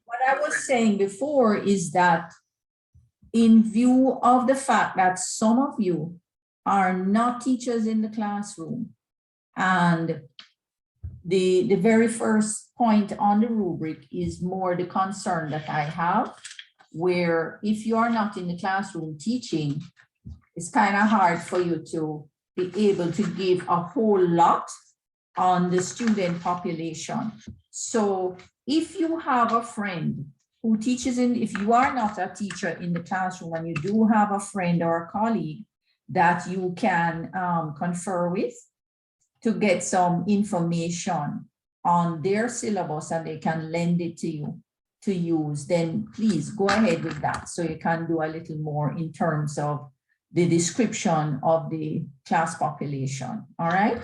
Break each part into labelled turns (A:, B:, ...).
A: what I was saying before is that in view of the fact that some of you are not teachers in the classroom, and the very first point on the rubric is more the concern that I have, where if you are not in the classroom teaching, it's kind of hard for you to be able to give a whole lot on the student population. So if you have a friend who teaches if you are not a teacher in the classroom and you do have a friend or a colleague that you can confer with to get some information on their syllabus and they can lend it to you to use, then please go ahead with that. So you can do a little more in terms of the description of the class population, all right?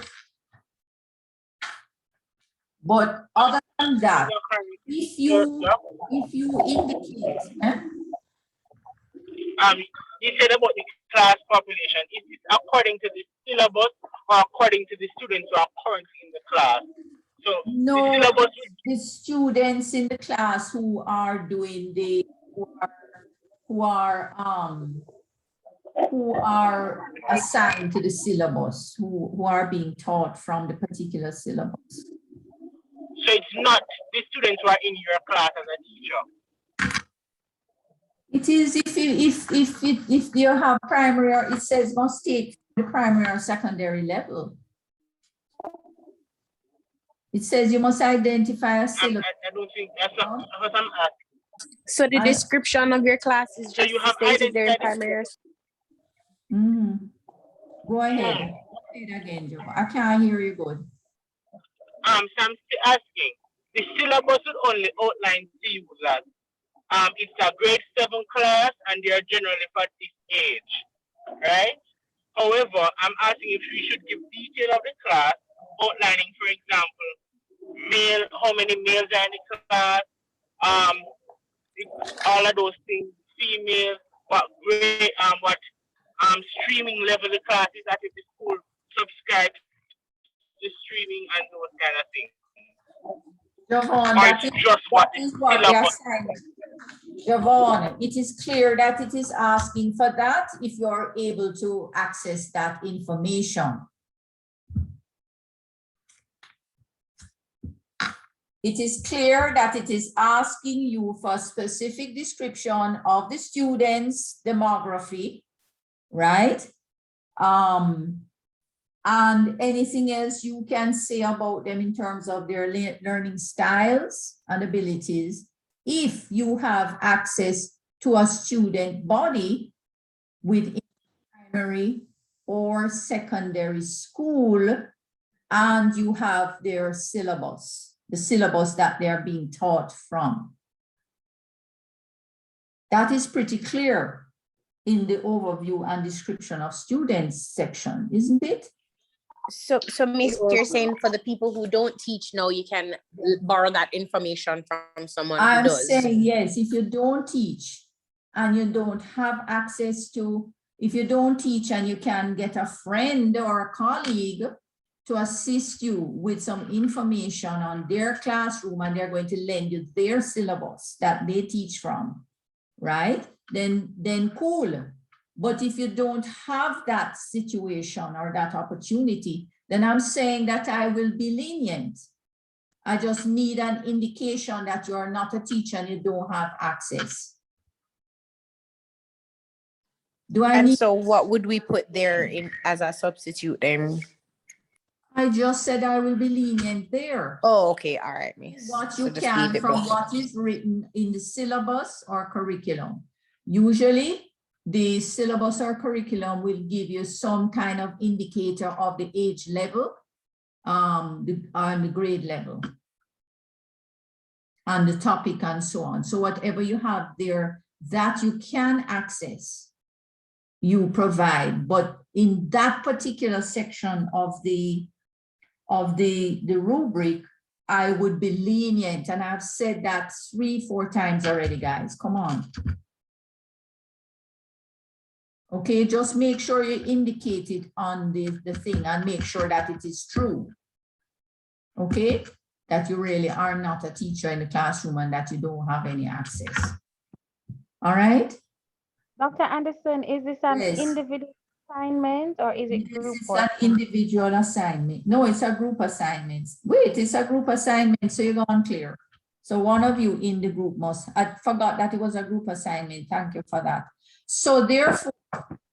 A: But other than that, if you indicate,
B: you said about the class population, is it according to the syllabus or according to the students who are currently in the class? So
A: no,
B: the syllabus,
A: the students in the class who are doing the who are assigned to the syllabus, who are being taught from the particular syllabus.
B: so it's not the students who are in your class as a teacher.
A: It is if you have primary, or it says must take the primary or secondary level. It says you must identify a syllabus.
B: I don't think that's what I'm asking.
C: So the description of your class is just
B: you have
C: stated there in
B: identified
C: primary.
A: Go ahead. Say it again, Joe. I can't hear you good.
B: So I'm still asking. The syllabus would only outline to users. It's a grade 7 class and they are generally for this age, right? However, I'm asking if we should give detail of the class, outlining, for example, male, how many males are in the class, all of those things, female, what grade, what streaming level the class is at, if the school subscribes to streaming and those kind of things.
A: Javon, Javon, it is clear that it is asking for that if you're able to access that information. It is clear that it is asking you for a specific description of the students' demography, right? And anything else you can say about them in terms of their learning styles and abilities, if you have access to a student body within primary or secondary school, and you have their syllabus, the syllabus that they're being taught from. That is pretty clear in the overview and description of students section, isn't it?
C: So Miss, you're saying for the people who don't teach now, you can borrow that information from someone who does?
A: I'm saying yes, if you don't teach and you don't have access to, if you don't teach and you can get a friend or a colleague to assist you with some information on their classroom and they're going to lend you their syllabus that they teach from, right? Then cool. But if you don't have that situation or that opportunity, then I'm saying that I will be lenient. I just need an indication that you're not a teacher and you don't have access.
C: So what would we put there in as a substitute then?
A: I just said I will be lenient there.
C: Oh, okay. All right, Miss.
A: What you can from what is written in the syllabus or curriculum. Usually, the syllabus or curriculum will give you some kind of indicator of the age level, and the grade level, and the topic and so on. So whatever you have there that you can access, you provide. But in that particular section of the rubric, I would be lenient, and I've said that 3-4 times already, guys. Come on. Okay, just make sure you indicate it on the thing and make sure that it is true. Okay, that you really are not a teacher in the classroom and that you don't have any access. All right?
D: Dr. Anderson, is this an
A: Yes.
D: individual assignment or is it
A: This
D: group
A: is
D: work?
A: an individual assignment. No, it's a group assignment. Wait, it's a group assignment, so you're unclear. So one of you in the group must, I forgot that it was a group assignment. Thank you for that. So therefore,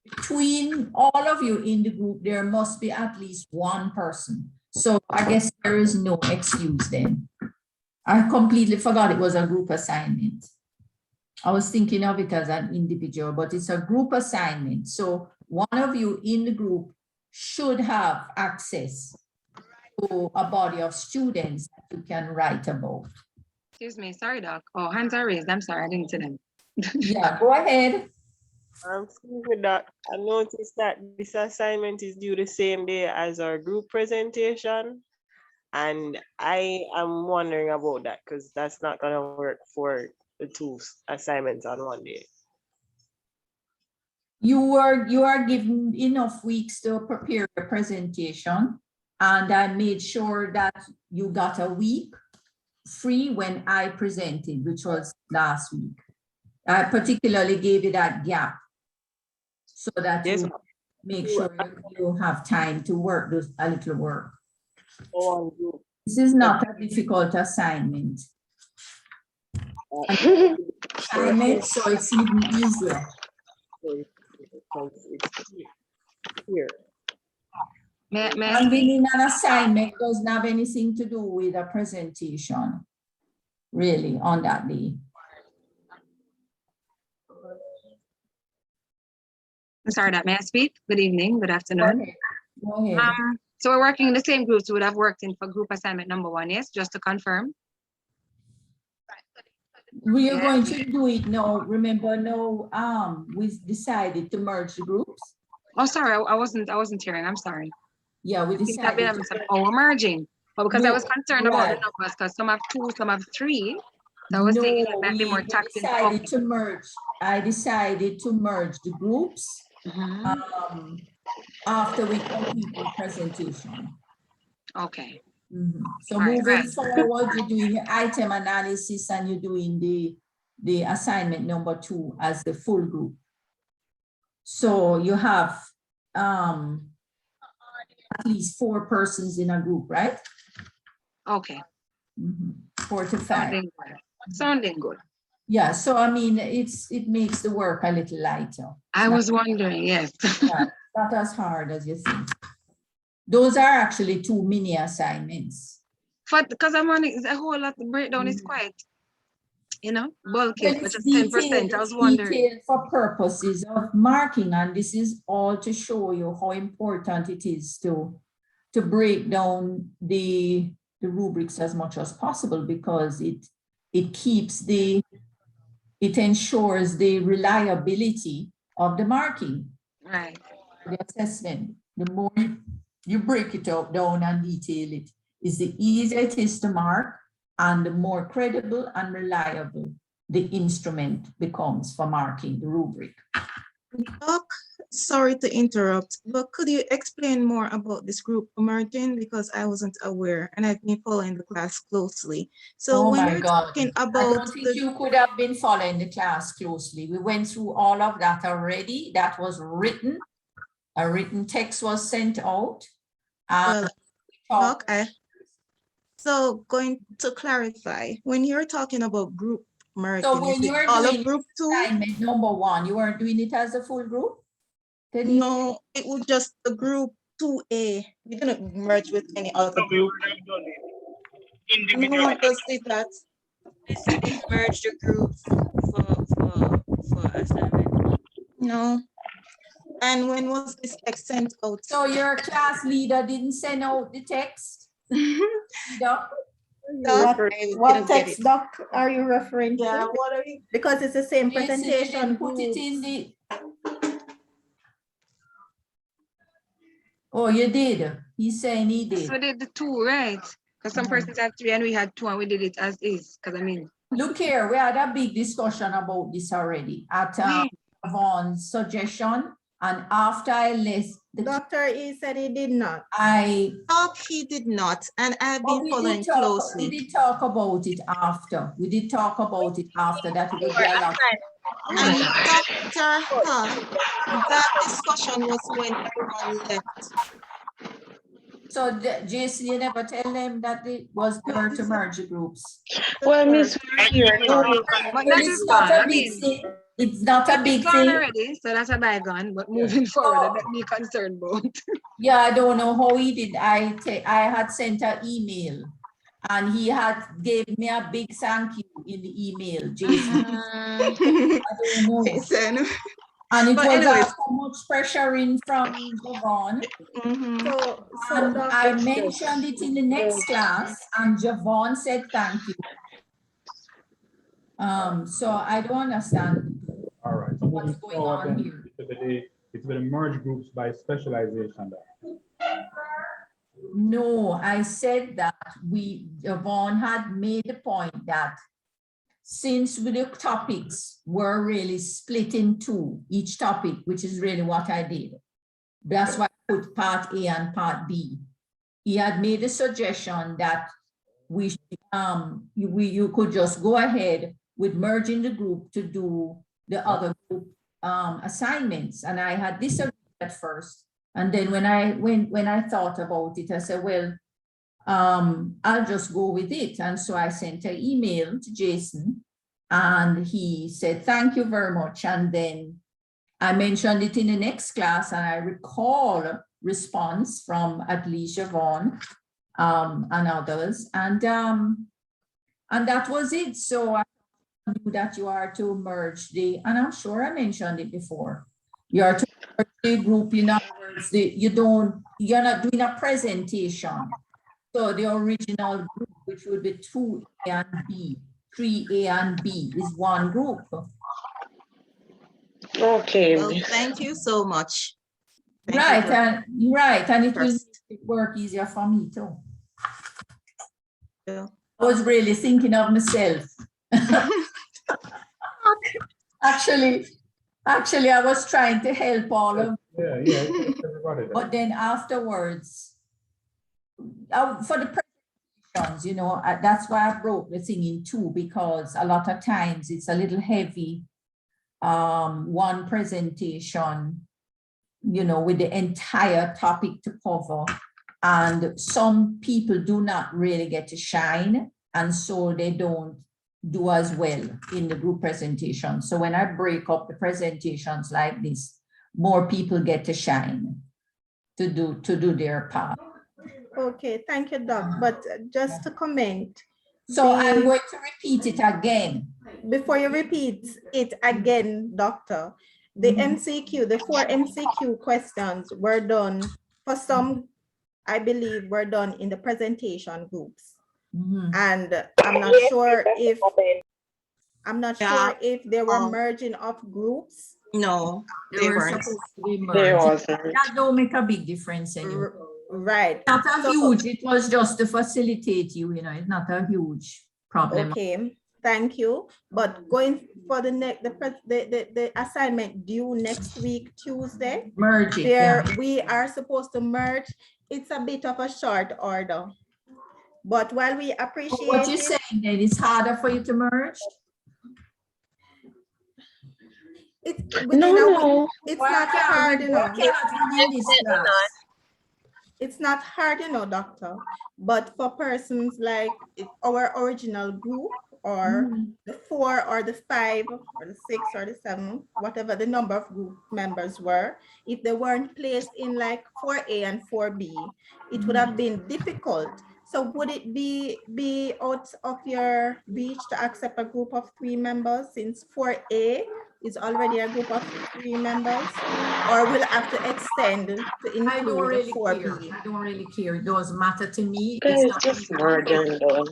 A: between all of you in the group, there must be at least one person. So I guess there is no excuse then. I completely forgot it was a group assignment. I was thinking of it as an individual, but it's a group assignment. So one of you in the group should have access to a body of students that you can write about.
E: Excuse me, sorry, Doc. Oh, hands are raised. I'm sorry, I didn't see them.
A: Yeah, go ahead.
F: Excuse me, Doc. I noticed that this assignment is due the same day as our group presentation. And I am wondering about that because that's not gonna work for the two assignments on one day.
A: You are given enough weeks to prepare a presentation, and I made sure that you got a week free when I presented, which was last week. I particularly gave you that gap so that
F: Yes,
A: you make sure you have time to work those a little work.
F: on group.
A: This is not a difficult assignment. Assignment, so it's even easier.
F: Here.
E: May I
A: And
E: speak?
A: being an assignment doesn't have anything to do with a presentation, really, on that day.
E: I'm sorry, Doc. May I speak? Good evening, good
A: Go
E: afternoon.
A: ahead. Go ahead.
E: So we're working in the same groups we would have worked in for group assignment number 1, yes? Just to confirm.
A: We are
E: Yeah.
A: going to do it now. Remember, no, we decided to merge the groups.
E: Oh, sorry, I wasn't hearing. I'm sorry.
A: Yeah, we
E: I think I've been
A: decided.
E: having some, oh, we're merging. But because I
A: No,
E: was concerned about the
A: right.
E: numbers, because some have 2, some have 3. So I was thinking it might be more
A: we
E: taxing.
A: decided to merge. I decided to merge the groups
E: Mhm.
A: after we complete the presentation.
E: Okay,
A: So
E: All right,
A: moving
E: right.
A: forward, you're doing your item analysis and you're doing the assignment number 2 as the full group. So you have at least 4 persons in a group, right?
E: okay.
A: 4 to 5.
E: Sounding good. Sounding good.
A: Yeah, so I mean, it makes the work a little lighter.
E: I was wondering, yes.
A: Yeah, not as hard as you think. Those are actually 2 mini assignments.
E: Because I'm on it, a whole lot, the breakdown is quite, bulky,
A: Well,
E: but
A: it's
E: just 10%. I was wondering.
A: detailed for purposes of marking, and this is all to show you how important it is to break down the rubrics as much as possible, because it ensures the reliability of the marking,
E: Right.
A: the assessment. The more you break it down and detail it, is the easier it is to mark, and the more credible and reliable the instrument becomes for marking the rubric.
G: Doc, sorry to interrupt, but could you explain more about this group merging? Because I wasn't aware and I've been following the class closely. So
A: Oh
G: when
A: my
G: you're
A: God.
G: talking
A: I
G: about
A: don't think you could have been following the class closely. We went through all of that already. That was written. A written text was sent out.
G: well, Doc, so going to clarify, when you're talking about group merging,
A: So when
G: is it
A: you're
G: all
A: doing
G: of group 2?
A: assignment number 1, you weren't doing it as a full group?
G: No, it was just the group 2A. We didn't merge with any other
B: No, we
G: group.
B: would have done it
G: No,
B: individually.
G: does say that.
H: They didn't merge the groups for assignment.
G: No. And when was this text sent out?
A: So your class leader didn't send out the text? Leader?
G: Doc,
D: What,
G: I
D: what
G: didn't get
D: text
G: it.
D: doc are you referring
G: Yeah,
D: to?
G: what are you?
D: Because it's the same
A: Yes, you
D: presentation.
A: didn't put it in
D: groups.
A: the. Oh, you did. He's saying he did.
E: So we did the 2, right? Because some persons had 3 and we had 2 and we did it as is. Because
A: Look here, we had a big discussion about this already at Vaughn's suggestion. And after I
D: Dr. E said he did not.
G: Talk, he did not, and I've
A: But
G: been following
A: we
G: closely.
A: did talk about it after. We did talk about it after that. It would be a lot.
G: And Dr. That discussion was when everyone left.
A: So Jason, you never tell them that it was there to merge the groups.
F: Well, Miss,
E: But
A: Well,
E: that
A: it's
E: is
A: not
E: gone.
A: a
E: I
A: big
E: mean,
A: thing. It's not a big
E: it's gone
A: thing.
E: already, so that's a bygone. But moving forward, I don't be concerned about.
A: Yeah, I don't know how he did. I had sent an email and he had gave me a big thank you in the email, Jason. I don't know.
G: Listen.
A: And it
G: But
A: was
G: anyways.
A: after much pressuring from Javon.
G: Mhm.
D: So
A: And I
D: Dr.
A: mentioned it in the next class and Javon said thank you. So I don't understand
I: All right, so moving
A: what's going
I: forward
A: on
I: then,
A: here.
I: it's been merge groups by specialization.
A: No, I said that Javon had made the point that since the topics were really split in two, each topic, which is really what I did. That's why I put part A and part B. He had made a suggestion that you could just go ahead with merging the group to do the other group assignments. And I had disagreed at first. And then when I thought about it, I said, well, I'll just go with it. And so I sent an email to Jason and he said, thank you very much. And then I mentioned it in the next class and I recall a response from at least Javon and others. And that was it. So I knew that you are to merge and I'm sure I mentioned it before. You are to merge the group, in other words, you're not doing a presentation. So the original group, which would be 2A and B, 3A and B is one group.
F: Okay.
G: Well, thank you so much. Thank you
A: Right, and it will
G: First.
A: make it work easier for me too.
G: Yeah.
A: I was really thinking of myself. Actually, I was trying to help all of,
I: Everybody.
A: but then afterwards, for the presentations, that's why I broke the thing in two, because a lot of times it's a little heavy. One presentation, with the entire topic to cover. And some people do not really get to shine, and so they don't do as well in the group presentation. So when I break up the presentations like this, more people get to shine to do their part.
D: Okay, thank you, Doc. But just to comment.
A: So I'm going to repeat it again.
D: Before you repeat it again, Doctor, the MCQ, the 4 MCQ questions were done, for some, I believe, were done in the presentation groups. And I'm not sure if they were merging of groups.
G: No, they weren't.
A: Supposed to be merged. That don't make a big difference anymore.
D: Right.
A: Not a huge, it was just to facilitate you, it's not a huge problem.
D: Okay, thank you. But going for the next, the assignment due next week, Tuesday.
A: Merge it,
D: there we are supposed to merge. It's a bit of a short order. But while we appreciate
A: what you're saying then, it's harder for you to merge?
D: It's
F: No.
D: it's not hard enough. It's not hard, Doctor. But for persons like our original group, or the 4 or the 5 or the 6 or the 7, whatever the number of group members were, if they weren't placed in like 4A and 4B, it would have been difficult. So would it be out of your reach to accept a group of 3 members, since 4A is already a group of 3 members, or will have to extend to include
A: I don't really
D: 4B?
A: care. I don't really care. It doesn't matter to me.
F: Guys,
A: It's not
F: just merge and done.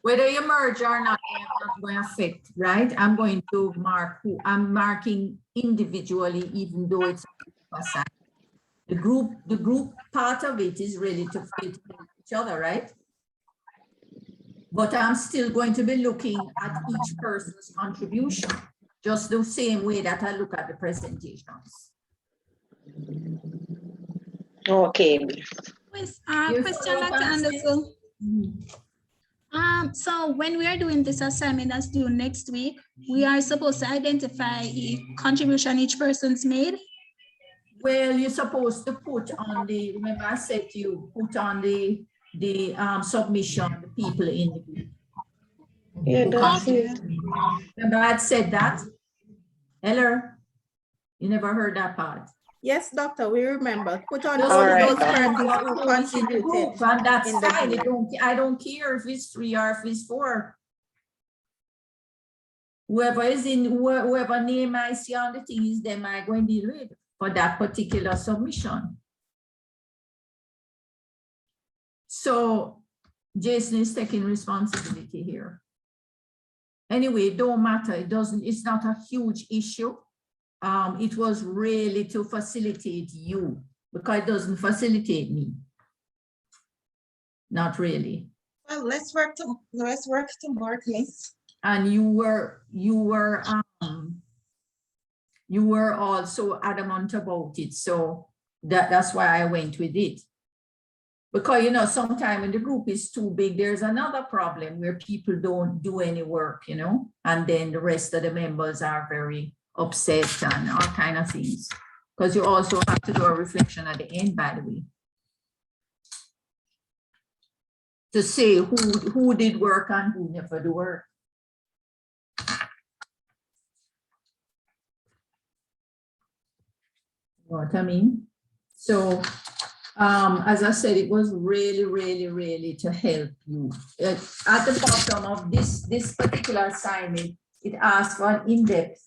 A: whether you merge or not, I'm not going to affect, right? I'm going to mark who I'm marking individually, even though it's the group part of it is really to fit each other, right? But I'm still going to be looking at each person's contribution, just the same way that I look at the presentations.
F: Okay.
A: Your
J: Question,
A: follow-up,
J: Dr.
A: Francis?
J: Anderson.
A: Mhm.
J: So when we are doing this assignment that's due next week, we are supposed to identify each contribution each person's made.
A: Well, you're supposed to put on the, remember I said to you, put on the submission, the people in the group.
F: Yeah,
A: who
F: that's
A: contributed. Remember I had said that? Eller, you never heard that part?
D: Yes, doctor, we remember. Put on
A: Just
D: only
F: right.
D: those
A: put
D: persons
A: what
D: who
A: who is in the
D: contributed.
A: group, and that's
D: in the
A: fine.
D: group.
A: I don't care if it's 3 or if it's 4. Whoever is in, whoever name I see on the thing is them I go and deal with for that particular submission. So Jason is taking responsibility here. Anyway, it don't matter. It's not a huge issue. It was really to facilitate you because it doesn't facilitate me. Not really.
G: Well, let's work to mark, miss.
A: And you were also adamant about it. So that's why I went with it. Because, you know, sometimes when the group is too big, there's another problem where people don't do any work, you know, and then the rest of the members are very upset and all kind of things. Because you also have to do a reflection at the end, by the way, to say who did work and who never do work. You know what I mean? So, as I said, it was really to help you. At the bottom of this particular assignment, it asks for an in-depth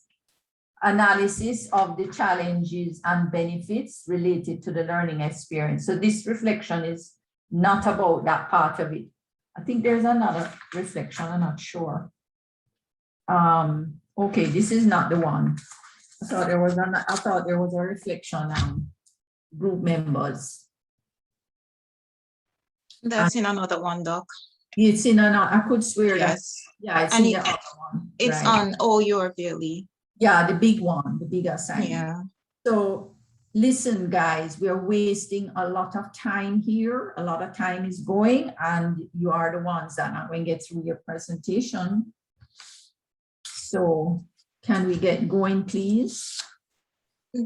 A: analysis of the challenges and benefits related to the learning experience. So this reflection is not about that part of it. I think there's another reflection, I'm not sure. Okay, this is not the one. I thought there was a reflection on group members.
G: That's in another one, Doc.
A: It's in another, I could swear that.
G: Yes.
A: Yeah, it's
G: And
A: in the other one.
G: It's
A: right.
G: on Oh Your Billy.
A: Yeah, the big one, the big assignment.
G: Yeah.
A: So listen, guys, we are wasting a lot of time here. A lot of time is going, and you are the ones that are going to get through your presentation. So can we get going, please?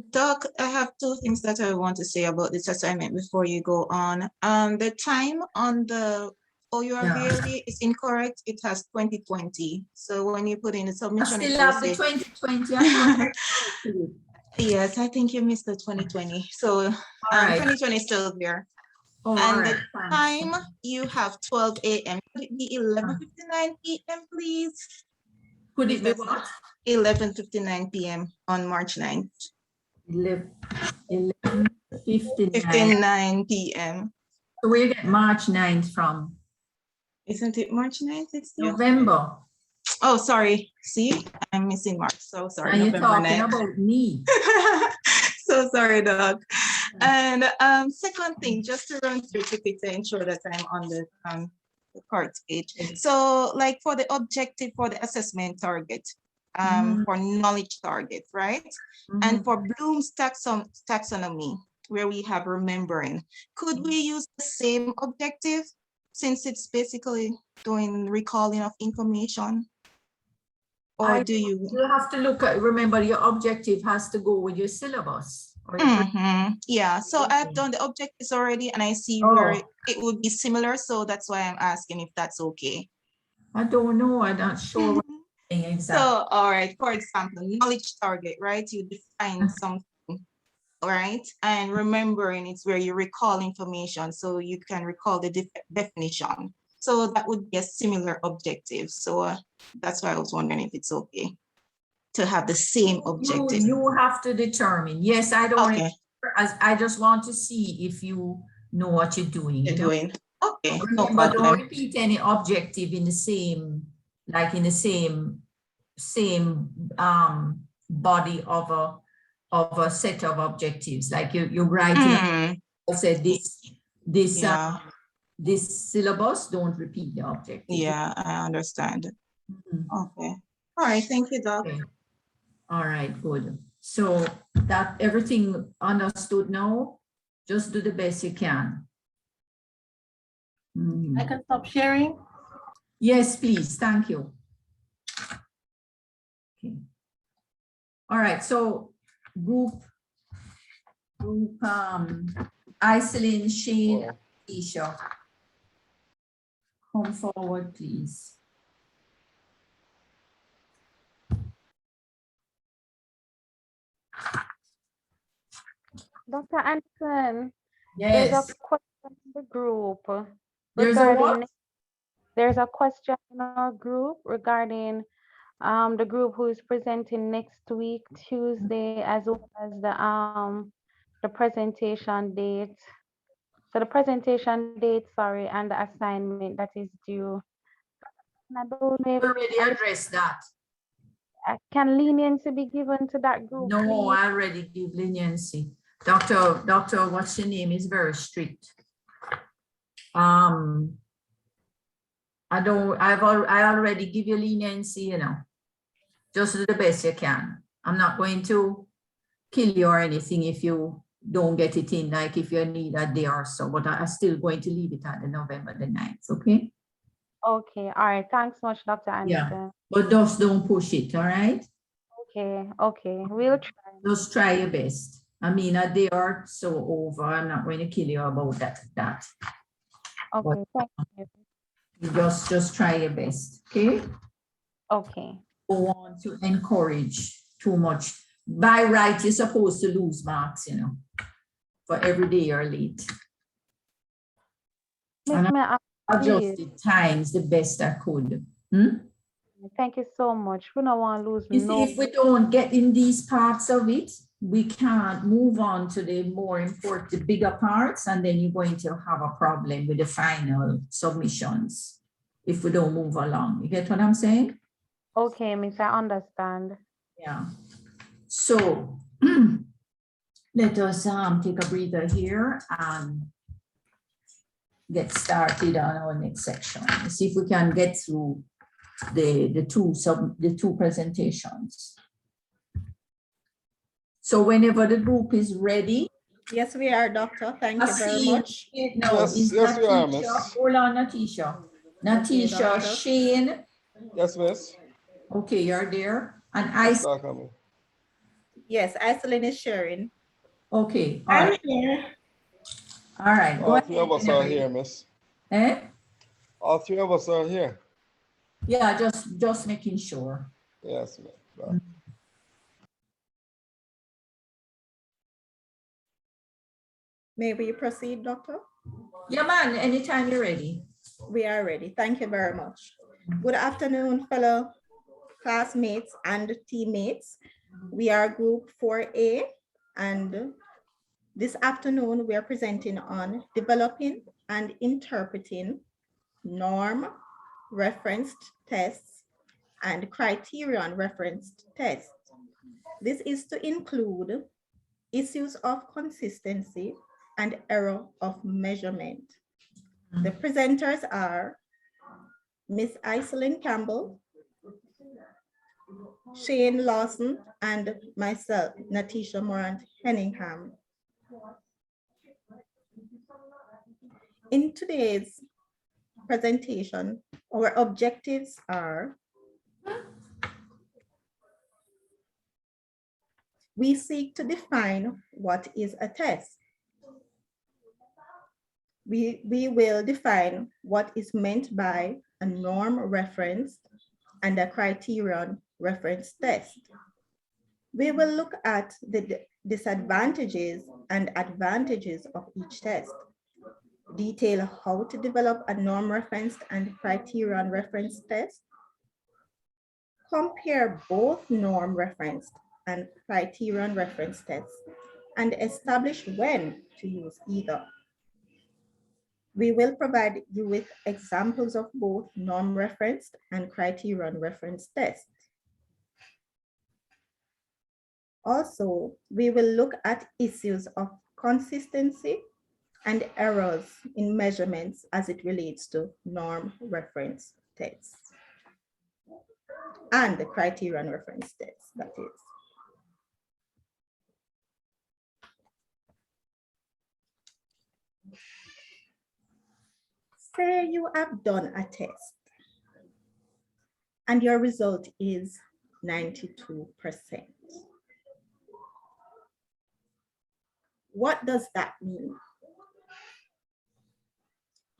G: Doc, I have 2 things that I want to say about this assignment before you go on. The time on the OURVLE is incorrect. It has 2020. So when you put in the
A: I
G: submission,
A: still
G: it
A: have
G: will
A: the
G: say,
A: 2020. I
G: yes, I think you missed the 2020. So
A: right.
G: 2020 is still there.
A: Oh,
G: And
A: all
G: the
A: right,
G: time you have 12 a.m. Could it be 11:59 p.m. please?
A: Could it be what?
G: 11:59 p.m. on March 9th.
A: 11:59
G: 59 p.m.
A: So where you get March 9th from?
G: Isn't it March 9th? It's still
A: November.
G: Oh, sorry. See, I'm missing March. So sorry.
A: And you're
G: November
A: talking
G: 9th.
A: about me.
G: So sorry, Doc. And second thing, just to run through quickly to ensure that I'm on the correct page. So like for the objective for the assessment target, for knowledge target, right? And for Bloom's taxonomy, where we have remembering, could we use the same objective since it's basically doing recalling of information? Or do you?
A: You have to look at, remember your objective has to go with your syllabus. Or your
G: Yeah, so I've done the objectives already and I see
A: Oh.
G: where it would be similar. So that's why I'm asking if that's okay.
A: I don't know, I'm not sure what you're saying exactly.
G: So, all right, for example, knowledge target, right? You define something, right? And remembering it's where you recall information so you can recall the definition. So that would be a similar objective. So that's why I was wondering if it's okay to have the same objective.
A: You have to determine. Yes, I don't,
G: Okay.
A: I just want to see if you know what you're doing.
G: You're
A: you know?
G: doing. Okay, no
A: Remember, don't
G: problem.
A: repeat any objective in the same, like in the same body of a set of objectives. Like you writing, I said this syllabus, don't repeat the objective.
G: Yeah, I understand. Okay. All right, thank you, Doc.
A: Okay. All right, good. So that everything understood now? Just do the best you can. Mhm.
K: I can stop sharing.
A: Yes, please. Thank you. Okay. All right. So group, Iselin, Shane, Isha. Come forward, please.
L: Dr. Anderson, there's a
A: Yes.
L: question in the group
A: There's a
L: regarding,
A: what?
L: there's a question in our group regarding the group who is presenting next week, Tuesday, as well as the presentation date. So the presentation date, sorry, and the assignment that is due. And I don't know if
A: Already addressed that.
L: can leniency be given to that group,
A: No,
L: please?
A: I already give leniency. Doctor, what's your name, is very strict. I already give you leniency, you know. Just do the best you can. I'm not going to kill you or anything if you don't get it in, like if you need a day or so, but I'm still going to leave it at the November the 9th, okay?
L: Okay, all right. Thanks much, Dr. Anderson.
A: Yeah, but just don't push it, all right?
L: Okay, okay, we'll try.
A: Just try your best. I mean, a day or so over, I'm not going to kill you about that.
L: Okay, thank you.
A: Just try your best, okay?
L: Okay.
A: Don't want to encourage too much. By right, you're supposed to lose marks, you know, for every day you're late. And I adjusted times the best I could.
L: Thank you so much. We don't want to lose
A: You see, if we don't get in these parts of it, we can't move on to the more important, the bigger parts, and then you're going to have a problem with the final submissions if we don't move along. You get what I'm saying?
L: Okay, Miss, I understand.
A: Yeah. So let us take a breather here and get started on our next section. Let's see if we can get through the two presentations. So whenever the group is ready.
D: Yes, we are, Doctor. Thank you very much.
A: No, is
M: yes, we are,
A: Natisha?
M: miss.
A: Hold on, Natisha. Natisha,
D: Doctor.
A: Shane.
M: Yes, miss.
A: Okay, you're there. And
M: Yes,
A: I.
M: Dr.
D: Yes, Iselin is sharing.
A: Okay. All
D: I'm
A: right.
D: here.
A: All right. Go
M: All
A: ahead
M: three of us
A: whenever
M: are
A: you-
M: here, miss.
A: Eh?
M: All three of us are here.
A: Yeah, just making sure.
M: Yes, ma'am.
D: May we proceed, Doctor?
A: Yeah, man, anytime you're ready.
D: We are ready. Thank you very much. Good afternoon, fellow classmates and teammates. We are group 4A, and this afternoon we are presenting on developing and interpreting norm referenced tests and criterion referenced tests. This is to include issues of consistency and error of measurement. The presenters are Miss Iselin Campbell, Shane Lawson, and myself, Natisha Morant Henningham. In today's presentation, our objectives are: we seek to define what is a test. We will define what is meant by a norm referenced and a criterion reference test. We will look at the disadvantages and advantages of each test, detail how to develop a norm referenced and criterion reference test, compare both norm referenced and criterion reference tests, and establish when to use either. We will provide you with examples of both norm referenced and criterion reference tests. Also, we will look at issues of consistency and errors in measurements as it relates to norm reference tests and the criterion reference tests, that is. Say you have done a test and your result is 92%. What does that mean?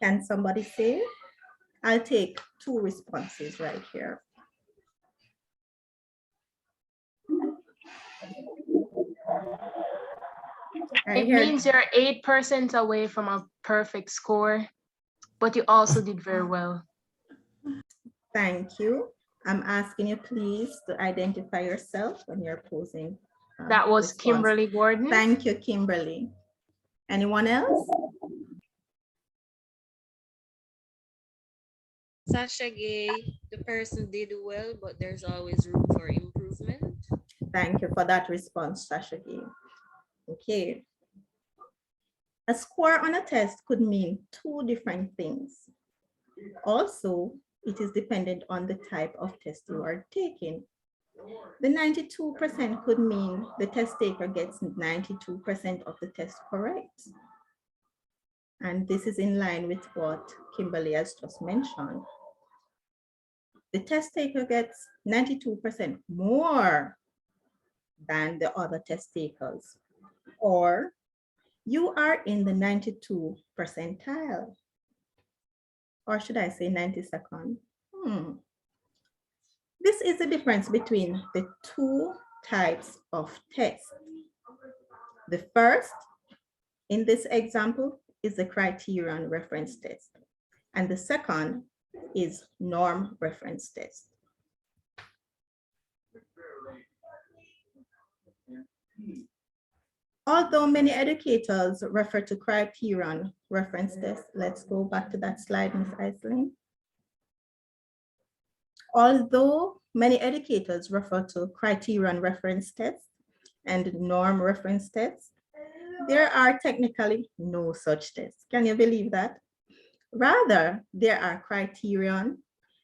D: Can somebody say? I'll take two responses right here.
K: It means you're 8% away from a perfect score, but you also did very well.
D: Thank you. I'm asking you please to identify yourself when you're posing.
K: That was
D: response.
K: Kimberly Gordon.
D: Thank you, Kimberly. Anyone else?
H: Sasha Gay, the person did well, but there's always room for improvement.
D: Thank you for that response, Sasha Gay. Okay. A score on a test could mean two different things. Also, it is dependent on the type of test you are taking. The 92% could mean the test taker gets 92% of the test correct. And this is in line with what Kimberly has just mentioned. The test taker gets 92% more than the other test takers, or you are in the 92 percentile, or should I say 92nd? This is the difference between the two types of tests. The first, in this example, is the criterion reference test, and the second is norm reference test. Although many educators refer to criterion reference test, let's go back to that slide, Ms. Iselin. Although many educators refer to criterion reference tests and norm reference tests, there are technically no such tests. Can you believe that? Rather, there are criterion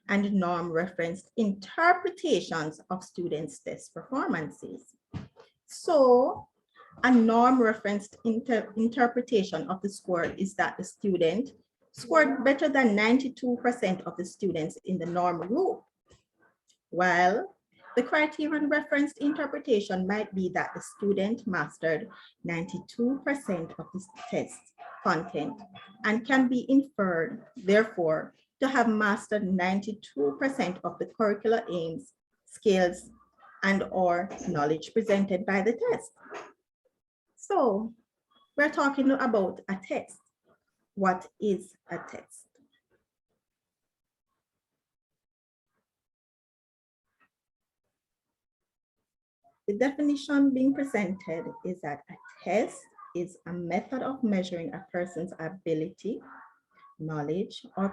D: and norm referenced interpretations of students' test performances. So, a norm referenced interpretation of the score is that the student scored better than 92% of the students in the norm group, while the criterion referenced interpretation might be that the student mastered 92% of the test content and can be inferred, therefore, to have mastered 92% of the curricular aims, skills, and or knowledge presented by the test. So we're talking about a test. What is a test? The definition being presented is that a test is a method of measuring a person's ability, knowledge, or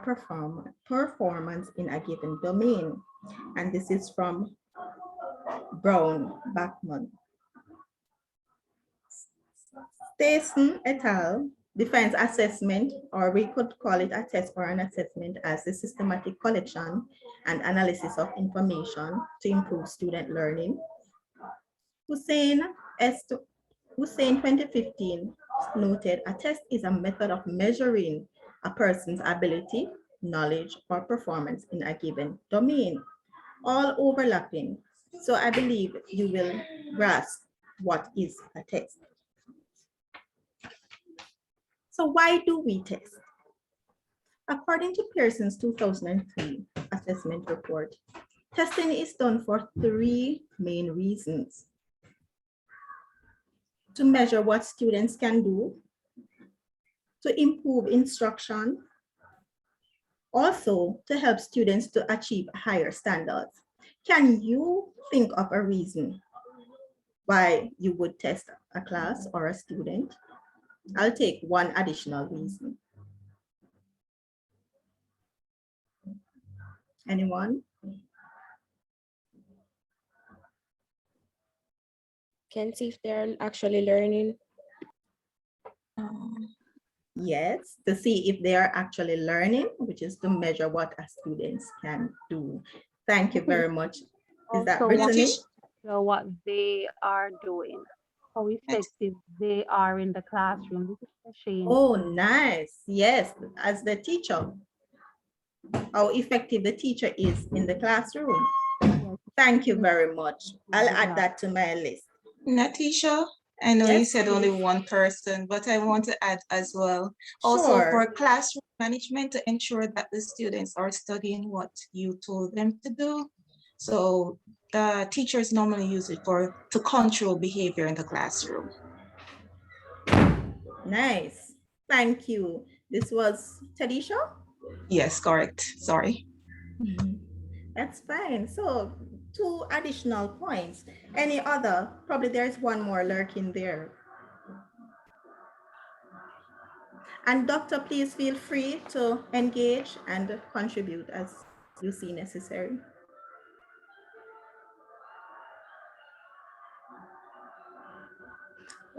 D: performance in a given domain. And this is from Brown-Bachman. Stason et al. Defines assessment, or we could call it a test or an assessment, as the systematic collection and analysis of information to improve student learning. Hussein 2015 noted a test is a method of measuring a person's ability, knowledge, or performance in a given domain, all overlapping. So I believe you will grasp what is a test. So why do we test? According to Pearson's 2003 assessment report, testing is done for three main reasons: to measure what students can do, to improve instruction, also to help students to achieve higher standards. Can you think of a reason why you would test a class or a student? I'll take one additional reason. Anyone?
C: Can see if they're actually learning.
D: Yes, to see if they are actually learning, which is to measure what a students can do. Thank you very much. Is that Brittany?
L: So what they are doing, how effective they are in the classroom. This is Shane.
D: Oh, nice. Yes, as the teacher, how effective the teacher is in the classroom. Thank you very much. I'll add that to my list.
G: Natisha, I know you
D: Yes,
G: said only
D: please.
G: one person, but I want to add as well. Also
D: Sure.
G: for classroom management to ensure that the students are studying what you told them to do. So the teachers normally use it to control behavior in the classroom.
D: Nice. Thank you. This was Tadisha?
G: Yes, correct. Sorry.
D: That's fine. So 2 additional points. Any other? Probably there's one more lurking there. And doctor, please feel free to engage and contribute as you see necessary.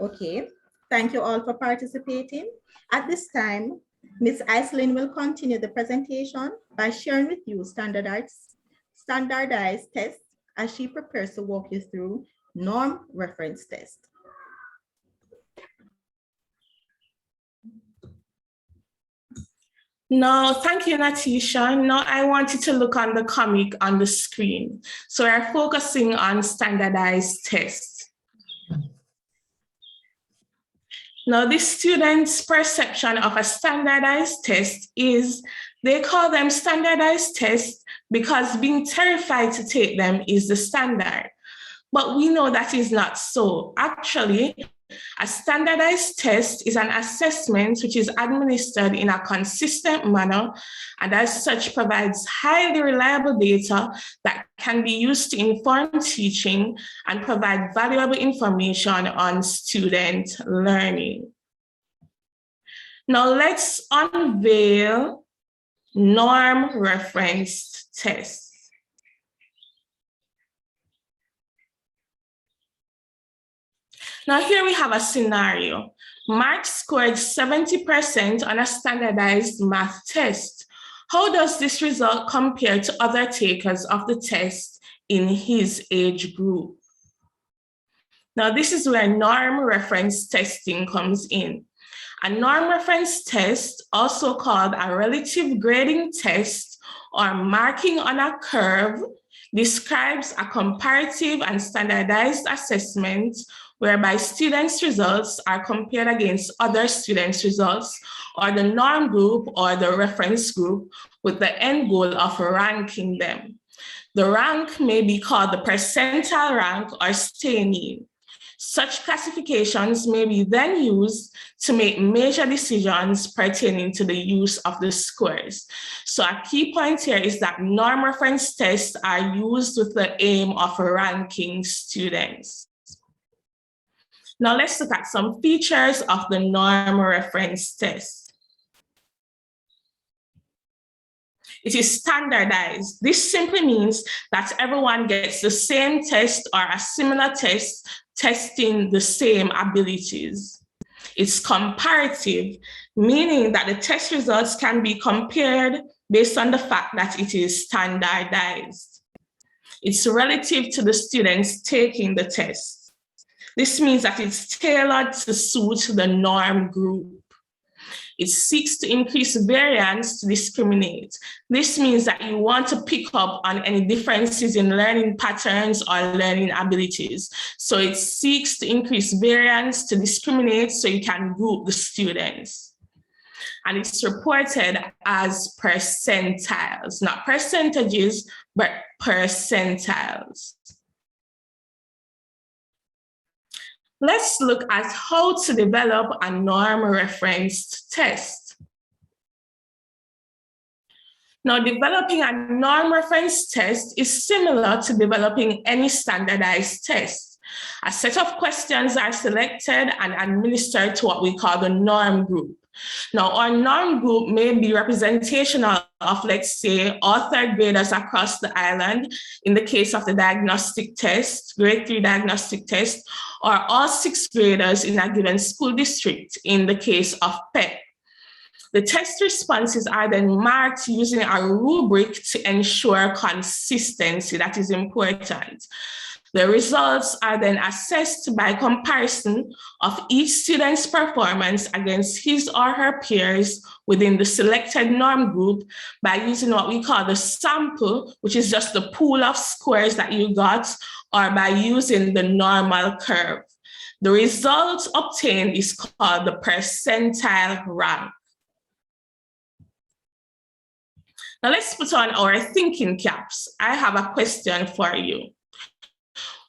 D: Okay, thank you all for participating. At this time, Ms. Iselin will continue the presentation by sharing with you standardized tests as she prepares to walk you through norm reference test.
N: No, thank you, Natisha. No, I wanted to look on the comic on the screen. So we're focusing on standardized tests. Now, the students' perception of a standardized test is they call them standardized tests because being terrified to take them is the standard. But we know that is not so. Actually, a standardized test is an assessment which is administered in a consistent manner and as such provides highly reliable data that can be used to inform teaching and provide valuable information on student learning. Now let's unveil norm referenced tests. Now here we have a scenario. Mark scored 70% on a standardized math test. How does this result compare to other takers of the test in his age group? Now this is where norm reference testing comes in. A norm reference test, also called a relative grading test or marking on a curve, describes a comparative and standardized assessment whereby students' results are compared against other students' results or the norm group or the reference group with the end goal of ranking them. The rank may be called the percentile rank or stay mean. Such classifications may be then used to make major decisions pertaining to the use of the scores. So a key point here is that norm reference tests are used with the aim of ranking students. Now let's look at some features of the norm reference test. It is standardized. This simply means that everyone gets the same test or a similar test testing the same abilities. It's comparative, meaning that the test results can be compared based on the fact that it is standardized. It's relative to the students taking the test. This means that it's tailored to suit the norm group. It seeks to increase variance to discriminate. This means that you want to pick up on any differences in learning patterns or learning abilities. So it seeks to increase variance to discriminate so you can group the students. And it's reported as percentiles, not percentages, but percentiles. Let's look at how to develop a norm referenced test. Now, developing a norm referenced test is similar to developing any standardized test. A set of questions are selected and administered to what we call the norm group. Now, our norm group may be representational of, let's say, all third graders across the island, in the case of the diagnostic test, grade 3 diagnostic test, or all 6th graders in a given school district, in the case of PEP. The test responses are then marked using a rubric to ensure consistency. That is important. The results are then assessed by comparison of each student's performance against his or her peers within the selected norm group by using what we call the sample, which is just the pool of scores that you got, or by using the normal curve. The result obtained is called the percentile rank. Now let's put on our thinking caps. I have a question for you.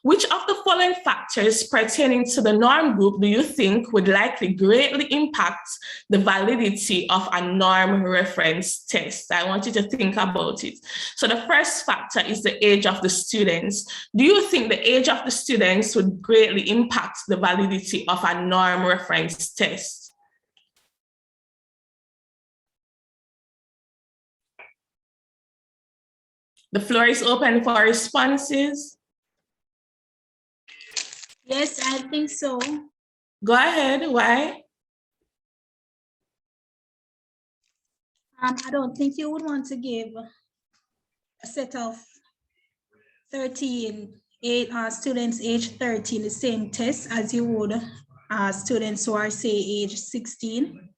N: Which of the following factors pertaining to the norm group do you think would likely greatly impact the validity of a norm reference test? I want you to think about it. So the first factor is the age of the students. Do you think the age of the students would greatly impact the validity of a norm reference test? The floor is open for responses.
J: Yes, I think so.
N: Go ahead, why?
J: I don't think you would want to give a set of students age 13 the same test as you would students who are, say, age 16.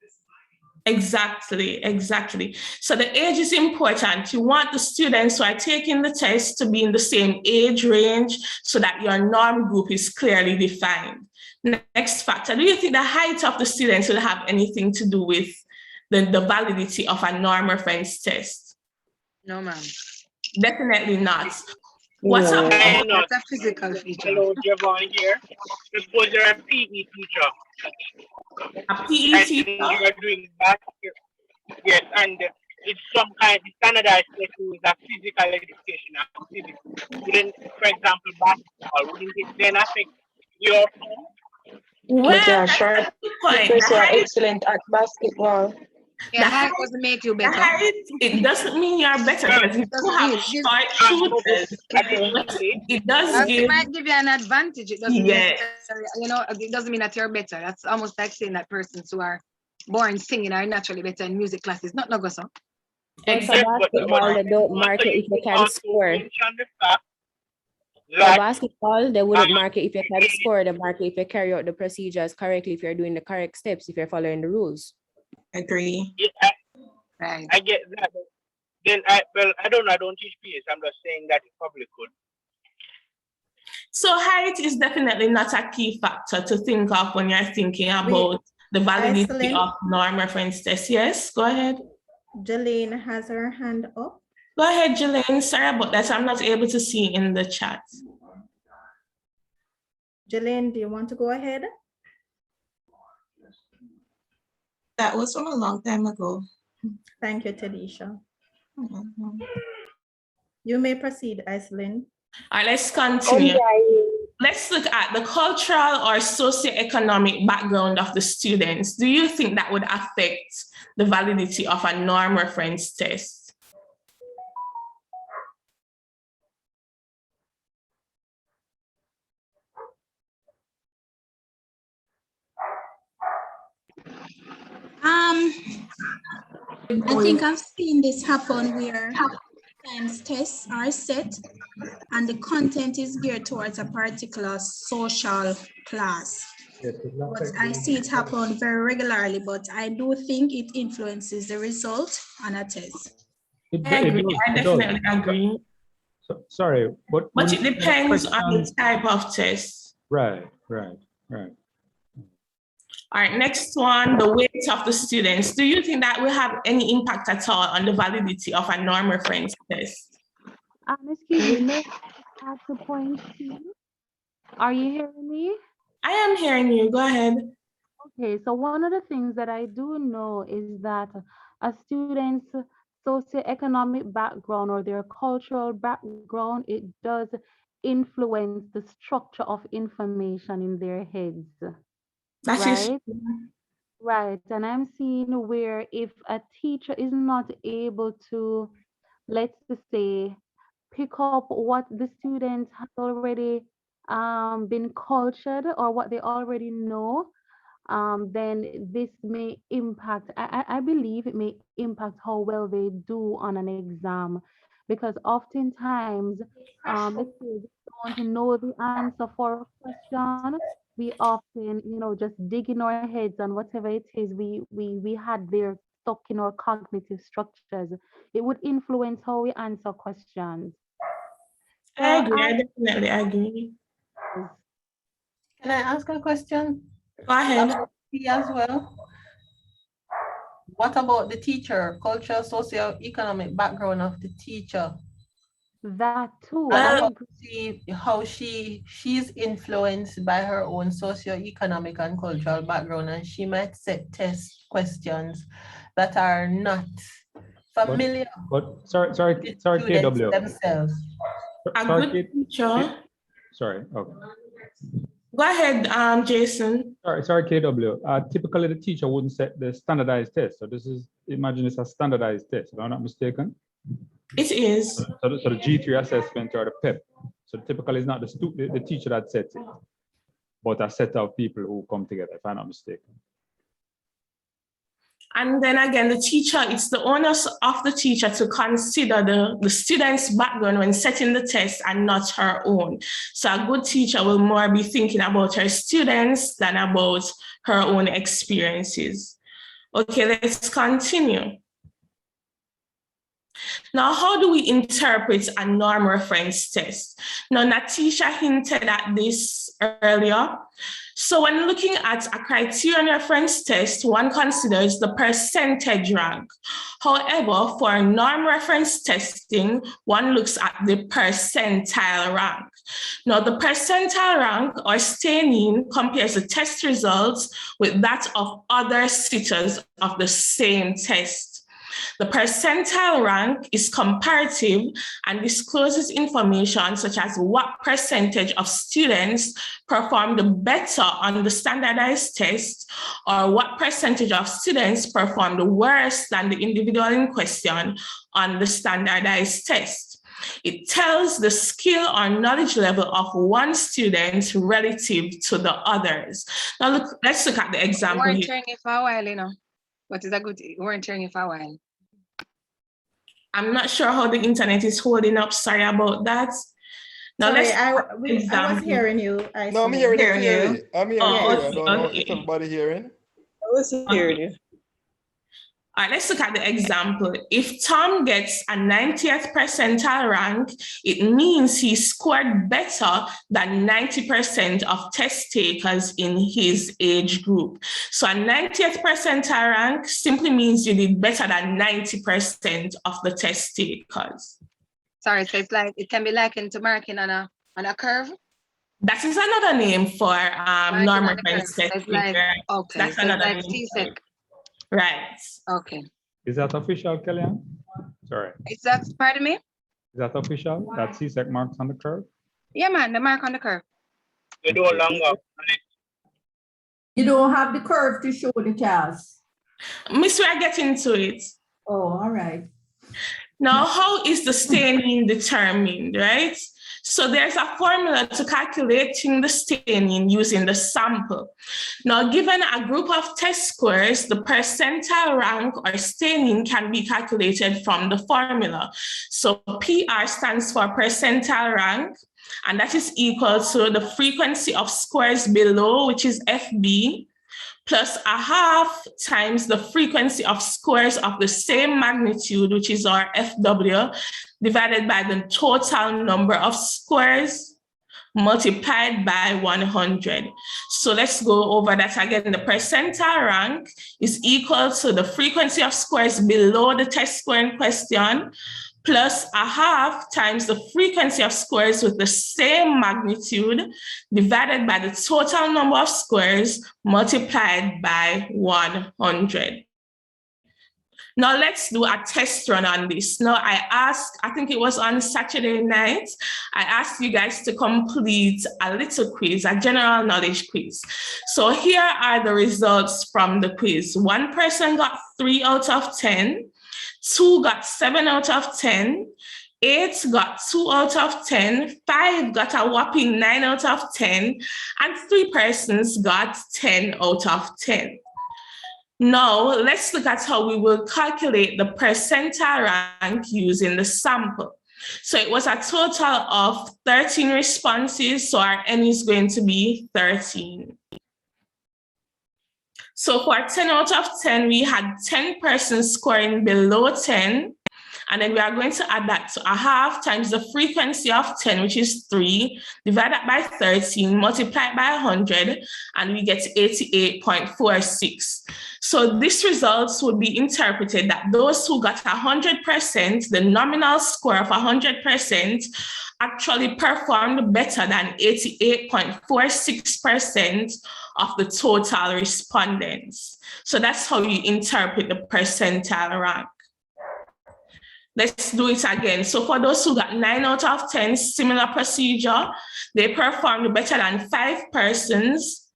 N: Exactly. So the age is important. You want the students who are taking the test to be in the same age range so that your norm group is clearly defined. Next factor, do you think the height of the students will have anything to do with the validity of a norm reference test?
O: No, ma'am.
N: Definitely not. What's up?
O: That's a physical feature.
B: Hello, Javon here. Suppose you're a PE teacher.
N: A PE teacher?
B: And you're doing basketball. Yes, and it's some kind of standardized lesson is a physical education activity. Wouldn't, for example, basketball, wouldn't it then affect your form?
N: Well, that's a good point.
O: Because you're excellent at basketball. Yeah, height doesn't make you better.
N: It doesn't mean you're better because you do have short shooters. It does give.
O: It might give you an advantage. It doesn't mean, it doesn't mean that you're better. That's almost like saying that persons who are born singing are naturally better in music classes. Not no go so.
C: Basketball, they don't mark it if you can score. For basketball, they wouldn't mark it if you can score. They mark it if you carry out the procedures correctly, if you're doing the correct steps, if you're following the rules.
G: Agree.
B: Yeah, I get that. Then I don't teach PS. I'm just saying that it probably could.
N: So height is definitely not a key factor to think of when you're thinking about the validity of norm reference tests. Yes, go ahead.
D: Jelaine has her hand up.
N: Go ahead, Jelaine. Sorry about that. I'm not able to see in the chat.
D: Jelaine, do you want to go ahead?
G: That was from a long time ago.
D: Thank you, Tadisha. You may proceed, Aislinn.
N: All right, let's continue. Let's look at the cultural or socioeconomic background of the students. Do you think that would affect the validity of a norm reference test?
J: I think I've seen this happen where times tests are set and the content is geared towards a particular social class. But I see it happen very regularly, but I do think it influences the result on a test.
N: I definitely agree.
I: Sorry,
N: but it depends on the type of test.
I: Right.
N: All right, next one, the weight of the students. Do you think that will have any impact at all on the validity of a norm reference test?
L: Excuse me, at the point C. Are you hearing me?
N: I am hearing you, go ahead.
L: Okay, so one of the things that I do know is that a student's socioeconomic background or their cultural background, it does influence the structure of information in their heads. Right, and I'm seeing where if a teacher is not able to, let's just say, pick up what the student has already been cultured or what they already know, then this may impact, I believe it may impact how well they do on an exam, because oftentimes, let's say we don't know the answer for a question, we often, just dig in our heads on whatever it is we had there stuck in our cognitive structures. It would influence how we answer questions.
N: I agree. I definitely agree.
P: Can I ask a question?
N: Go ahead.
P: About P as well. What about the teacher, cultural, socio-economic background of the teacher?
L: That too.
P: See how she's influenced by her own socio-economic and cultural background, and she might set test questions that are not familiar.
I: But sorry, KW.
P: Themselves.
N: A good teacher.
I: Sorry. Okay.
N: Go ahead, Jason.
I: Sorry, KW. Typically, the teacher wouldn't set the standardized test. So this is, imagine it's a standardized test, if I'm not mistaken.
N: It is.
I: So the G3 assessment or the PEP. So typically, it's not the teacher that sets it, but a set of people who come together, if I'm not mistaken.
N: And then again, the teacher, it's the onus of the teacher to consider the student's background when setting the test and not her own. So a good teacher will more be thinking about her students than about her own experiences. Okay, let's continue. Now, how do we interpret a norm reference test? Now, Natisha hinted at this earlier. So when looking at a criterion reference test, one considers the percentage rank. However, for norm reference testing, one looks at the percentile rank. Now, the percentile rank or staining compares the test results with that of other sitters of the same test. The percentile rank is comparative and discloses information such as what percentage of students performed better on the standardized test or what percentage of students performed worse than the individual in question on the standardized test. It tells the skill or knowledge level of one student relative to the others. Now, let's look at the example
O: We weren't
N: here.
O: sharing it for a while, But it's a good, we weren't sharing it for a while.
N: I'm not sure how the internet is holding up. Sorry about that. Now
D: Sorry,
N: let's
D: I was hearing you.
M: No, I'm hearing you. I'm hearing
N: Oh,
M: you. I don't know if everybody hearing.
F: I was hearing you.
N: All right, let's look at the example. If Tom gets a 90th percentile rank, it means he scored better than 90% of test takers in his age group. So a 90th percentile rank simply means you did better than 90% of the test takers.
O: Sorry, so it's like, it can be likened to marking on a curve?
N: That is another name for norm reference
O: It's
N: testing.
O: like,
N: right?
O: okay,
N: That's
O: so it's
N: another
O: like
N: name.
O: CSEC.
N: Right.
O: Okay.
I: Is that official, Kellyanne? Sorry.
O: Is that, pardon me?
I: Is that official? That CSEC marks on the curve?
O: Yeah, man, the mark on the curve.
B: You do a long walk.
A: You don't have the curve to show the class.
N: Miss, we are getting to it.
A: Oh, all right.
N: Now, how is the staining determined, right? So there's a formula to calculating the staining using the sample. Now, given a group of test scores, the percentile rank or staining can be calculated from the formula. So PR stands for percentile rank, and that is equal to the frequency of scores below, which is FB, plus a half times the frequency of scores of the same magnitude, which is our FW, divided by the total number of scores multiplied by 100. So let's go over that again. The percentile rank is equal to the frequency of scores below the test score in question, plus a half times the frequency of scores with the same magnitude divided by the total number of scores multiplied by 100. Now let's do a test run on this. Now I think it was on Saturday night, I asked you guys to complete a little quiz, a general knowledge quiz. So here are the results from the quiz. One person got 3 out of 10. 2 got 7 out of 10, 8 got 2 out of 10, 5 got a whopping 9 out of 10, and 3 persons got 10 out of 10. Now, let's look at how we will calculate the percentile rank using the sample. So it was a total of 13 responses, so our N is going to be 13. So for 10 out of 10, we had 10 persons scoring below 10. And then we are going to add that to a half times the frequency of 10, which is 3, divide that by 13, multiply it by 100, and we get 88.46. So this results would be interpreted that those who got 100%, the nominal score of 100%, actually performed better than 88.46% of the total respondents. So that's how you interpret the percentile rank. Let's do it again. So for those who got 9 out of 10, similar procedure, they performed better than 5 persons.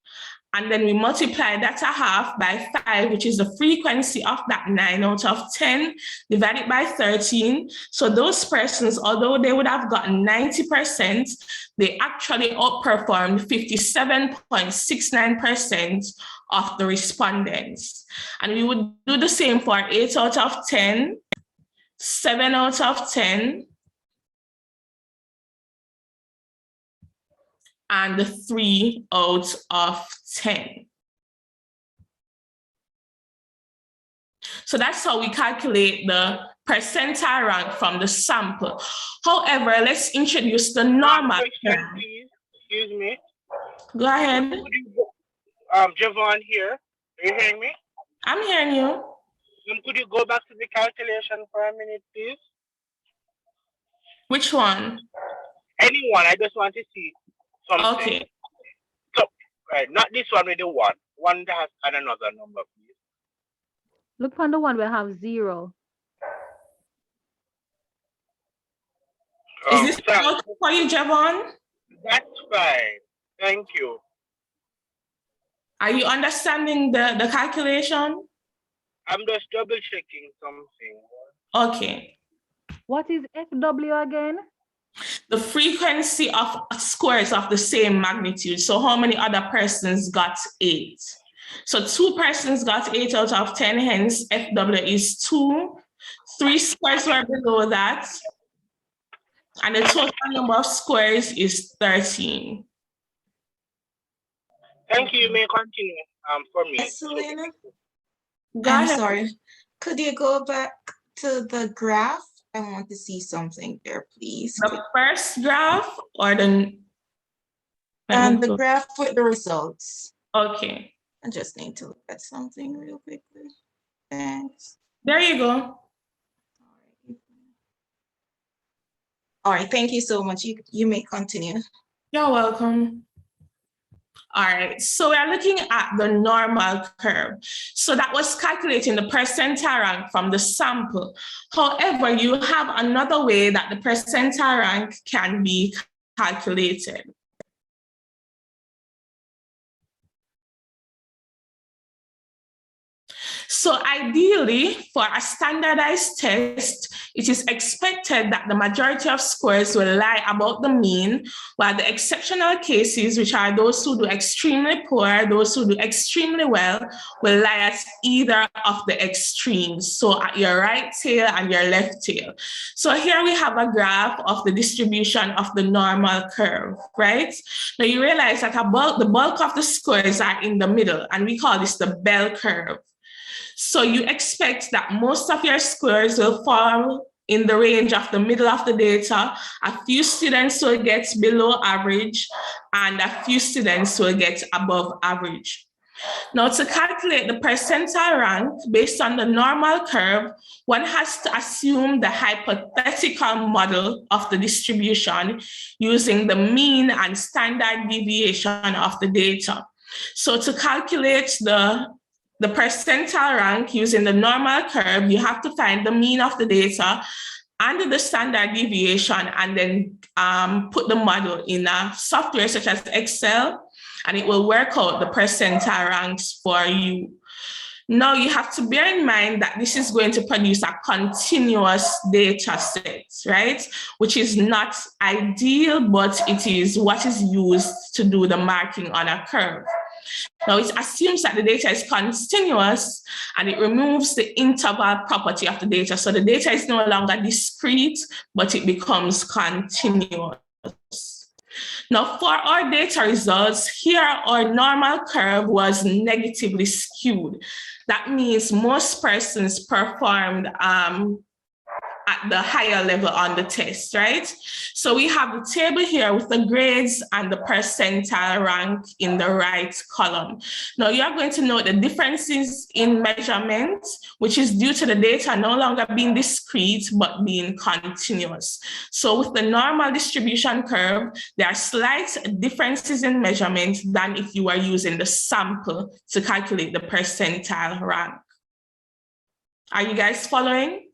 N: And then we multiply that a half by 5, which is the frequency of that 9 out of 10, divided by 13. So those persons, although they would have gotten 90%, they actually outperformed 57.69% of the respondents. And we would do the same for 8 out of 10, 7 out of 10, and 3 out of 10. So that's how we calculate the percentile rank from the sample. However, let's introduce the normal.
B: Excuse me.
N: Go ahead.
B: Javon here. Are you hearing me?
N: I'm hearing you.
B: Could you go back to the calculation for a minute, please?
N: Which one?
B: Anyone. I just want to see something.
N: Okay.
B: So, right, not this one with the one. One that has another number, please.
L: Look for the one we have 0.
N: Is this okay for you, Javon?
B: That's fine. Thank you.
N: Are you understanding the calculation?
B: I'm just double checking something.
N: Okay.
L: What is FW again?
N: The frequency of scores of the same magnitude. So how many other persons got 8? So 2 persons got 8 out of 10, hence FW is 2. 3 scores were below that. And the total number of scores is 13.
B: Thank you. You may continue for me.
G: Selena?
N: Go
G: I'm
N: ahead.
G: sorry. Could you go back to the graph? I want to see something there, please.
N: The first graph or the...
G: the graph with the results.
N: Okay.
G: I just need to look at something real quickly. Thanks.
N: There you go.
G: All right, thank you so much. You may continue.
N: You're welcome. All right, so we are looking at the normal curve. So that was calculating the percentile rank from the sample. However, you have another way that the percentile rank can be calculated. So ideally, for a standardized test, it is expected that the majority of scores will lie about the mean, while the exceptional cases, which are those who do extremely poor, those who do extremely well, will lie at either of the extremes. So at your right tail and your left tail. So here we have a graph of the distribution of the normal curve, right? Now you realize that the bulk of the scores are in the middle, and we call this the bell curve. So you expect that most of your scores will fall in the range of the middle of the data. A few students will get below average, and a few students will get above average. Now, to calculate the percentile rank based on the normal curve, one has to assume the hypothetical model of the distribution using the mean and standard deviation of the data. So to calculate the percentile rank using the normal curve, you have to find the mean of the data and the standard deviation, and then put the model in a software such as Excel, and it will work out the percentile ranks for you. Now you have to bear in mind that this is going to produce a continuous data set, right? Which is not ideal, but it is what is used to do the marking on a curve. Now it assumes that the data is continuous and it removes the interval property of the data. So the data is no longer discrete, but it becomes continuous. Now for our data results, here our normal curve was negatively skewed. That means most persons performed at the higher level on the test, right? So we have the table here with the grades and the percentile rank in the right column. Now you are going to note the differences in measurement, which is due to the data no longer being discrete, but being continuous. So with the normal distribution curve, there are slight differences in measurement than if you were using the sample to calculate the percentile rank. Are you guys following?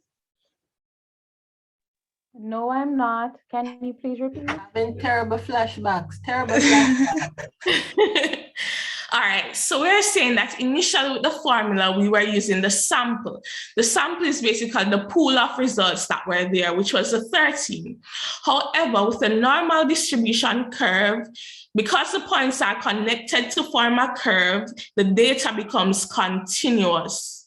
L: No, I'm not. Can you please repeat?
P: Having terrible flashbacks, terrible flashbacks.
N: All right, so we're saying that initially with the formula, we were using the sample. The sample is basically the pool of results that were there, which was the 13. However, with the normal distribution curve, because the points are connected to form a curve, the data becomes continuous.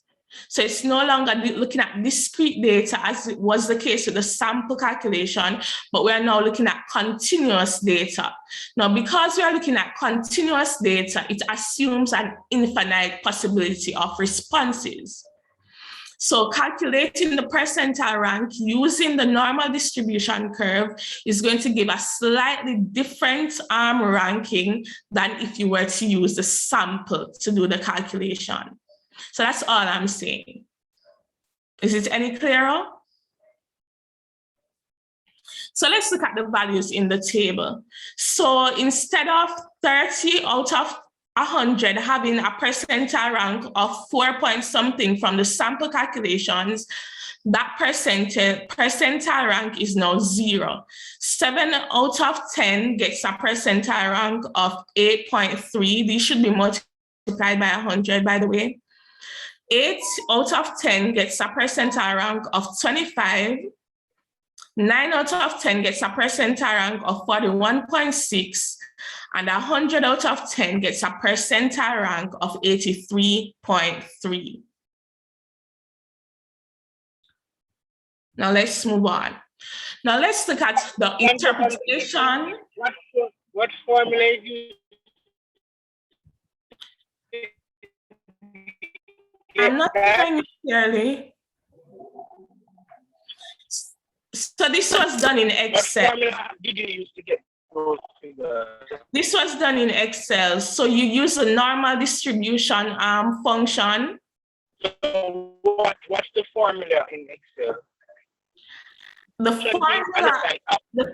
N: So it's no longer looking at discrete data as it was the case with the sample calculation, but we're now looking at continuous data. Now, because we are looking at continuous data, it assumes an infinite possibility of responses. So calculating the percentile rank using the normal distribution curve is going to give a slightly different ranking than if you were to use the sample to do the calculation. So that's all I'm saying. Is it any clearer? So let's look at the values in the table. So instead of 30 out of 100 having a percentile rank of 4 point something from the sample calculations, that percentile rank is now 0. 7 out of 10 gets a percentile rank of 8.3. These should be multiplied by 100, by the way. 8 out of 10 gets a percentile rank of 25. 9 out of 10 gets a percentile rank of 41.6. And 100 out of 10 gets a percentile rank of 83.3. Now let's move on. Now let's look at the interpretation.
B: What formula is used?
N: I'm not hearing you clearly. So this was done in Excel.
B: What formula did you use to get those figures?
N: This was done in Excel. So you use a normal distribution function.
B: So what's the formula in Excel?
N: The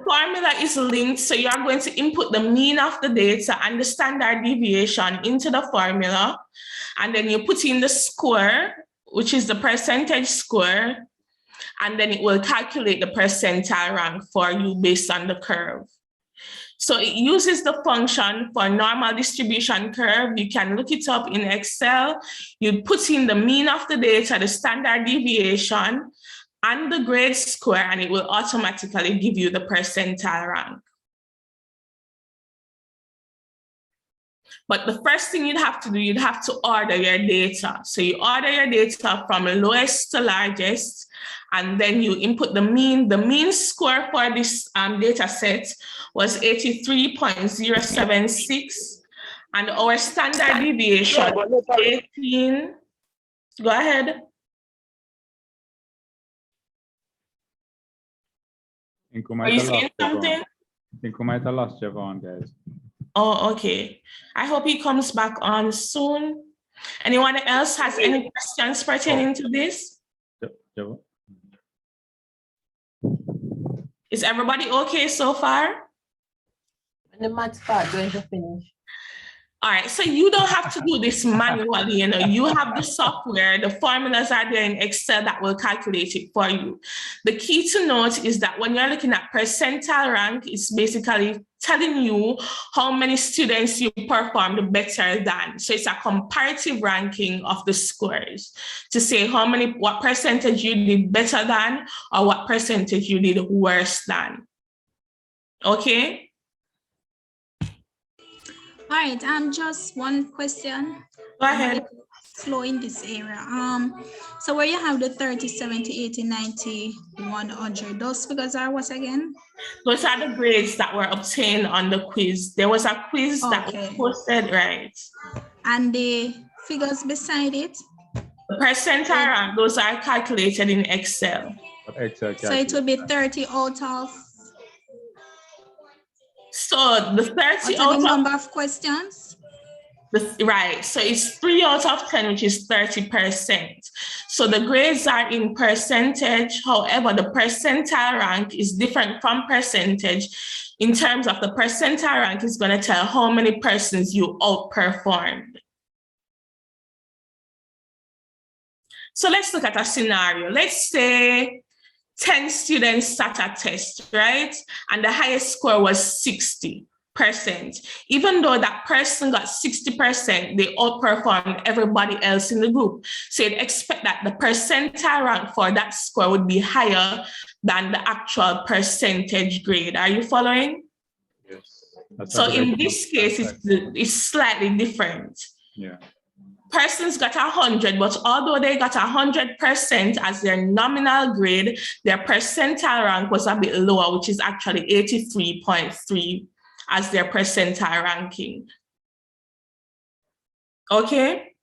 N: formula is linked, so you are going to input the mean of the data and the standard deviation into the formula, and then you put in the score, which is the percentage score, and then it will calculate the percentile rank for you based on the curve. So it uses the function for normal distribution curve. You can look it up in Excel. You put in the mean of the data, the standard deviation, and the grade score, and it will automatically give you the percentile rank. But the first thing you'd have to do, you'd have to order your data. So you order your data from lowest to largest, and then you input the mean. The mean score for this data set was 83.076, and our standard deviation, 18. Go ahead. Are you saying something?
I: I think we might have lost Javon, guys.
N: Oh, okay. I hope he comes back on soon. Anyone else has any questions pertaining to this?
I: Javon?
N: Is everybody okay so far?
P: And the math part going to finish.
N: All right, so you don't have to do this manually, you know, you have the software, the formulas are there in Excel that will calculate it for you. The key to note is that when you're looking at percentile rank, it's basically telling you how many students you performed better than. So it's a comparative ranking of the scores to say what percentage you did better than or what percentage you did worse than. Okay?
J: All right, just one question.
N: Go ahead.
J: Slow in this area. So where you have the 30, 70, 80, 90, 100, those figures are what again?
N: Those are the grades that were obtained on the quiz. There was a quiz that was posted, right?
J: And the figures beside it?
N: The percentile rank, those are calculated in Excel.
J: So it would be 30 out of?
N: So the 30
J: out
N: out
J: of the number of questions?
N: Right, so it's 3 out of 10, which is 30%. So the grades are in percentage. However, the percentile rank is different from percentage. In terms of the percentile rank, is going to tell how many persons you outperformed. So let's look at a scenario. Let's say 10 students sat a test, right? And the highest score was 60%. Even though that person got 60%, they outperformed everybody else in the group. So you'd expect that the percentile rank for that score would be higher than the actual percentage grade. Are you following?
I: Yes.
N: So in this case, it's slightly different.
I: Yeah.
N: Persons got 100, but although they got 100% as their nominal grade, their percentile rank was a bit lower, which is actually 83.3 as their percentile ranking. Okay?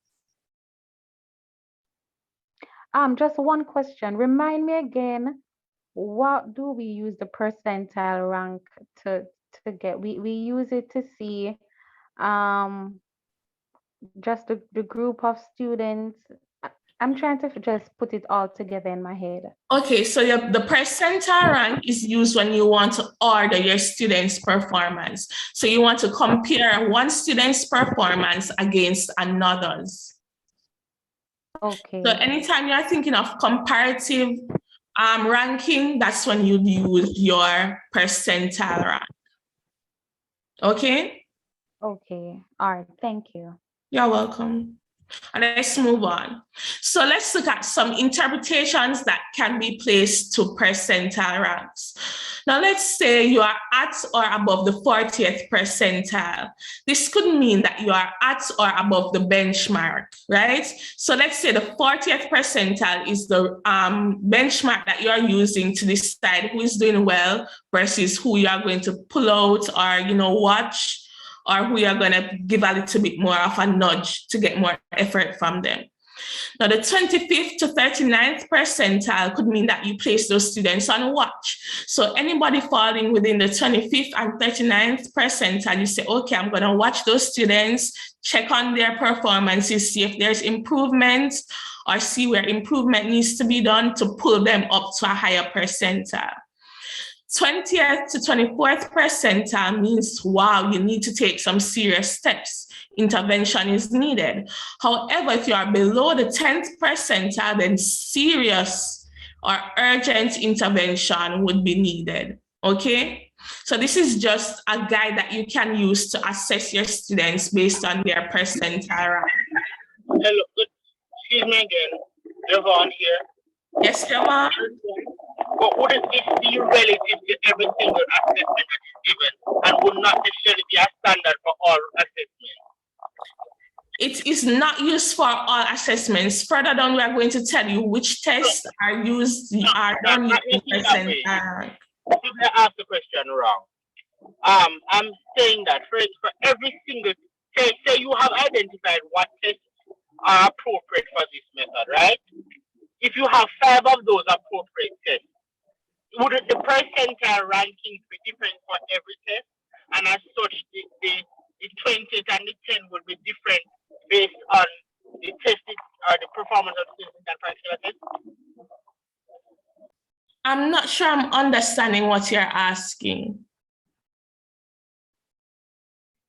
L: Just one question. Remind me again, what do we use the percentile rank to get? We use it to see just the group of students. I'm trying to just put it all together in my head.
N: Okay, so the percentile rank is used when you want to order your students' performance. So you want to compare one student's performance against another's.
L: Okay.
N: So anytime you're thinking of comparative ranking, that's when you use your percentile rank. Okay?
L: Okay, all right, thank you.
N: You're welcome. And let's move on. So let's look at some interpretations that can be placed to percentile ranks. Now, let's say you are at or above the 40th percentile. This could mean that you are at or above the benchmark, right? So let's say the 40th percentile is the benchmark that you are using to decide who is doing well versus who you are going to pull out or, watch, or who you're going to give a little bit more of a nudge to get more effort from them. Now, the 25th to 39th percentile could mean that you place those students on watch. So anybody falling within the 25th and 39th percentile, you say, okay, I'm going to watch those students, check on their performances, see if there's improvement, or see where improvement needs to be done to pull them up to a higher percentile. 20th to 24th percentile means, wow, you need to take some serious steps. Intervention is needed. However, if you are below the 10th percentile, then serious or urgent intervention would be needed, okay? So this is just a guide that you can use to assess your students based on their percentile.
B: Hello, excuse me again, Javon here.
N: Yes, Javon.
B: But wouldn't this be relative to every single assessment that is given and would not necessarily be a standard for all assessments?
N: It is not used for all assessments. Further down, we are going to tell you which tests are used, are done using percentile.
B: I asked the question wrong. I'm saying that for every single, say you have identified what tests are appropriate for this method, right? If you have 5 of those appropriate tests, would the percentile rankings be different for every test? And as such, the 20 and the 10 would be different based on the testing or the performance of students in that particular test?
N: I'm not sure I'm understanding what you're asking.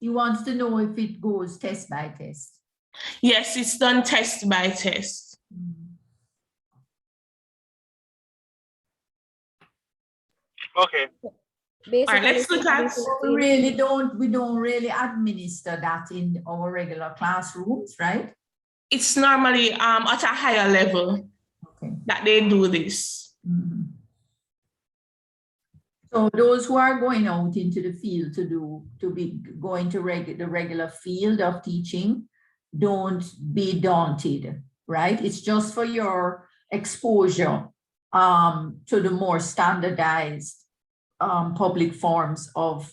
A: You want to know if it goes test by test?
N: Yes, it's done test by test.
B: Okay.
N: All right, let's look at.
A: We don't really administer that in our regular classrooms, right?
N: It's normally at a higher level that they do this.
A: So those who are going out into the field to be going to the regular field of teaching, don't be daunted, right? It's just for your exposure to the more standardized public forms of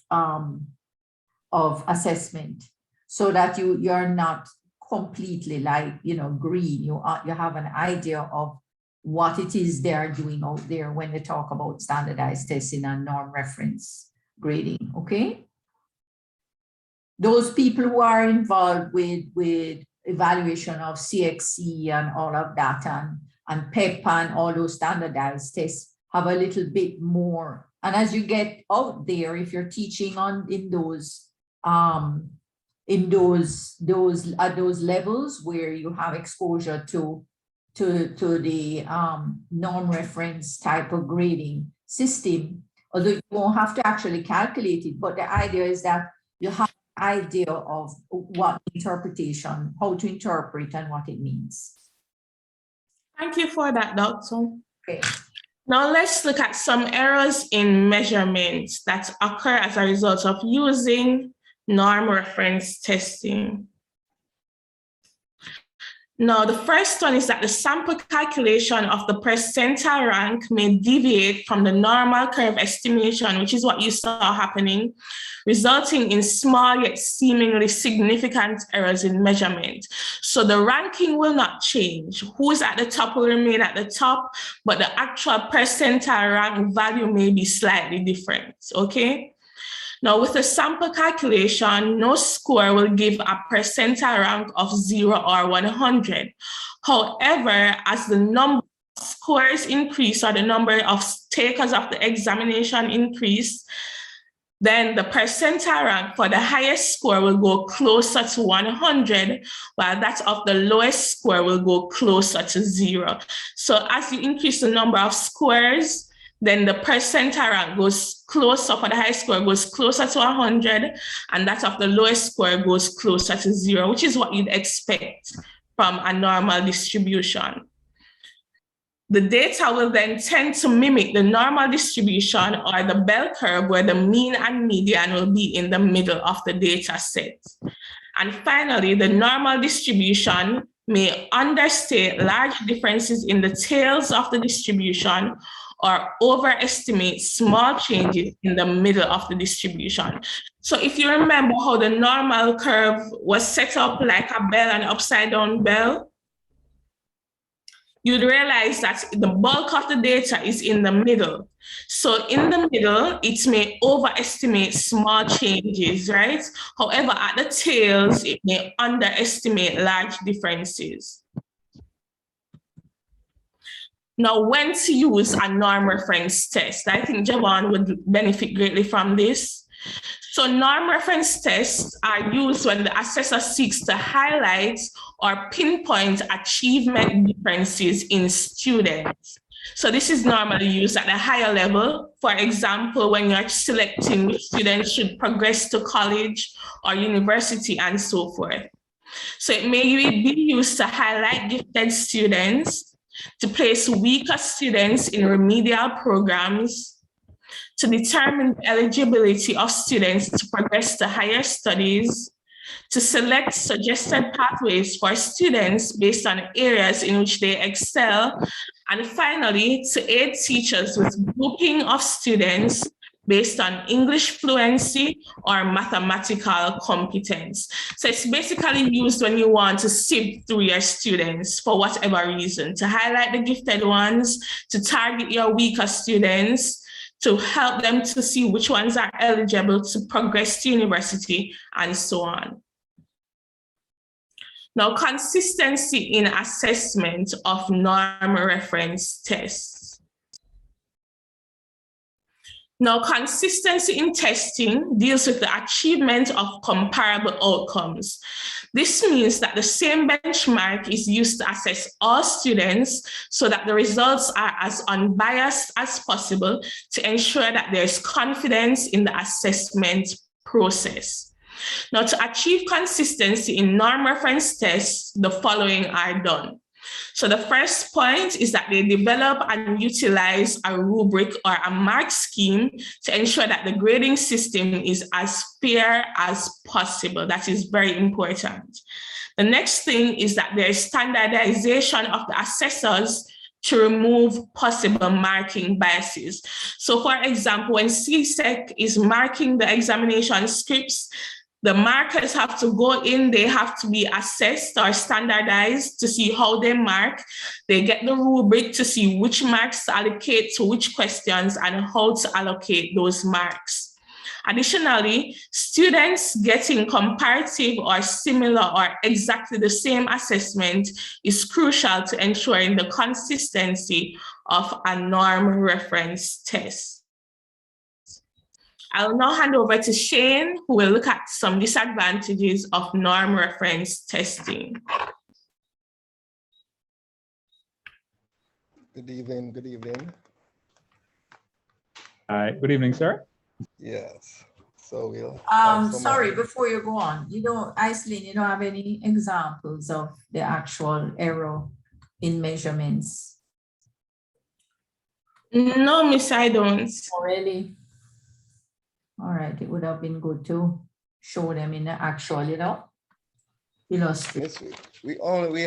A: assessment, so that you're not completely like, you know, green. You have an idea of what it is they're doing out there when they talk about standardized testing and norm reference grading, okay? Those people who are involved with evaluation of CXC and all of that, and PEP and all those standardized tests have a little bit more. And as you get out there, if you're teaching at those levels where you have exposure to the norm reference type of grading system, although you won't have to actually calculate it, but the idea is that you have an idea of what interpretation, how to interpret and what it means.
N: Thank you for that, Doctor.
A: Okay.
N: Now let's look at some errors in measurements that occur as a result of using norm reference testing. Now, the first one is that the sample calculation of the percentile rank may deviate from the normal curve estimation, which is what you saw happening, resulting in small yet seemingly significant errors in measurement. So the ranking will not change. Who's at the top will remain at the top, but the actual percentile rank value may be slightly different, okay? Now, with the sample calculation, no score will give a percentile rank of 0 or 100. However, as the number of scores increase or the number of takers of the examination increase, then the percentile rank for the highest score will go closer to 100, while that of the lowest score will go closer to 0. So as you increase the number of scores, then the percentile rank goes closer, for the highest score goes closer to 100, and that of the lowest score goes closer to 0, which is what you'd expect from a normal distribution. The data will then tend to mimic the normal distribution or the bell curve, where the mean and median will be in the middle of the data set. And finally, the normal distribution may understate large differences in the tails of the distribution or overestimate small changes in the middle of the distribution. So if you remember how the normal curve was set up like a bell, an upside down bell, you'd realize that the bulk of the data is in the middle. So in the middle, it may overestimate small changes, right? However, at the tails, it may underestimate large differences. Now, when to use a norm reference test? I think Javon would benefit greatly from this. So norm reference tests are used when the assessor seeks to highlight or pinpoint achievement differences in students. So this is normally used at a higher level. For example, when you're selecting which students should progress to college or university and so forth. So it may be used to highlight gifted students, to place weaker students in remedial programs, to determine the eligibility of students to progress to higher studies, to select suggested pathways for students based on areas in which they excel, and finally, to aid teachers with grouping of students based on English fluency or mathematical competence. So it's basically used when you want to sift through your students for whatever reason, to highlight the gifted ones, to target your weaker students, to help them to see which ones are eligible to progress to university, and so on. Now, consistency in assessment of norm reference tests. Now, consistency in testing deals with the achievement of comparable outcomes. This means that the same benchmark is used to assess all students so that the results are as unbiased as possible to ensure that there's confidence in the assessment process. Now, to achieve consistency in norm reference tests, the following are done. So the first point is that they develop and utilize a rubric or a mark scheme to ensure that the grading system is as fair as possible. That is very important. The next thing is that there is standardization of the assessors to remove possible marking biases. So for example, when CSEC is marking the examination scripts, the markers have to go in, they have to be assessed or standardized to see how they mark. They get the rubric to see which marks to allocate to which questions and how to allocate those marks. Additionally, students getting comparative or similar or exactly the same assessment is crucial to ensuring the consistency of a norm reference test. I'll now hand over to Shane, who will look at some disadvantages of norm reference testing.
M: Good evening, good evening.
I: Hi, good evening, sir.
M: Yes, so we'll.
A: Sorry, before you go on, Aislinn, you don't have any examples of the actual error in measurements?
N: No, Miss, I don't.
A: Oh, really? All right, it would have been good to show them in the actual, illustrate.
M: Yes, we only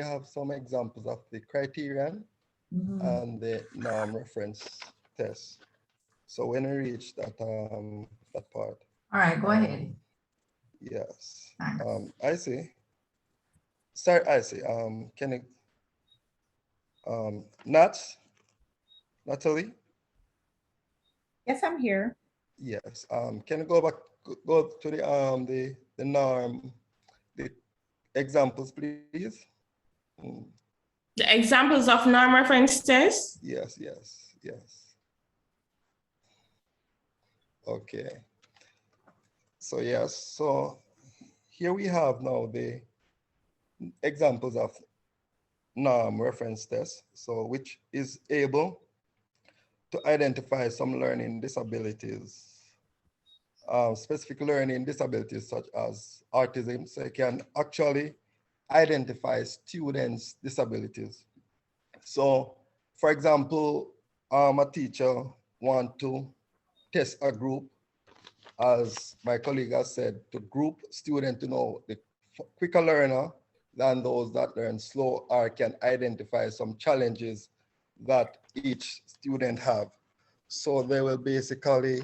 M: have some examples of the criterion and the norm reference test. So when we reach that that part.
A: All right, go ahead.
M: Yes. I see. Sorry, I see. Can you Natalie?
D: Yes, I'm here.
M: Yes. Can you go to the norm, the examples, please?
N: The examples of norm reference tests?
M: Yes. Okay. So yes, so here we have now the examples of norm reference tests, so which is able to identify some learning disabilities, specific learning disabilities such as autism, so it can actually identify students' disabilities. So for example, a teacher want to test a group, as my colleague has said, to group students to know the quicker learner than those that learn slow or can identify some challenges that each student have. So they will basically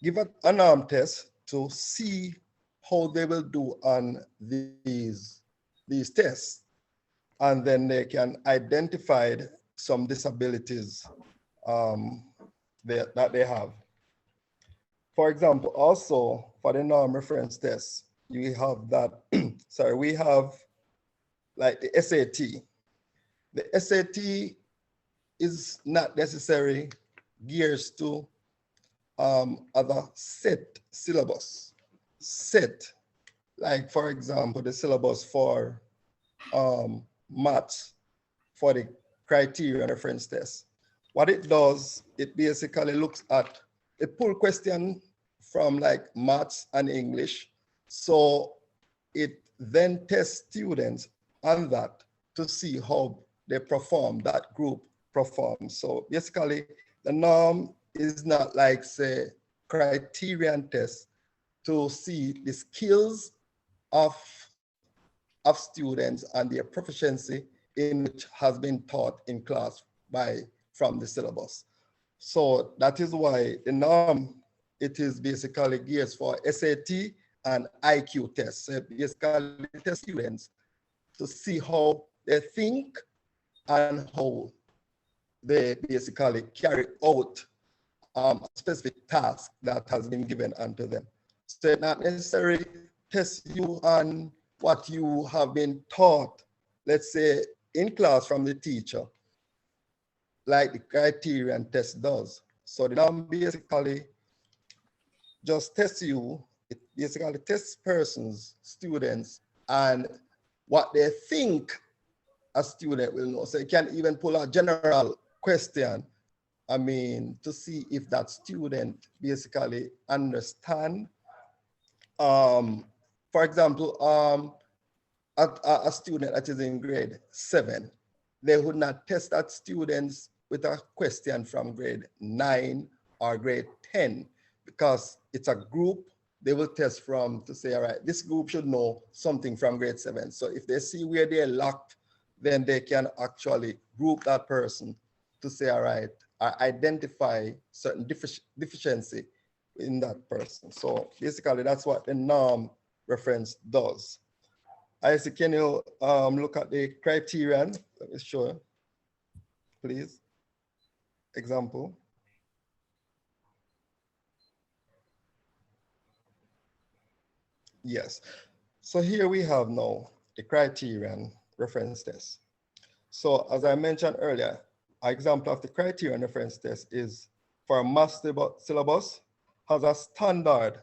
M: give a norm test to see how they will do on these tests. And then they can identify some disabilities that they have. For example, also for the norm reference test, you have that, sorry, we have like the SAT. The SAT is not necessarily gears to other set syllabus. Set, like for example, the syllabus for maths for the criterion reference test. What it does, it basically looks at a pull question from like maths and English. So it then tests students on that to see how they perform, that group performs. So basically the norm is not like say criterion test to see the skills of students and their proficiency in which has been taught in class from the syllabus. So that is why the norm, it is basically geared for SAT and IQ tests. So basically test students to see how they think and how they basically carry out a specific task that has been given unto them. So it not necessarily test you on what you have been taught, let's say in class from the teacher, like the criterion test does. So the norm basically just tests you, it basically tests persons, students, and what they think a student will know. So you can even pull a general question, I mean, to see if that student basically understand. For example, a student that is in grade 7, they would not test that students with a question from grade 9 or grade 10, because it's a group they will test from to say, all right, this group should know something from grade 7. So if they see where they're locked, then they can actually group that person to say, all right, identify certain deficiency in that person. So basically that's what the norm reference does. I see, can you look at the criterion? Let me show you, please. Example. Yes. So here we have now the criterion reference test. So as I mentioned earlier, an example of the criterion reference test is for a math syllabus has a standard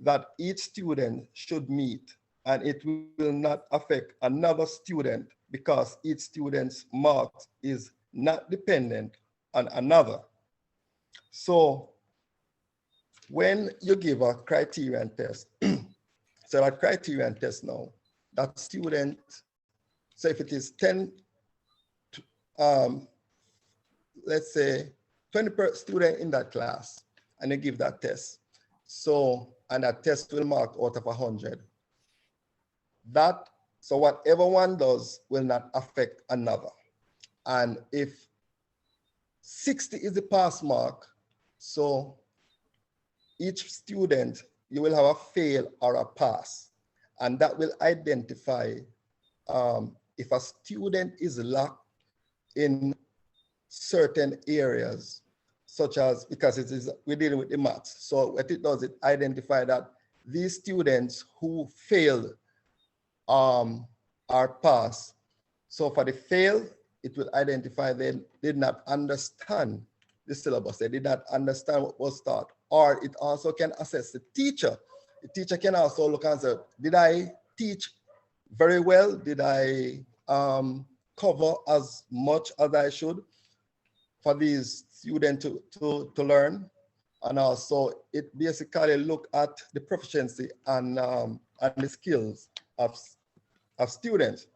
M: that each student should meet, and it will not affect another student because each student's marks is not dependent on another. So when you give a criterion test, so that criterion test now, that student, so if it is 10, let's say 20 per student in that class, and you give that test. So, and that test will mark out of 100. So whatever one does will not affect another. And if 60 is the pass mark, so each student, you will have a fail or a pass, and that will identify if a student is locked in certain areas, such as, because we're dealing with the maths. So what it does, it identifies that these students who failed are passed. So for the fail, it will identify they did not understand the syllabus. They did not understand what was taught. Or it also can assess the teacher. The teacher can also look and say, did I teach very well? Did I cover as much as I should for these students to learn? And also it basically look at the proficiency and the skills of students.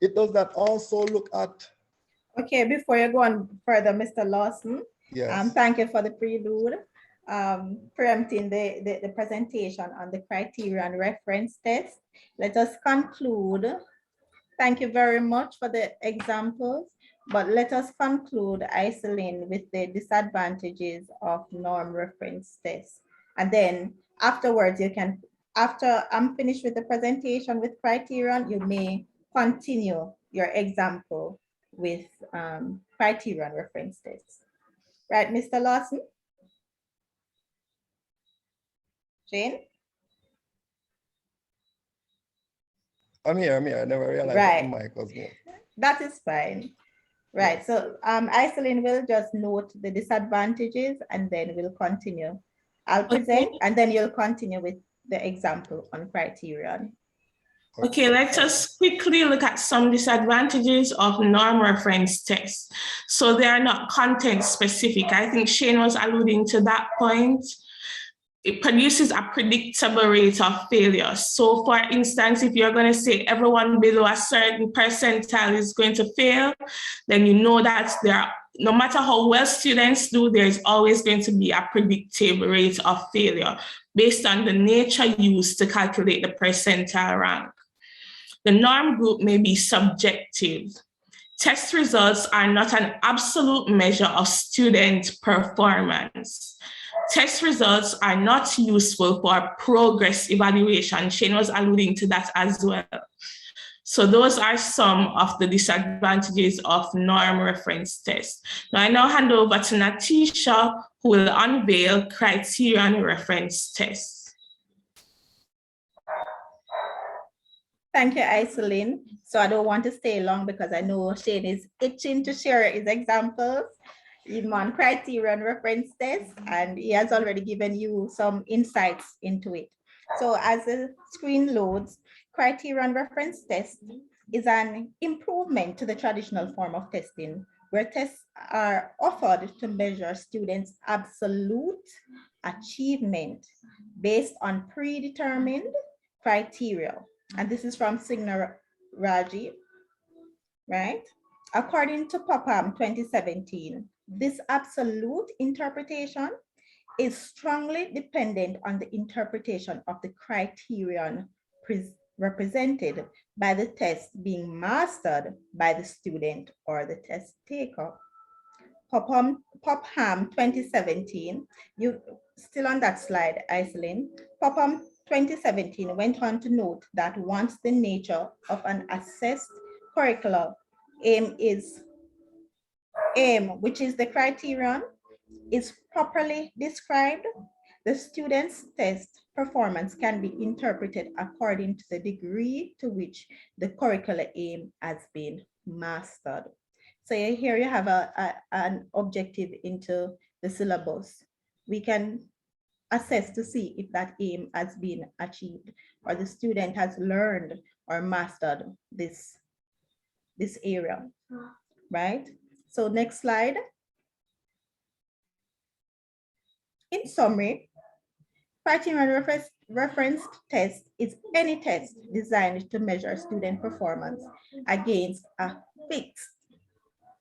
M: It does not also look at.
D: Okay, before you go on further, Mr. Lawson,
M: yes.
D: Thank you for the prelude, preempting the presentation on the criterion reference test. Let us conclude. Thank you very much for the examples, but let us conclude, Iselin, with the disadvantages of norm reference test. And then afterwards, you can, after I'm finished with the presentation with criterion, you may continue your example with criterion reference tests. Right, Mr. Lawson? Jane?
M: I'm here. I never realized
D: right.
M: that the mic was there.
D: That is fine. Right, so Iselin will just note the disadvantages and then we'll continue. I'll present and then you'll continue with the example on criterion.
N: Okay, let us quickly look at some disadvantages of norm reference tests. So they are not content specific. I think Shane was alluding to that point. It produces a predictable rate of failure. So for instance, if you're going to say everyone below a certain percentile is going to fail, then you know that no matter how well students do, there's always going to be a predictable rate of failure based on the nature used to calculate the percentile rank. The norm group may be subjective. Test results are not an absolute measure of student performance. Test results are not useful for progress evaluation. Shane was alluding to that as well. So those are some of the disadvantages of norm reference tests. Now I now hand over to Natisha, who will unveil criterion reference tests.
D: Thank you, Iselin. So I don't want to stay long because I know Shane is itching to share his examples even on criterion reference test, and he has already given you some insights into it. So as the screen loads, criterion reference test is an improvement to the traditional form of testing, where tests are offered to measure students' absolute achievement based on predetermined criteria And this is from Signa Raji, right? According to Popham 2017, this absolute interpretation is strongly dependent on the interpretation of the criterion represented by the test being mastered by the student or the test taker. Popham 2017, you still on that slide, Iselin. Popham 2017 went on to note that once the nature of an assessed curriculum aim, which is the criterion, is properly described, the student's test performance can be interpreted according to the degree to which the curricular aim has been mastered. So here you have an objective into the syllabus. We can assess to see if that aim has been achieved or the student has learned or mastered this area, right? So next slide. In summary, criterion referenced test is any test designed to measure student performance against a fixed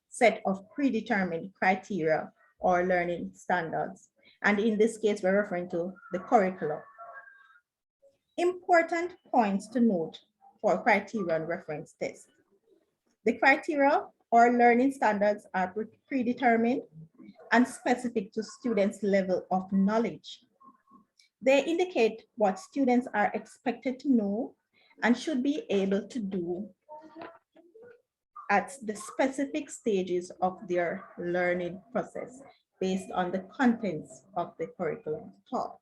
D: set of predetermined criteria or learning standards. And in this case, we're referring to the curriculum. Important points to note for criterion reference test. The criteria or learning standards are predetermined and specific to students' level of knowledge. They indicate what students are expected to know and should be able to do at the specific stages of their learning process based on the contents of the curriculum taught.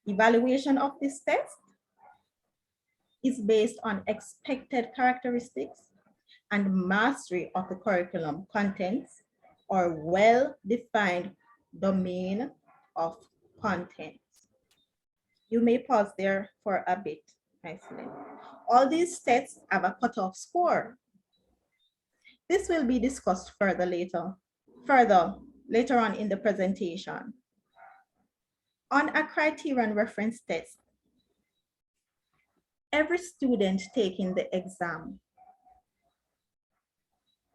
D: Evaluation of this test is based on expected characteristics and mastery of the curriculum contents or well-defined domain of contents. You may pause there for a bit. Excellent. All these tests have a cutoff score. This will be discussed further later on in the presentation. On a criterion reference test, every student taking the exam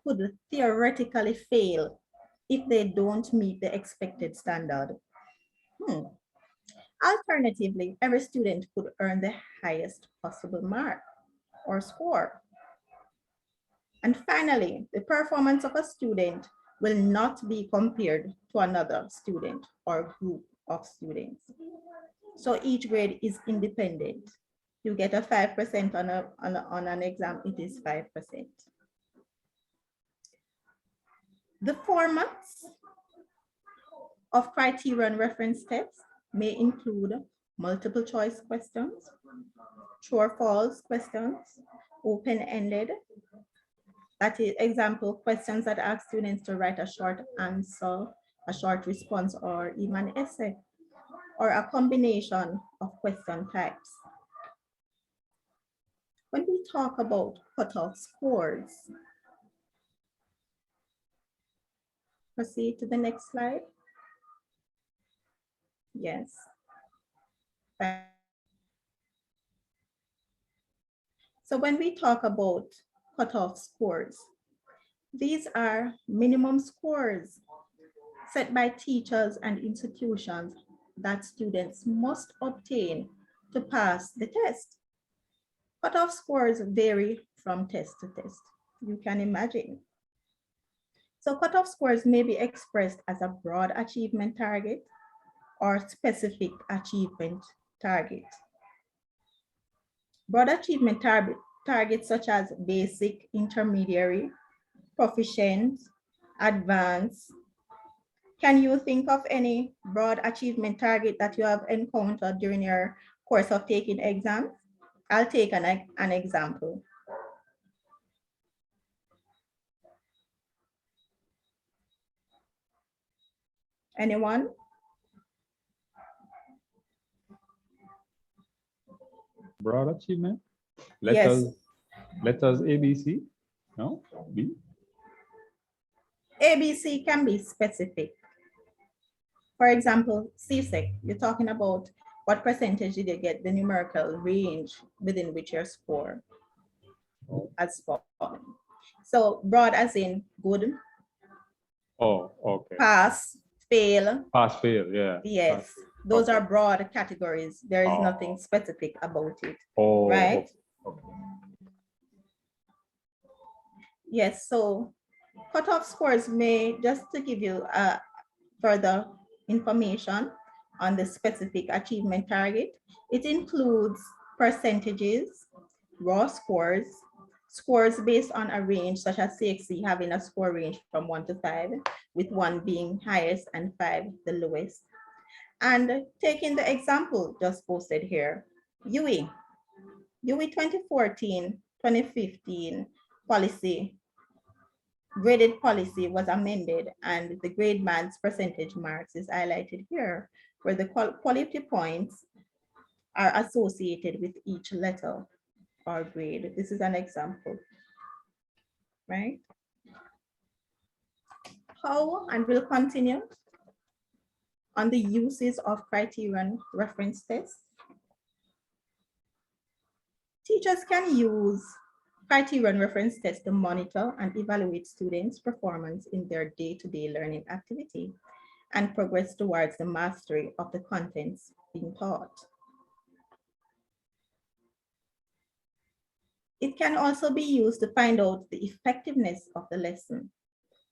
D: could theoretically fail if they don't meet the expected standard. Alternatively, every student could earn the highest possible mark or score. And finally, the performance of a student will not be compared to another student or group of students. So each grade is independent. You get a 5% on an exam, it is 5%. The formats of criterion reference tests may include multiple choice questions, true or false questions, open-ended. That is example questions that ask students to write a short answer, a short response, or even an essay, or a combination of question types. When we talk about cutoff scores, proceed to the next slide. Yes. So when we talk about cutoff scores, these are minimum scores set by teachers and institutions that students must obtain to pass the test. Cutoff scores vary from test to test. You can imagine. So cutoff scores may be expressed as a broad achievement target or specific achievement target. Broad achievement targets such as basic, intermediary, proficient, advanced. Can you think of any broad achievement target that you have encountered during your course of taking exams? I'll take an example. Anyone?
I: Broad achievement?
D: Yes.
I: Letters ABC? No? B?
D: ABC can be specific. For example, CSEC, you're talking about what percentage did you get, the numerical range within which your score has fallen. So broad as in good,
I: Oh, okay.
D: pass, fail.
I: Pass, fail, yeah.
D: Yes, those
I: Okay.
D: are broad categories. There is
I: Oh.
D: nothing specific about it,
I: Oh,
D: right?
I: okay.
D: Yes, so cutoff scores may, just to give you further information on the specific achievement target, it includes percentages, raw scores, scores based on a range such as CXC having a score range from 1 to 5, with 1 being highest and 5 the lowest. And taking the example just posted here, UE 2014-2015 policy, graded policy was amended, and the grade bands percentage marks is highlighted here, where the quality points are associated with each letter or grade. This is an example, right? How, and we'll continue on the uses of criterion reference tests. Teachers can use criterion reference tests to monitor and evaluate students' performance in their day-to-day learning activity and progress towards the mastery of the contents being taught. It can also be used to find out the effectiveness of the lesson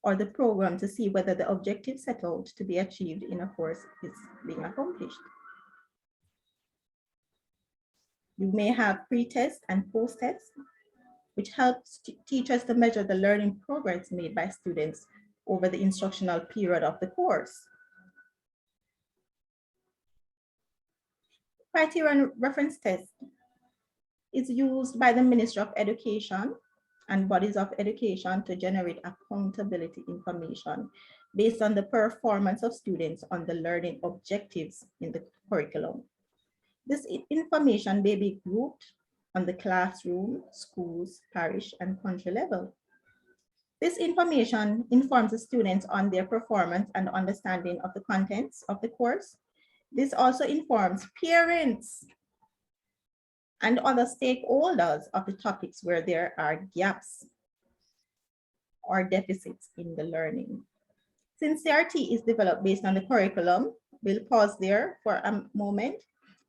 D: or the program to see whether the objective set out to be achieved in a course is being accomplished. You may have pre-test and post-test, which helps teachers to measure the learning progress made by students over the instructional period of the course. Criterion reference test is used by the Ministry of Education and bodies of education to generate accountability information based on the performance of students on the learning objectives in the curriculum. This information may be grouped on the classroom, schools, parish, and country level. This information informs the students on their performance and understanding of the contents of the course. This also informs parents and other stakeholders of the topics where there are gaps or deficits in the learning. Since CRT is developed based on the curriculum, we'll pause there for a moment.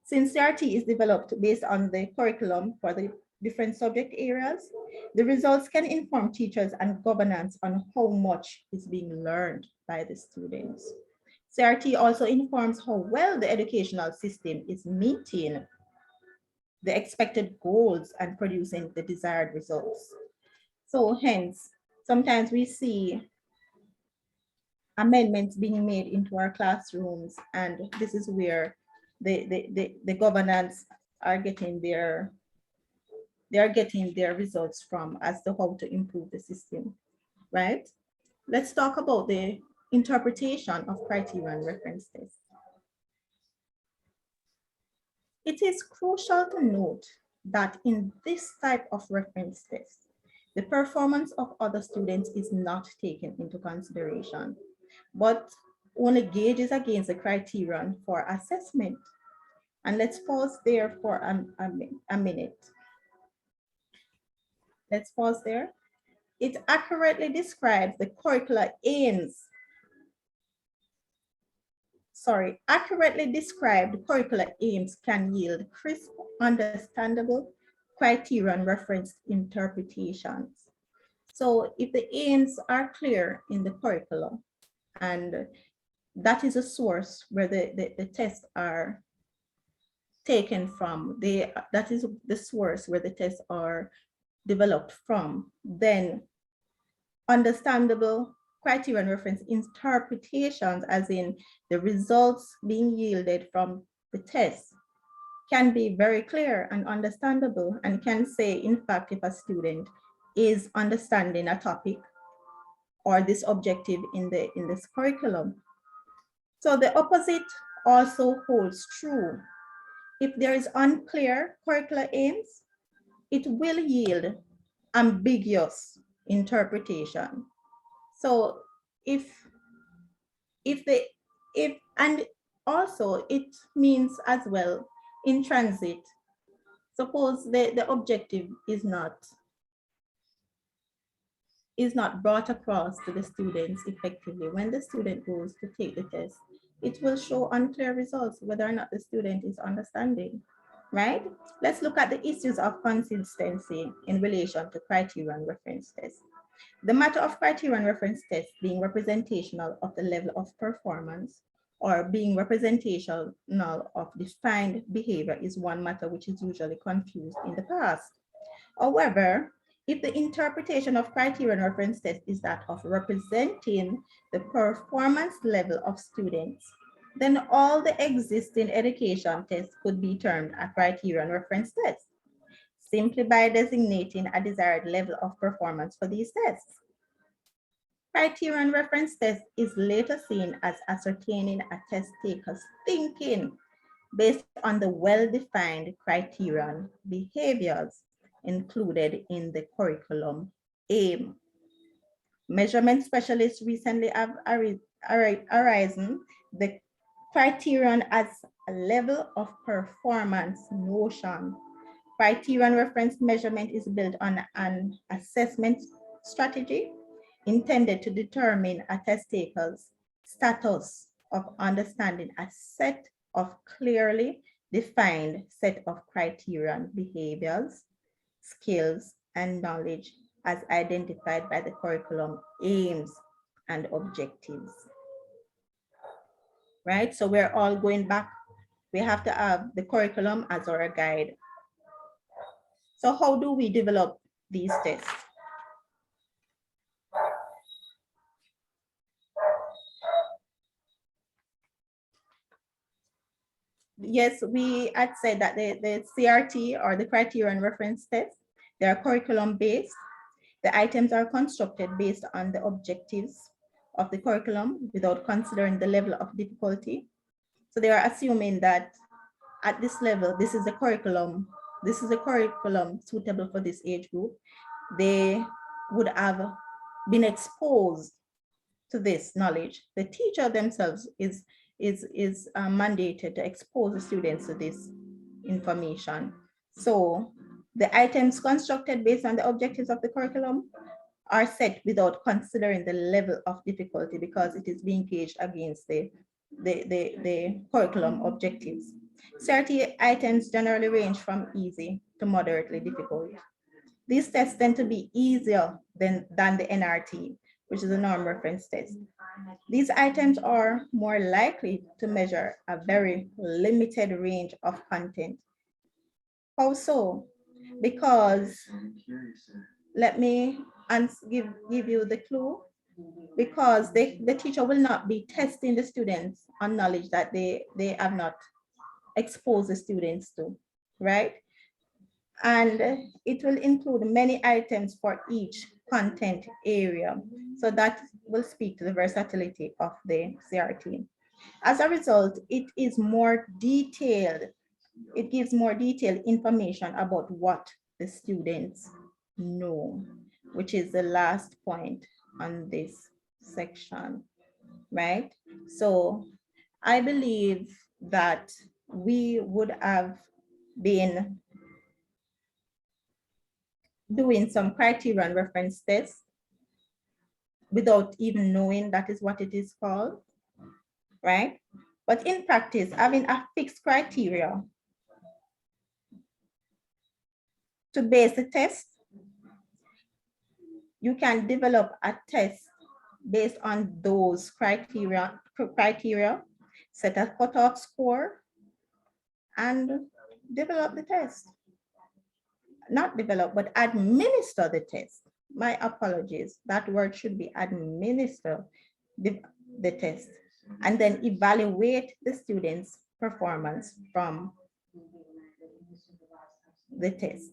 D: Since CRT is developed based on the curriculum for the different subject areas, the results can inform teachers and governance on how much is being learned by the students. CRT also informs how well the educational system is meeting the expected goals and producing the desired results. So hence, sometimes we see amendments being made into our classrooms, and this is where the governance are getting their results from as to how to improve the system, right? Let's talk about the interpretation of criterion reference tests. It is crucial to note that in this type of reference test, the performance of other students is not taken into consideration, but only gauges against the criterion for assessment. And let's pause there for a minute. Let's pause there. It accurately describes the curricular aims. Accurately described curricular aims can yield crisp, understandable criterion reference interpretations. So if the aims are clear in the curriculum, and that is a source where the tests are taken from, that is the source where the tests are developed from, then understandable criterion reference interpretations, as in the results being yielded from the test, can be very clear and understandable, and can say, in fact, if a student is understanding a topic or this objective in this curriculum. So the opposite also holds true. If there is unclear curricular aims, it will yield ambiguous interpretation. So and also it means as well in transit. Suppose the objective is not brought across to the students effectively. When the student goes to take the test, it will show unclear results whether or not the student is understanding, right? Let's look at the issues of consistency in relation to criterion reference tests. The matter of criterion reference tests being representational of the level of performance or being representational of defined behavior is one matter which is usually confused in the past. However, if the interpretation of criterion reference test is that of representing the performance level of students, then all the existing education tests could be termed a criterion reference test, simply by designating a desired level of performance for these tests. Criterion reference test is later seen as ascertaining a test taker's thinking based on the well-defined criterion behaviors included in the curriculum aim. Measurement specialists recently have arisen the criterion as a level of performance notion. Criterion reference measurement is built on an assessment strategy intended to determine a test taker's status of understanding a set of clearly defined set of criterion behaviors, skills, and knowledge as identified by the curriculum aims and objectives. Right, so we're all going back. We have to have the curriculum as our guide. So how do we develop these tests? Yes, we had said that the CRT or the criterion reference test, they are curriculum based. The items are constructed based on the objectives of the curriculum without considering the level of difficulty. So they are assuming that at this level, this is a curriculum suitable for this age group. They would have been exposed to this knowledge. The teacher themselves is mandated to expose the students to this information. So the items constructed based on the objectives of the curriculum are set without considering the level of difficulty because it is being gauged against the curriculum objectives. CRT items generally range from easy to moderately difficult. These tests tend to be easier than the NRT, which is a norm reference test. These items are more likely to measure a very limited range of content. How so? Because, let me give you the clue, because the teacher will not be testing the students on knowledge that they have not exposed the students to, right? And it will include many items for each content area. So that will speak to the versatility of the CRT. As a result, it is more detailed. It gives more detailed information about what the students know, which is the last point on this section, right? So I believe that we would have been doing some criterion reference tests without even knowing that is what it is called, right? But in practice, having a fixed criteria to base the test, you can develop a test based on those criteria, set a cutoff score, and develop the test. Not develop, but administer the test. My apologies, that word should be administer the test, and then evaluate the students' performance from the test.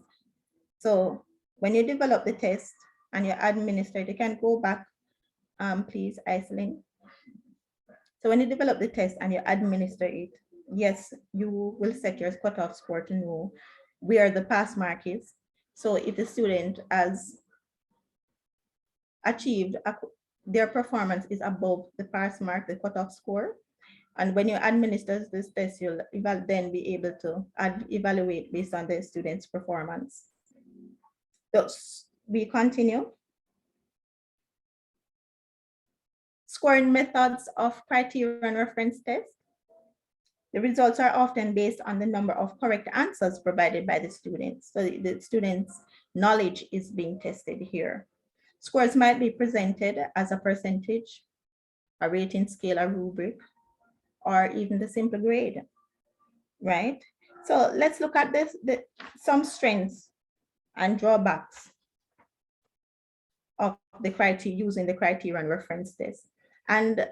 D: So when you develop the test and you administer it, you can go back, please, Aislinn. So when you develop the test and you administer it, yes, you will set your cutoff score to know where the pass mark is. So if the student has achieved their performance is above the pass mark, the cutoff score, And when you administer this test, you'll then be able to evaluate based on the student's performance. So we continue. Scoring methods of criterion reference test. The results are often based on the number of correct answers provided by the students. So the students' knowledge is being tested here. Scores might be presented as a percentage, a rating scale, a rubric, or even the simple grade, right? So let's look at this, some strengths and drawbacks of the criteria using the criterion reference test. And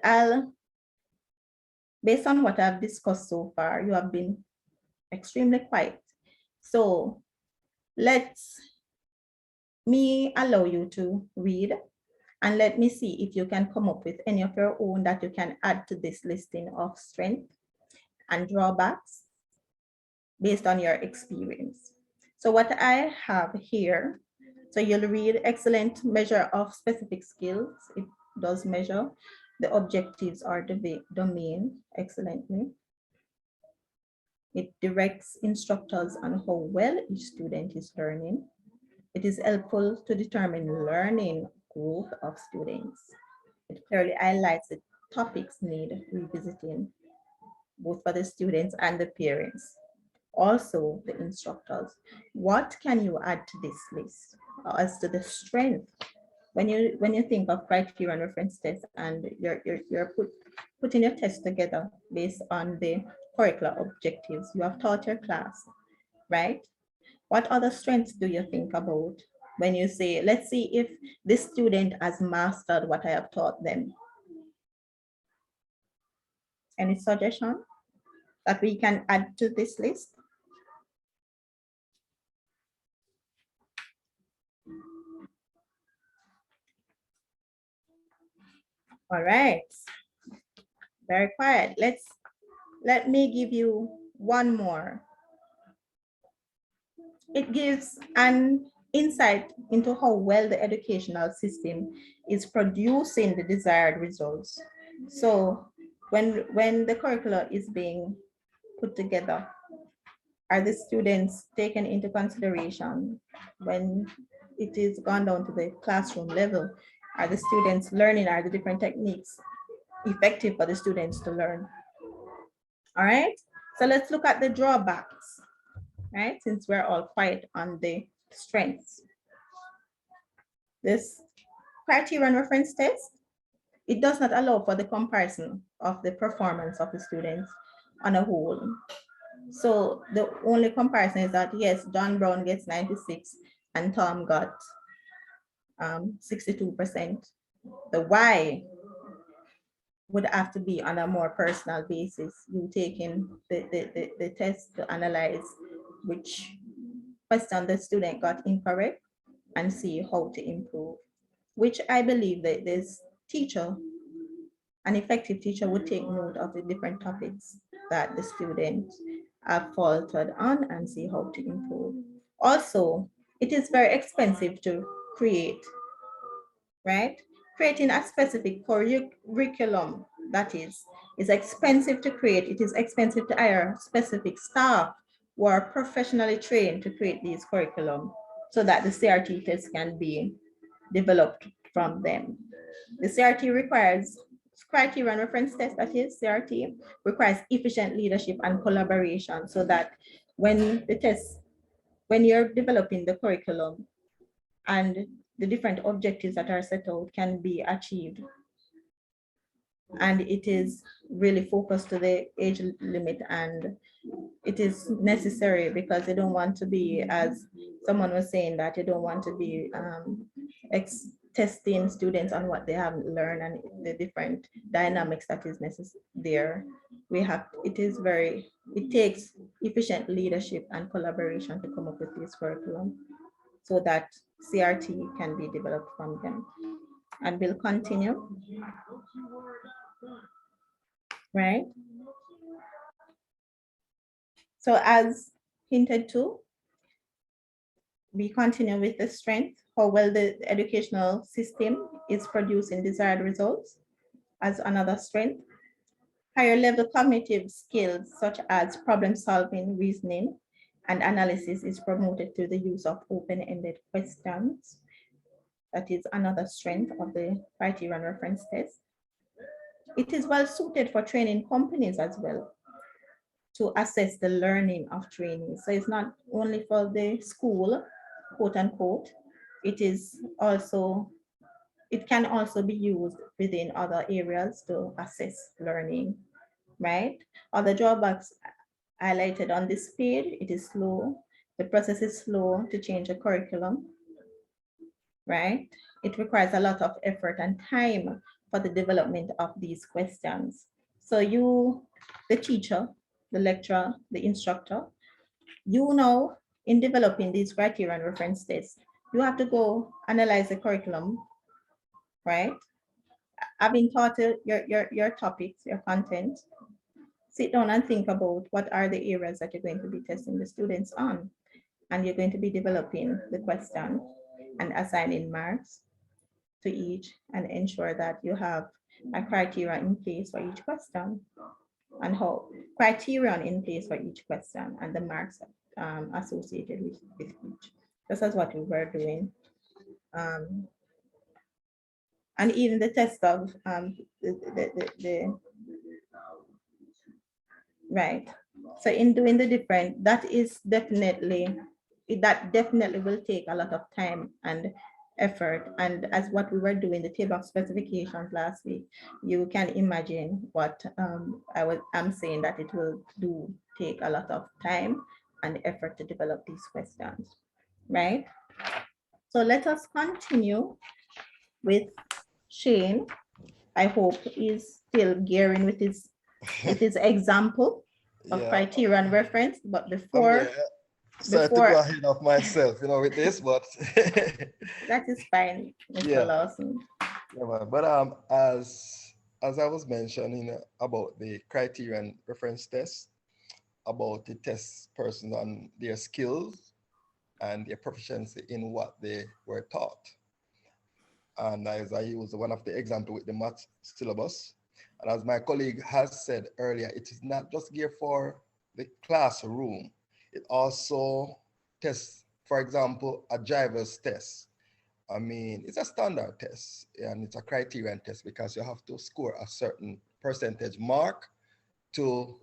D: based on what I've discussed so far, you have been extremely quiet. So let me allow you to read and let me see if you can come up with any of your own that you can add to this listing of strengths and drawbacks based on your experience. So what I have here, so you'll read excellent measure of specific skills. It does measure the objectives or the domain excellently. It directs instructors on how well each student is learning. It is helpful to determine learning growth of students. It clearly highlights the topics need revisiting, both for the students and the parents. Also the instructors. What can you add to this list as to the strength? When you think of criterion reference test and you're putting your test together based on the curricular objectives you have taught your class, right? What other strengths do you think about when you say, let's see if this student has mastered what I have taught them? Any suggestion that we can add to this list? All right, very quiet. Let me give you one more. It gives an insight into how well the educational system is producing the desired results. So when the curricula is being put together, are the students taken into consideration when it is gone down to the classroom level? Are the students learning? Are the different techniques effective for the students to learn? All right, so let's look at the drawbacks, right? Since we're all quiet on the strengths. This criterion reference test, it does not allow for the comparison of the performance of the students on a whole. So the only comparison is that, yes, John Brown gets 96 and Tom got 62%. The why would have to be on a more personal basis. You taking the test to analyze which question the student got incorrect and see how to improve, which I believe that this teacher, an effective teacher, would take note of the different topics that the students have faltered on and see how to improve. Also, it is very expensive to create, right? Creating a specific curriculum that is expensive to create. It is expensive to hire specific staff who are professionally trained to create these curriculum so that the CRT test can be developed from them. The CRT requires criterion reference test, that is CRT, requires efficient leadership and collaboration so that when you're developing the curriculum and the different objectives that are set out can be achieved. And it is really focused to the age limit, and it is necessary because they don't want to be, as someone was saying, that you don't want to be testing students on what they haven't learned and the different dynamics that is necessary there. It takes efficient leadership and collaboration to come up with this curriculum so that CRT can be developed from them. And we'll continue, right? So as hinted to, we continue with the strength, how well the educational system is producing desired results as another strength. Higher level cognitive skills such as problem solving, reasoning, and analysis is promoted through the use of open-ended questions. That is another strength of the criterion reference test. It is well suited for training companies as well to assess the learning of trainees. So it's not only for the school, quote unquote, it can also be used within other areas to assess learning, right? Other drawbacks highlighted on this page, it is slow. The process is slow to change a curriculum, right? It requires a lot of effort and time for the development of these questions. So you, the teacher, the lecturer, the instructor, you know, in developing these criteria and reference tests, you have to go analyze the curriculum, right? Having taught your topics, your content, sit down and think about what are the areas that you're going to be testing the students on. And you're going to be developing the question and assigning marks to each and ensure that you have a criteria in place for each question and how criterion in place for each question and the marks associated with each. This is what we were doing. And even the test of right. So in doing the different, that definitely will take a lot of time and effort. And as what we were doing, the table of specifications last week, you can imagine what I'm saying, that it will take a lot of time and effort to develop these questions, right? So let us continue with Shane. I hope he's still gearing with his example of criteria and reference, but before
M: to go ahead of myself, with this, but
D: that is fine, Mr. Lawson.
M: Yeah, but as I was mentioning about the criterion reference test, about the test person on their skills and their proficiency in what they were taught. And as I use one of the example with the math syllabus, and as my colleague has said earlier, it is not just geared for the classroom. It also tests, for example, a driver's test. I mean, it's a standard test and it's a criterion test because you have to score a certain percentage mark to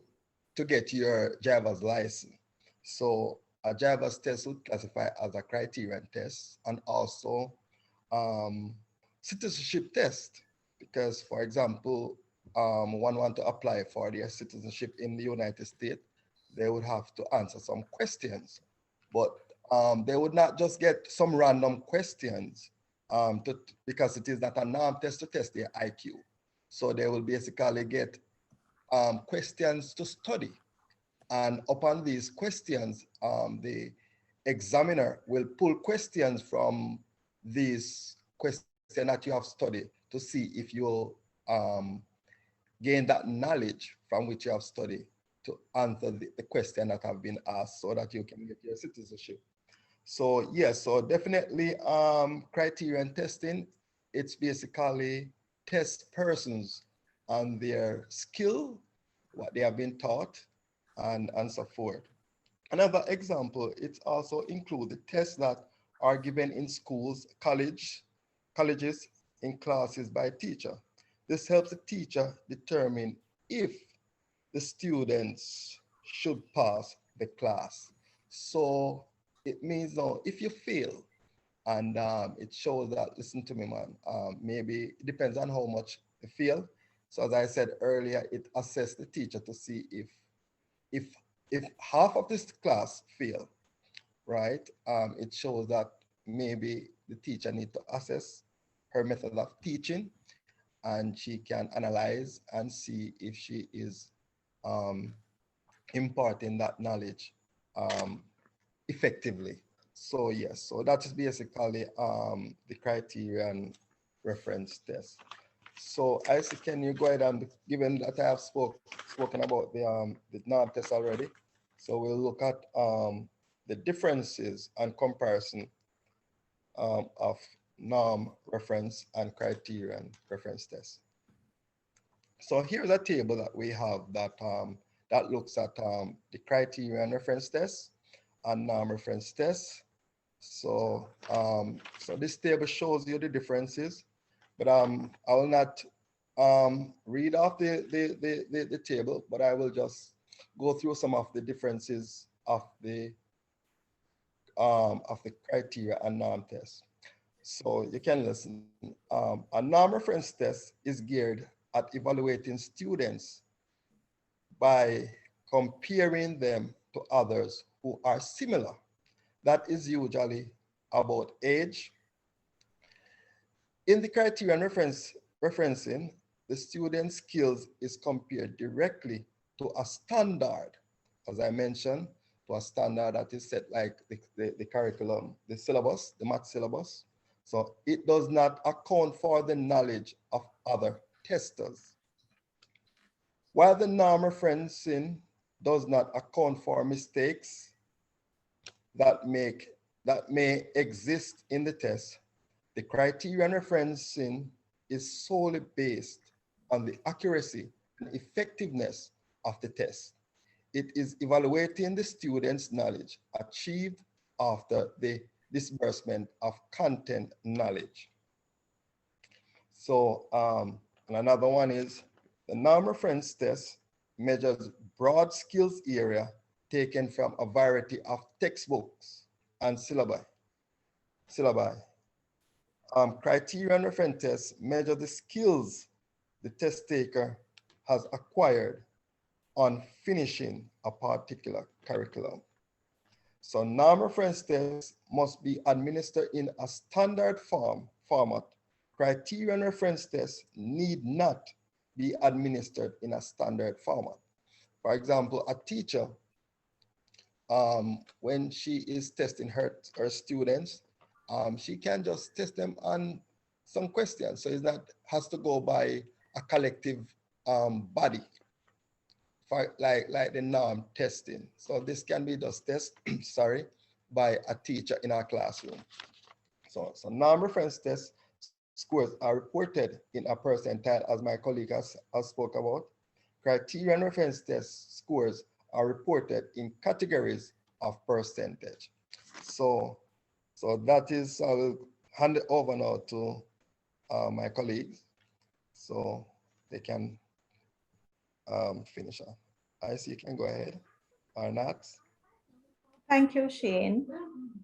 M: get your driver's license. So a driver's test would classify as a criterion test, and also citizenship test, because, for example, one want to apply for their citizenship in the United States, they would have to answer some questions, but they would not just get some random questions because it is not a norm test to test their IQ. So they will basically get questions to study. And upon these questions, the examiner will pull questions from these questions that you have studied to see if you gain that knowledge from which you have studied to answer the question that have been asked so that you can get your citizenship. So yes, so definitely criterion testing, it's basically test persons on their skill, what they have been taught, and so forth. Another example, it also includes the tests that are given in schools, colleges, in classes by teacher. This helps the teacher determine if the students should pass the class. So it means now if you fail, and it shows that, listen to me, man, maybe it depends on how much you fail. So as I said earlier, it assesses the teacher to see if half of this class fail, right? It shows that maybe the teacher needs to assess her method of teaching, and she can analyze and see if she is imparting that knowledge effectively. So yes, so that is basically the criterion reference test. So Isaac, can you go ahead and, given that I have spoken about the norm test already, so we'll look at the differences and comparison of norm reference and criterion reference test. So here's a table that we have that that looks at the criteria and reference tests and norm reference tests. So so this table shows you the differences, but I will not read off the table, but I will just go through some of the differences of the criteria and norm tests. So you can listen. A norm reference test is geared at evaluating students by comparing them to others who are similar. That is usually about age. In the criterion referencing, the student's skills is compared directly to a standard, as I mentioned, to a standard that is set like the curriculum, the syllabus, the math syllabus. So it does not account for the knowledge of other testers. While the norm referencing does not account for mistakes that may exist in the test, the criterion referencing is solely based on the accuracy and effectiveness of the test. It is evaluating the student's knowledge achieved after the disbursement of content knowledge. So, and another one is the norm reference test measures broad skills area taken from a variety of textbooks and syllabi. Criterion reference tests measure the skills the test taker has acquired on finishing a particular curriculum. So norm reference tests must be administered in a standard format. Criterion reference tests need not be administered in a standard format. For example, a teacher, when she is testing her students, she can just test them on some questions. So it's not has to go by a collective body, for like the norm testing. So this can be just test, sorry, by a teacher in our classroom. So norm reference test scores are reported in a percentile, as my colleague has spoke about. Criterion reference test scores are reported in categories of percentage. So that is, I will hand it over now to my colleagues so they can finish up. I see you can go ahead or not.
D: Thank you, Shane.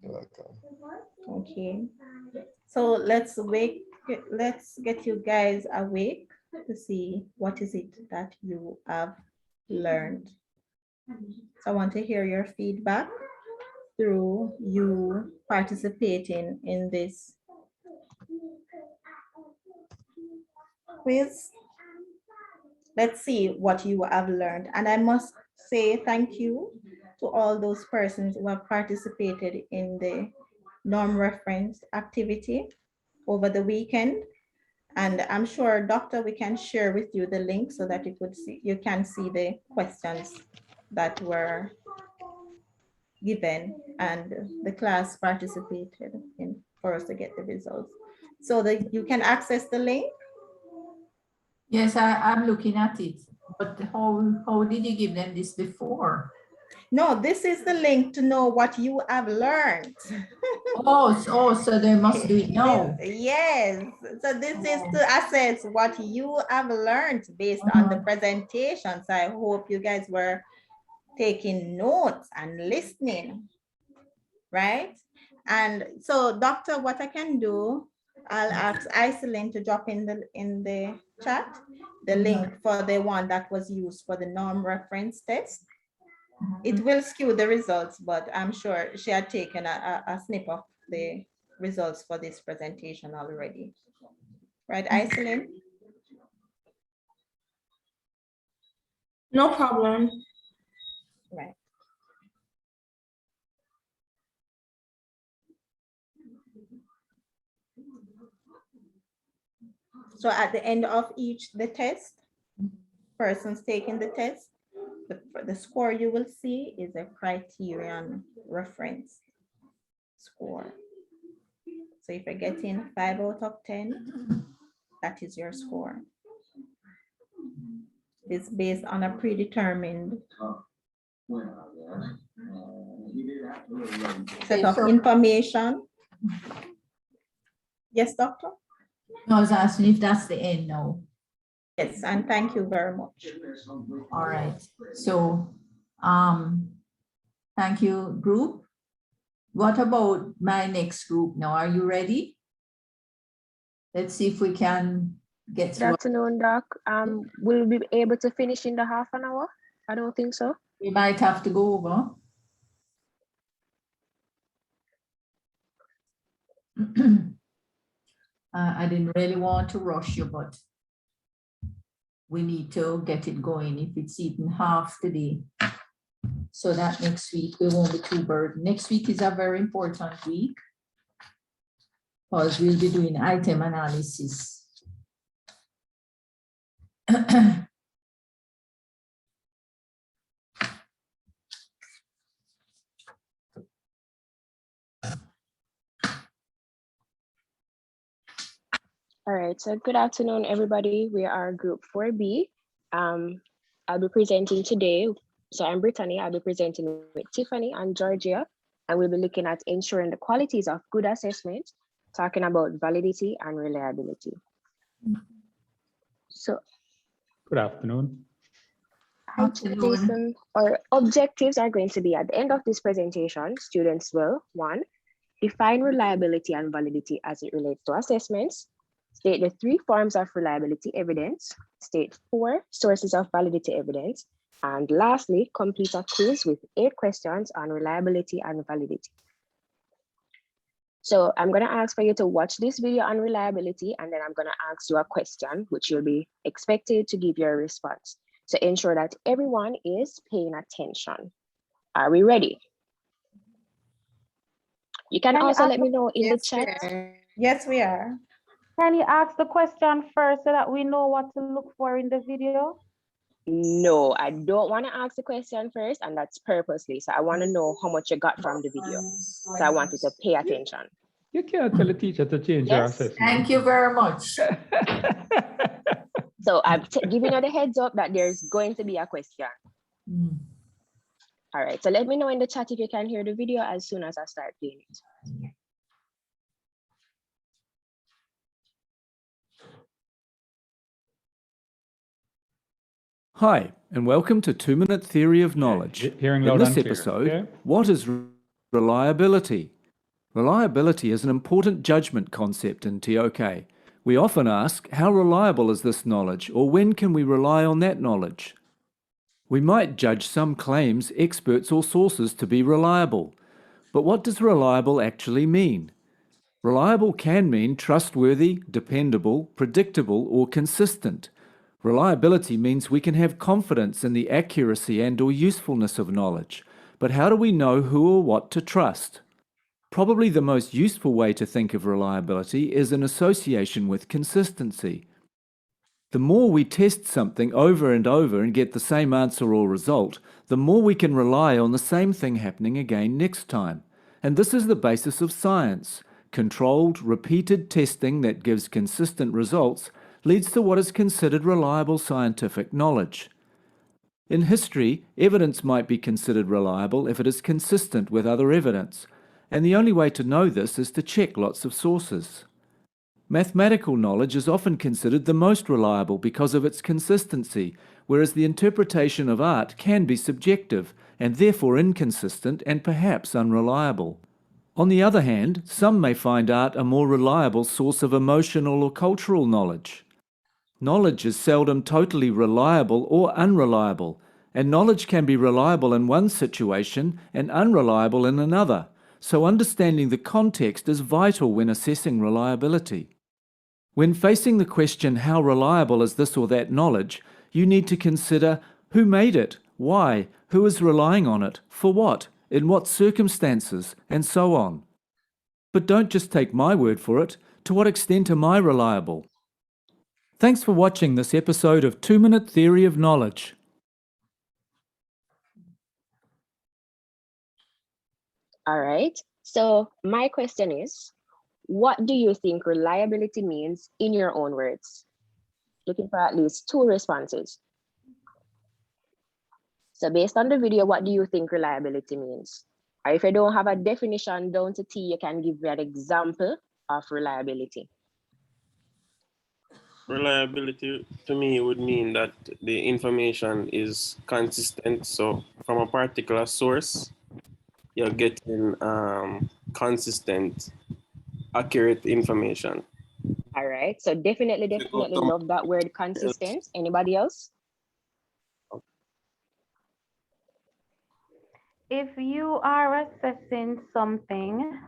M: You're welcome.
D: Okay. So let's get you guys awake to see what is it that you have learned. So I want to hear your feedback through you participating in this quiz. Let's see what you have learned. And I must say thank you to all those persons who have participated in the norm reference activity over the weekend. And I'm sure, Doctor, we can share with you the link so that you can see the questions that were given and the class participated in for us to get the results. So that you can access the link.
A: Yes, I'm looking at it, but how did you give them this before?
D: No, this is the link to know what you have learned.
A: So they must do it now.
D: Yes, so this is to assess what you have learned based on the presentation. So I hope you guys were taking notes and listening, right? And so, Doctor, what I can do, I'll ask Iselin to drop in the chat the link for the one that was used for the norm reference test. It will skew the results, but I'm sure she had taken a snip of the results for this presentation already. Right, Iselin?
N: No problem.
D: Right. So at the end of the test, persons taking the test, the score you will see is a criterion reference score. So if you're getting 5 out of 10, that is your score. It's based on a predetermined set of information. Yes, doctor?
A: No, I was asking if that's the end now.
D: Yes, and thank you very much.
A: All right, so, thank you, group. What about my next group now? Are you ready? Let's see if we can get
C: Good
A: through.
C: afternoon, Doc. Will we be able to finish in the half an hour? I don't think so.
A: We might have to go over. I didn't really want to rush you, but we need to get it going if it's even half today. So that next week we won't be too burdened. Next week is a very important week because we'll be doing item analysis.
C: All right, so good afternoon, everybody. We are group 4B. I'll be presenting today. So I'm Brittany, I'll be presenting with Tiffany and Georgia, and we'll be looking at ensuring the qualities of good assessment, talking about validity and reliability. So.
I: Good afternoon.
C: Hi, Jason. Our objectives are going to be at the end of this presentation, students will, 1, define reliability and validity as it relates to assessments, state the 3 forms of reliability evidence, state 4 sources of validity evidence, and lastly, complete a quiz with 8 questions on reliability and validity. So I'm going to ask for you to watch this video on reliability, and then I'm going to ask you a question, which you'll be expected to give your response. So ensure that everyone is paying attention. Are we ready? You can also let me know in the chat.
D: Yes, we are.
L: Can you ask the question first so that we know what to look for in the video?
C: No, I don't want to ask the question first, and that's purposely. So I want to know how much you got from the video. So I want you to pay attention.
I: You can't tell a teacher to change your assessment.
A: Thank you very much.
C: So I'm giving you the heads up that there's going to be a question. All right, so let me know in the chat if you can hear the video as soon as I start playing it.
Q: Hi, and welcome to 2-Minute Theory of Knowledge.
I: Hearing
Q: In
I: loud
Q: this
I: and clear,
Q: episode,
I: okay?
Q: what is reliability? Reliability is an important judgment concept in TOK. We often ask, how reliable is this knowledge, or when can we rely on that knowledge? We might judge some claims, experts, or sources to be reliable. But what does reliable actually mean? Reliable can mean trustworthy, dependable, predictable, or consistent. Reliability means we can have confidence in the accuracy and/or usefulness of knowledge. But how do we know who or what to trust? Probably the most useful way to think of reliability is in association with consistency. The more we test something over and over and get the same answer or result, the more we can rely on the same thing happening again next time. And this is the basis of science. Controlled, repeated testing that gives consistent results leads to what is considered reliable scientific knowledge. In history, evidence might be considered reliable if it is consistent with other evidence, and the only way to know this is to check lots of sources. Mathematical knowledge is often considered the most reliable because of its consistency, whereas the interpretation of art can be subjective and therefore inconsistent and perhaps unreliable. On the other hand, some may find art a more reliable source of emotional or cultural knowledge. Knowledge is seldom totally reliable or unreliable, and knowledge can be reliable in one situation and unreliable in another, so understanding the context is vital when assessing reliability. When facing the question, how reliable is this or that knowledge, you need to consider who made it, why, who is relying on it, for what, in what circumstances, and so on. But don't just take my word for it. To what extent am I reliable? Thanks for watching this episode of 2-Minute Theory of Knowledge.
C: All right, so my question is, what do you think reliability means in your own words? looking for at least 2 responses. So based on the video, what do you think reliability means? Or if you don't have a definition down to T, you can give me an example of reliability.
R: Reliability to me would mean that the information is consistent. So from a particular source, you're getting consistent, accurate information.
C: All right, so definitely love that word consistent. Anybody else?
L: If you are assessing something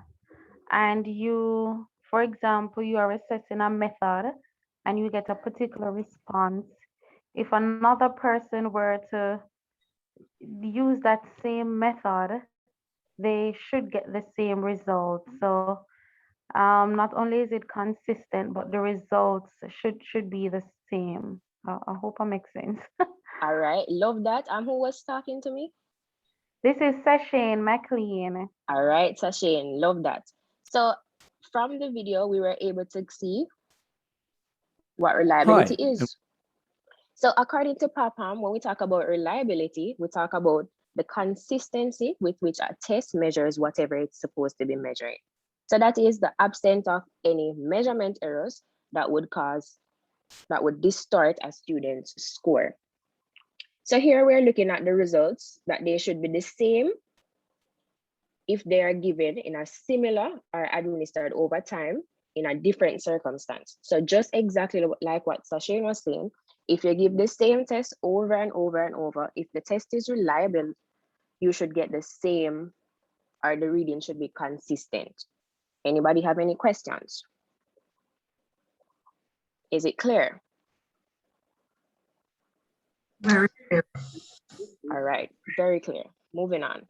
L: and you, for example, you are assessing a method and you get a particular response, if another person were to use that same method, they should get the same result. So not only is it consistent, but the results should be the same. I hope I make sense.
C: All right, love that. And who was talking to me?
L: This is Sashane McLean.
C: All right, Sashane, love that. So from the video, we were able to see what reliability is. So according to Papam, when we talk about reliability, we talk about the consistency with which a test measures whatever it's supposed to be measuring. So that is the absence of any measurement errors that would distort a student's score. So here we're looking at the results that they should be the same if they are given in a similar or administered over time in a different circumstance. So just exactly like what Sashane was saying, if you give the same test over and over and over, if the test is reliable, you should get the same, or the reading should be consistent. Anybody have any questions? Is it clear?
A: Very clear.
C: All right, very clear. Moving on.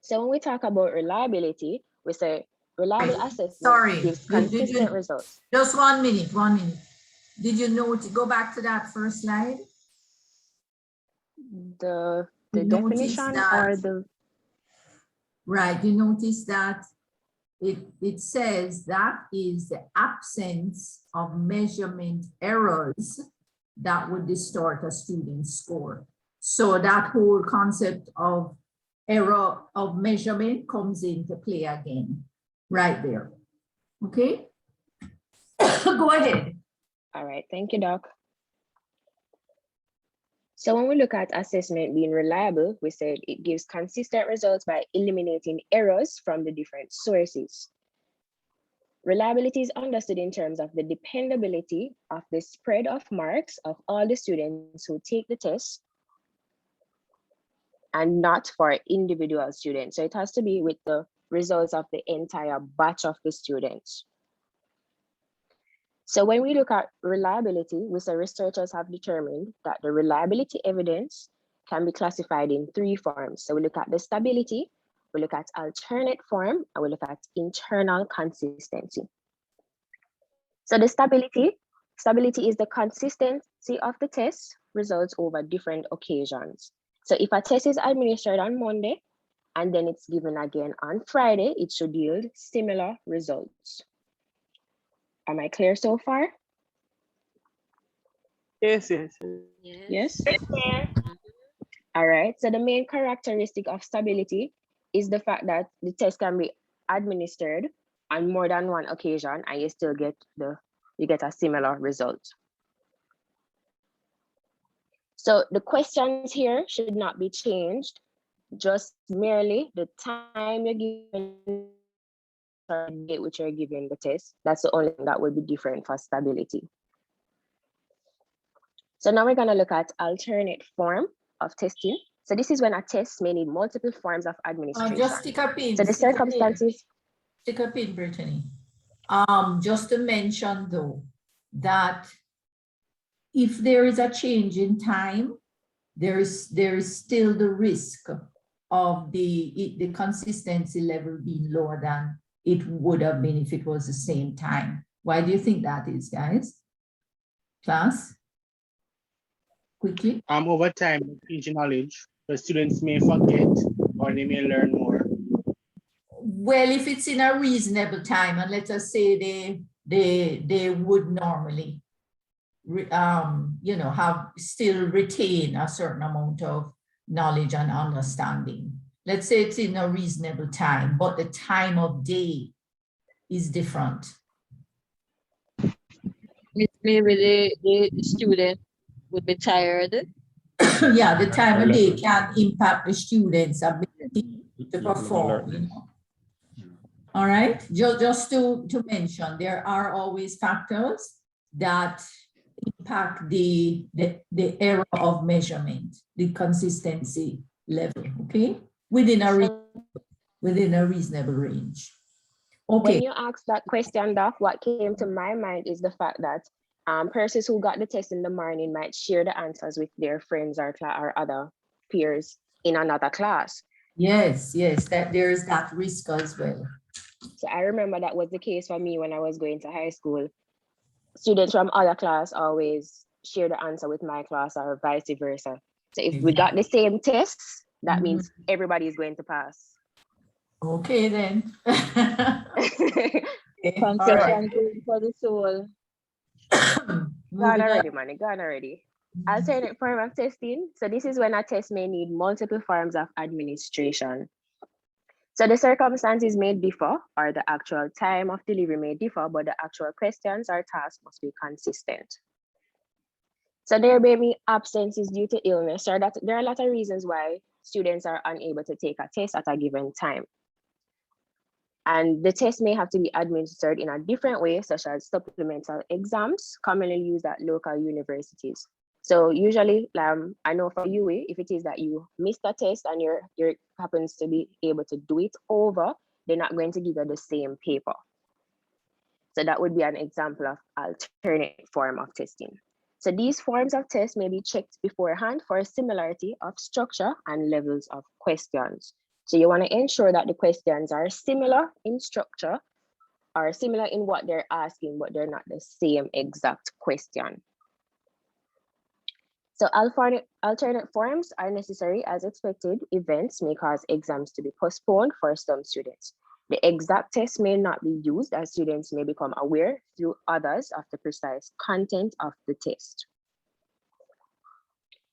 C: So when we talk about reliability, we say reliable assessment gives consistent results.
A: Just 1 minute, 1 minute. Did you note, go back to that first slide?
C: The definition or the...
A: Right, you notice that it says that is the absence of measurement errors that would distort a student's score. So that whole concept of error of measurement comes into play again, right there. Okay, go ahead.
C: All right, thank you, Doc. So when we look at assessment being reliable, we said it gives consistent results by eliminating errors from the different sources. Reliability is understood in terms of the dependability of the spread of marks of all the students who take the test and not for individual students. So it has to be with the results of the entire batch of the students. So when we look at reliability, we say researchers have determined that the reliability evidence can be classified in 3 forms. So we look at the stability, we look at alternate form, and we look at internal consistency. So the stability is the consistency of the test results over different occasions. So if a test is administered on Monday and then it's given again on Friday, it should yield similar results. Am I clear so far?
F: Yes.
C: Yes? All right, so the main characteristic of stability is the fact that the test can be administered on more than one occasion and you still get a similar result. So the questions here should not be changed, just merely the time you're given or the date which you're giving the test. That's the only thing that would be different for stability. So now we're going to look at alternate form of testing. So this is when a test may need multiple forms of administration.
A: Just stick a pin.
C: So the circumstances.
A: Stick a pin, Brittany. Just to mention though, that if there is a change in time, there is still the risk of the consistency level being lower than it would have been if it was the same time. Why do you think that is, guys? Class? Quickly.
S: Over time, teaching knowledge, the students may forget or they may learn more.
A: Well, if it's in a reasonable time, and let us say they would normally, you know, have still retain a certain amount of knowledge and understanding. Let's say it's in a reasonable time, but the time of day is different.
H: Maybe the student would be tired.
A: Yeah, the time of day can impact the students' ability to perform, you know. All right, just to mention, there are always factors that impact the error of measurement, the consistency level, okay? Within a reasonable range. Okay.
C: When you ask that question, Doc, what came to my mind is the fact that persons who got the test in the morning might share the answers with their friends or other peers in another class.
A: Yes, that there is that risk as well.
C: So I remember that was the case for me when I was going to high school. Students from other class always share the answer with my class or vice versa. So if we got the same tests, that means everybody is going to pass.
A: Okay then.
L: Confession for the soul.
C: Gone already, man. Gone already. Alternate form of testing. So this is when a test may need multiple forms of administration. So the circumstances may differ, or the actual time of delivery may differ, but the actual questions or tasks must be consistent. So there may be absences due to illness, or that there are a lot of reasons why students are unable to take a test at a given time. And the test may have to be administered in a different way, such as supplemental exams, commonly used at local universities. So usually, I know for UA, if it is that you missed a test and you happens to be able to do it over, they're not going to give you the same paper. So that would be an example of alternate form of testing. So these forms of tests may be checked beforehand for a similarity of structure and levels of questions. So you want to ensure that the questions are similar in structure or similar in what they're asking, but they're not the same exact question. So alternate forms are necessary as expected. Events may cause exams to be postponed for some students. The exact test may not be used as students may become aware through others of the precise content of the test.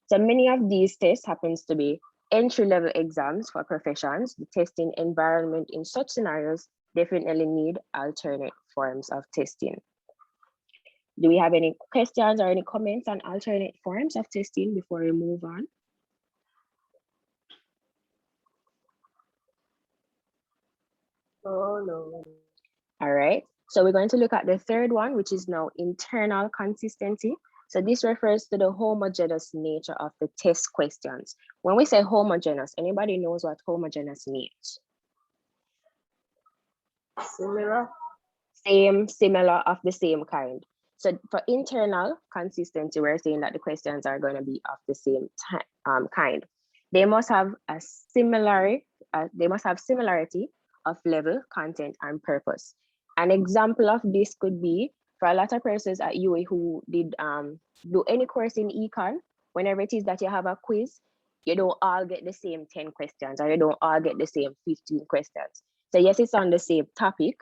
C: So many of these tests happens to be entry-level exams for professions. The testing environment in such scenarios definitely need alternate forms of testing. Do we have any questions or any comments on alternate forms of testing before we move on?
F: Oh, no.
C: All right, so we're going to look at the third one, which is now internal consistency. So this refers to the homogeneous nature of the test questions. When we say homogeneous, anybody knows what homogeneous means?
F: Similar.
C: Same, similar, of the same kind. So for internal consistency, we're saying that the questions are going to be of the same kind. They must have a similarity of level, content, and purpose. An example of this could be for a lot of persons at UA who did do any course in econ. Whenever it is that you have a quiz, you don't all get the same 10 questions, or you don't all get the same 15 questions. So yes, it's on the same topic.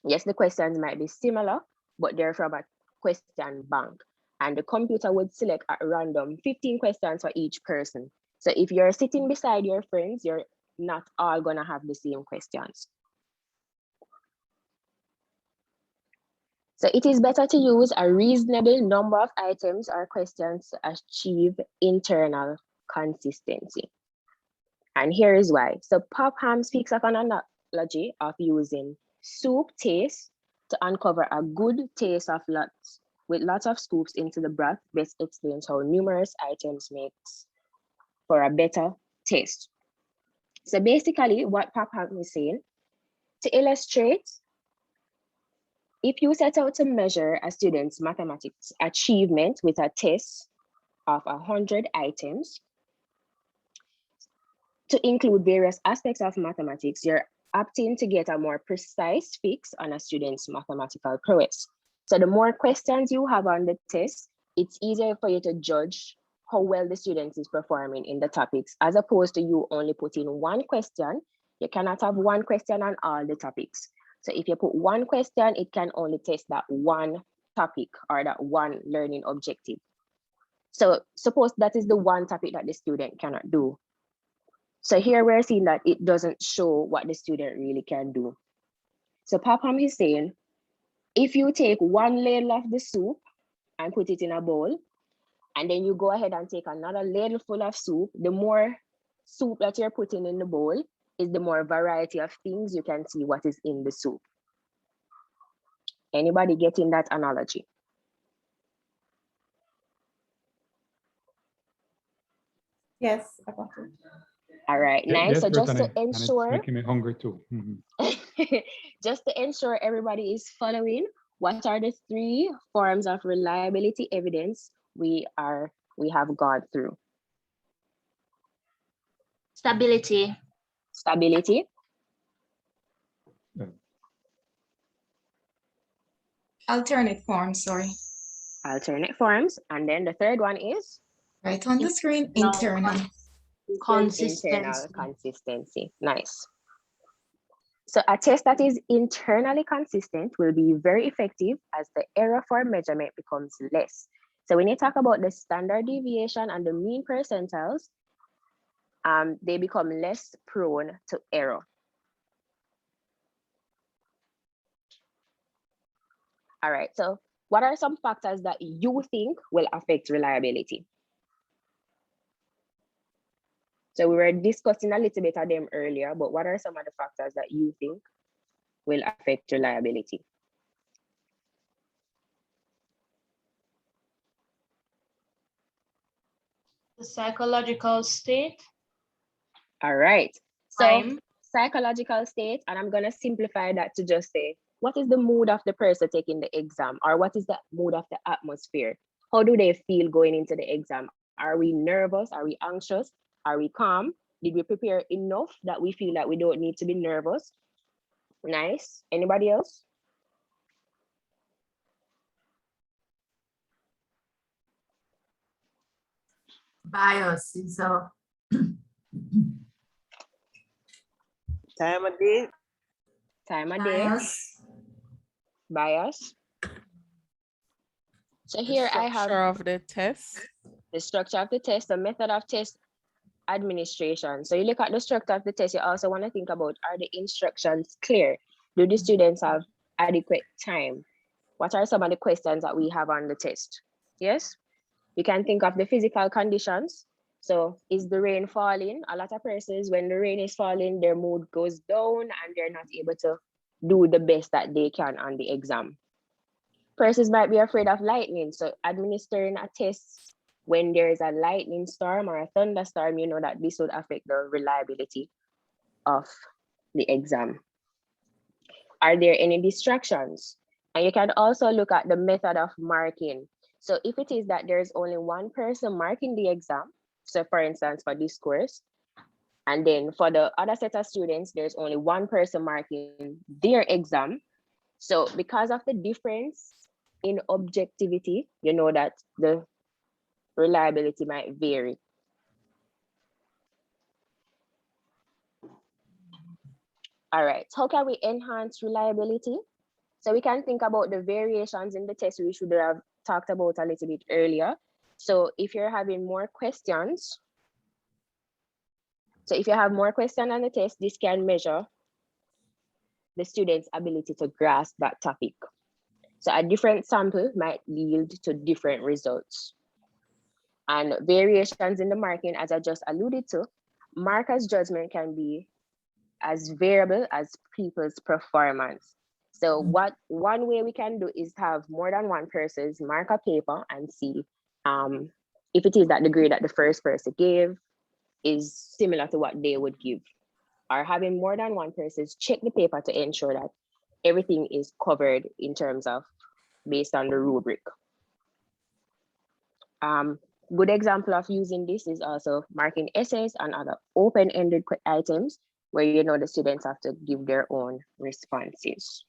C: Yes, the questions might be similar, but they're from a question bank. And the computer would select at random 15 questions for each person. So if you're sitting beside your friends, you're not all gonna have the same questions. So it is better to use a reasonable number of items or questions to achieve internal consistency. And here is why. So Popham speaks of an analogy of using soup taste to uncover a good taste of lots of scoops into the broth. Best explains how numerous items makes for a better taste. So basically what Popham is saying, to illustrate, if you set out to measure a student's mathematics achievement with a test of 100 items to include various aspects of mathematics, you're opting to get a more precise fix on a student's mathematical prowess. So the more questions you have on the test, it's easier for you to judge how well the student is performing in the topics, as opposed to you only putting one question. You cannot have one question on all the topics. So if you put one question, it can only test that one topic or that one learning objective. So suppose that is the one topic that the student cannot do. So here we're seeing that it doesn't show what the student really can do. So Papam is saying, if you take one ladle of the soup and put it in a bowl, and then you go ahead and take another ladle full of soup, the more soup that you're putting in the bowl is the more variety of things you can see what is in the soup. Anybody getting that analogy?
D: Yes, I got it.
C: All right, nice.
I: Yes,
C: So just
I: Brittany,
C: to
I: and it's
C: ensure,
I: making me hungry too. Mhm.
C: just to ensure everybody is following, what are the 3 forms of reliability evidence we have gone through?
K: Stability.
C: Stability.
G: Alternate forms, sorry.
C: Alternate forms. And then the third one is?
G: Right on the screen, internal.
C: Internal consistency. Nice. So a test that is internally consistent will be very effective as the error for measurement becomes less. So when you talk about the standard deviation and the mean percentiles, they become less prone to error. All right, so what are some factors that you think will affect reliability? So we were discussing a little bit of them earlier, but what are some of the factors that you think will affect reliability?
K: The psychological state.
C: All right, so
K: Time.
C: psychological state, and I'm gonna simplify that to just say, what is the mood of the person taking the exam, or what is the mood of the atmosphere? How do they feel going into the exam? Are we nervous? Are we anxious? Are we calm? Did we prepare enough that we feel that we don't need to be nervous? Nice. Anybody else?
A: Bias is a
F: Time of day.
C: Time of day. Bias. So here I have
T: structure of the test.
C: the structure of the test, the method of test administration. So you look at the structure of the test, you also want to think about, are the instructions clear? Do the students have adequate time? What are some of the questions that we have on the test? Yes, you can think of the physical conditions. So is the rain falling? A lot of persons, when the rain is falling, their mood goes down and they're not able to do the best that they can on the exam. Persons might be afraid of lightning. So administering a test when there's a lightning storm or a thunderstorm, you know that this would affect the reliability of the exam. Are there any distractions? And you can also look at the method of marking. So if it is that there's only one person marking the exam, so for instance, for this course, and then for the other set of students, there's only one person marking their exam. So because of the difference in objectivity, you know that the reliability might vary. All right, how can we enhance reliability? So we can think about the variations in the test we should have talked about a little bit earlier. So if you're having more questions, so if you have more questions on the test, this can measure the student's ability to grasp that topic. So a different sample might yield to different results. And variations in the marking, as I just alluded to, markers' judgment can be as variable as people's performance. So what one way we can do is have more than one person's mark a paper and see if it is that the grade that the first person gave is similar to what they would give. Or having more than one person's check the paper to ensure that everything is covered in terms of based on the rubric. Good example of using this is also marking essays and other open-ended items where you know the students have to give their own responses.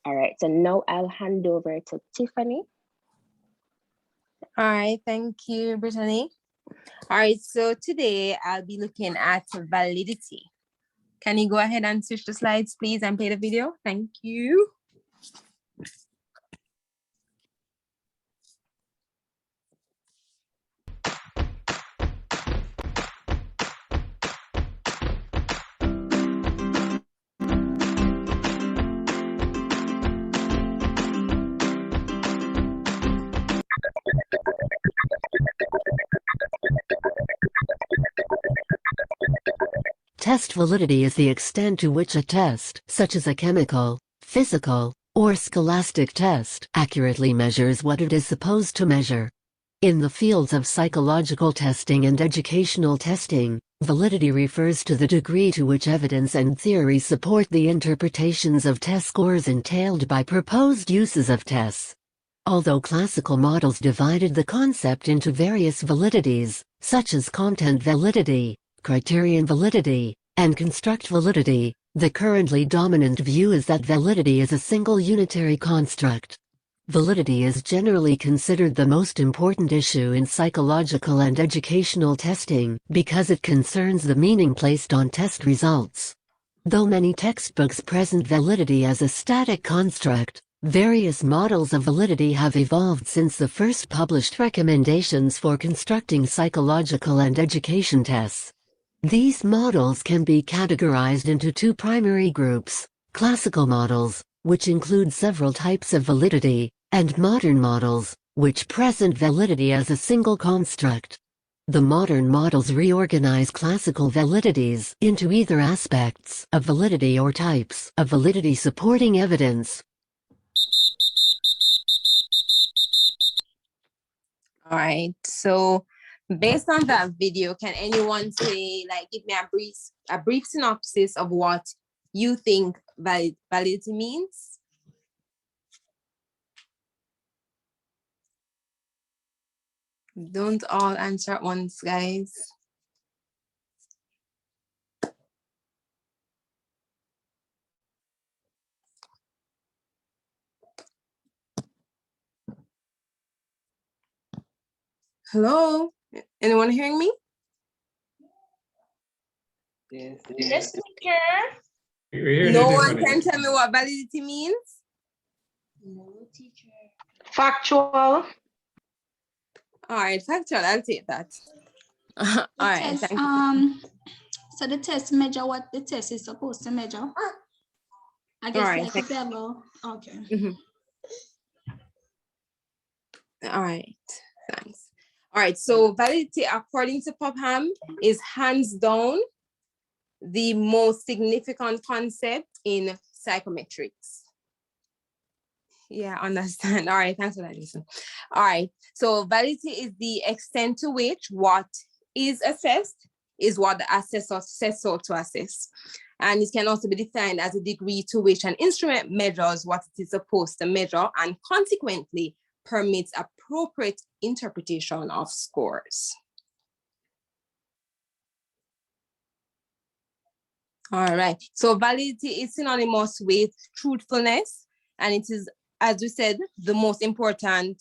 C: All right, so now I'll hand over to Tiffany.
U: All right, thank you, Brittany. All right, so today I'll be looking at validity. Can you go ahead and switch the slides, please, and play the video? Thank you.
T: Test validity is the extent to which a test, such as a chemical, physical, or scholastic test, accurately measures what it is supposed to measure. In the fields of psychological testing and educational testing, validity refers to the degree to which evidence and theory support the interpretations of test scores entailed by proposed uses of tests. Although classical models divided the concept into various validities, such as content validity, criterion validity, and construct validity, the currently dominant view is that validity is a single unitary construct. Validity is generally considered the most important issue in psychological and educational testing because it concerns the meaning placed on test results. Though many textbooks present validity as a static construct, various models of validity have evolved since the first published recommendations for constructing psychological and education tests. These models can be categorized into two primary groups: classical models, which include several types of validity, and modern models, which present validity as a single construct. The modern models reorganize classical validities into either aspects of validity or types of validity supporting evidence.
U: All right, so based on that video, can anyone say, like, give me a brief synopsis of what you think validity means? Don't all answer at once, guys. Hello? Anyone hearing me?
P: Yes.
N: Yes, teacher.
U: No one can tell me what validity means? No, teacher.
N: Factual.
U: All right, factual, I'll take that. All right,
J: Test,
U: thank you.
J: so the test measure what the test is supposed to measure. I guess
U: Alright,
J: like
U: thank
J: if you have a, okay.
U: All right, thanks. All right, so validity, according to Popham, is hands down the most significant concept in psychometrics. Yeah, understand. All right, thanks for that, Lisa. All right, so validity is the extent to which what is assessed is what the assessor sets out to assess. And it can also be defined as a degree to which an instrument measures what it is supposed to measure and consequently permits appropriate interpretation of scores. All right, so validity is synonymous with truthfulness, and it is, as we said, the most important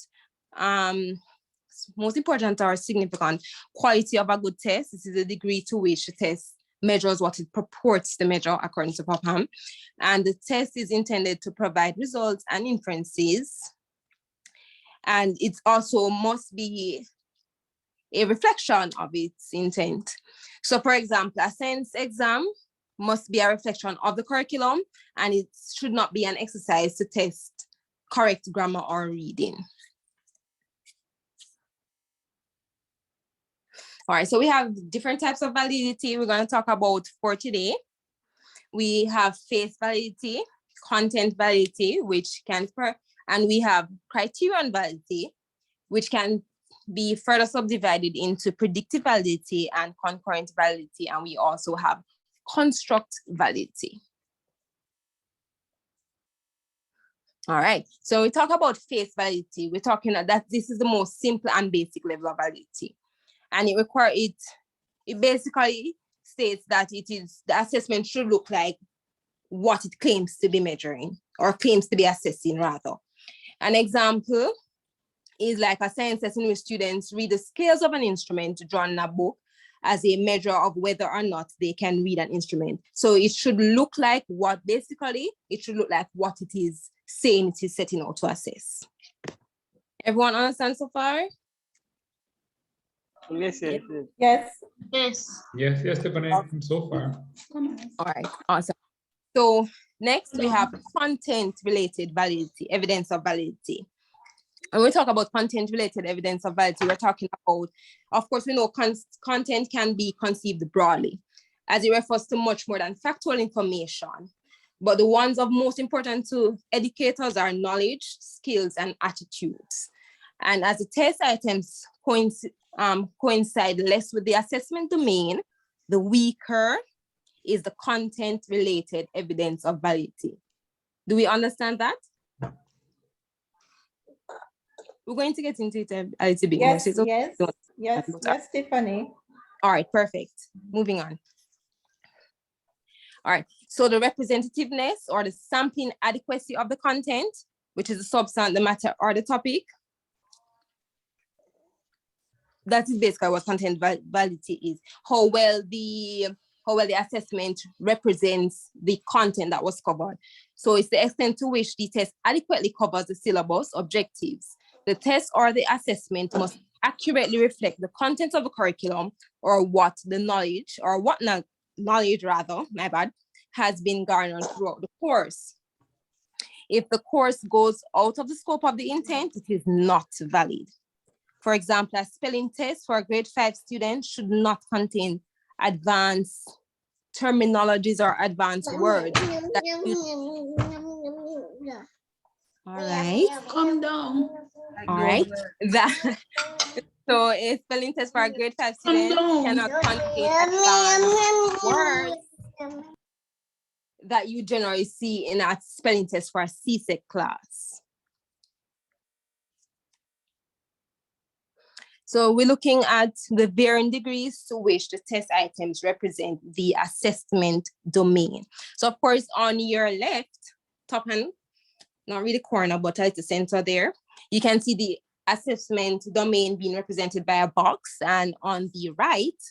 U: or significant quality of a good test. This is the degree to which the test measures what it purports to measure, according to Popham. And the test is intended to provide results and inferences. And it also must be a reflection of its intent. So for example, a science exam must be a reflection of the curriculum, and it should not be an exercise to test correct grammar or reading. All right, so we have different types of validity we're going to talk about for today. We have face validity, content validity, and we have criterion validity, which can be further subdivided into predictive validity and concurrent validity, and we also have construct validity. All right, so we talk about face validity. We're talking that this is the most simple and basic level of validity. And it basically states that the assessment should look like what it claims to be measuring or claims to be assessing rather. An example is like a science test in which students read the scales of an instrument drawn in a book as a measure of whether or not they can read an instrument. So it should look like what it is saying it is setting out to assess. Everyone understand so far?
F: Yes.
I: Yes, Stephanie, so far.
U: All right, awesome. So next we have content-related validity, evidence of validity. When we talk about content-related evidence of validity, we're talking about, of course, we know content can be conceived broadly. as it refers to much more than factual information. But the ones of most importance to educators are knowledge, skills, and attitudes. And as the test items coincide less with the assessment domain, the weaker is the content-related evidence of validity. Do we understand that? We're going to get into it a little bit more.
D: Yes,
U: so it's okay.
D: yes, Tiffany.
U: All right, perfect. Moving on. All right, so the representativeness or the sampling adequacy of the content, which is the substance, the matter, or the topic. That is basically what content validity is. How well the assessment represents the content that was covered. So it's the extent to which the test adequately covers the syllabus objectives. The test or the assessment must accurately reflect the content of the curriculum or what the knowledge, or what knowledge rather, my bad, has been garnered throughout the course. If the course goes out of the scope of the intent, it is not valid. For example, a spelling test for a grade 5 student should not contain advanced terminologies or advanced words. All right.
J: Calm down.
U: All right. So a spelling test for a grade 5 student cannot contain advanced words that you generally see in a spelling test for a CSEC class. So we're looking at the varying degrees to which the test items represent the assessment domain. So of course, on your left, top hand, not really corner, but at the center there, you can see the assessment domain being represented by a box. And on the right,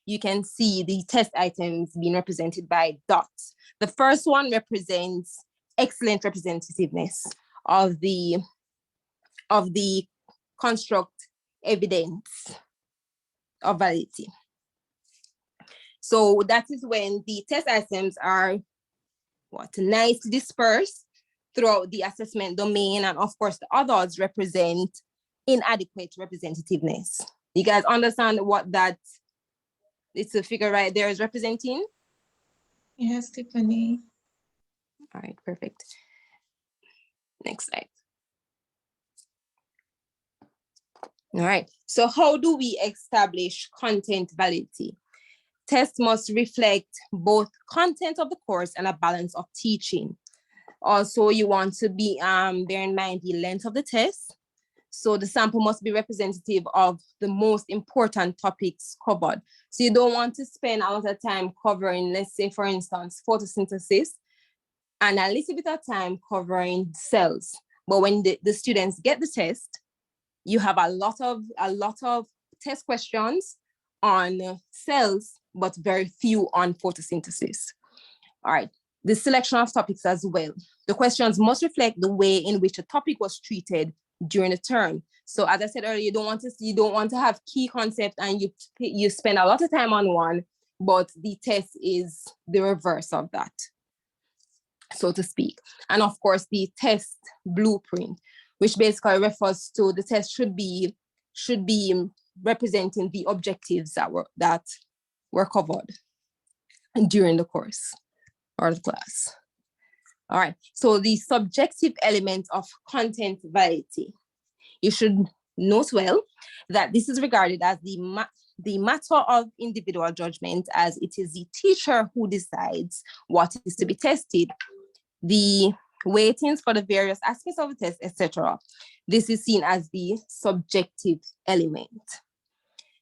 U: you can see the test items being represented by dots. The first one represents excellent representativeness of the construct evidence of validity. So that is when the test items are nicely dispersed throughout the assessment domain, and of course the others represent inadequate representativeness. You guys understand what that little figure right there is representing?
G: Yes, Tiffany.
U: All right, perfect. Next slide. All right, so how do we establish content validity? Tests must reflect both content of the course and a balance of teaching. Also, you want to be bear in mind the length of the test. So the sample must be representative of the most important topics covered. So you don't want to spend a lot of time covering, let's say, for instance, photosynthesis, and a little bit of time covering cells. But when the students get the test, you have a lot of test questions on cells, but very few on photosynthesis. All right, the selection of topics as well. The questions must reflect the way in which a topic was treated during the term. So as I said earlier, you don't want to have key concept and you spend a lot of time on one, but the test is the reverse of that, so to speak. And of course, the test blueprint, which basically refers to the test should be representing the objectives that were covered during the course or the class. All right, so the subjective element of content validity. You should note well that this is regarded as the matter of individual judgment, as it is the teacher who decides what is to be tested, the weightings for the various aspects of the test, etc. This is seen as the subjective element.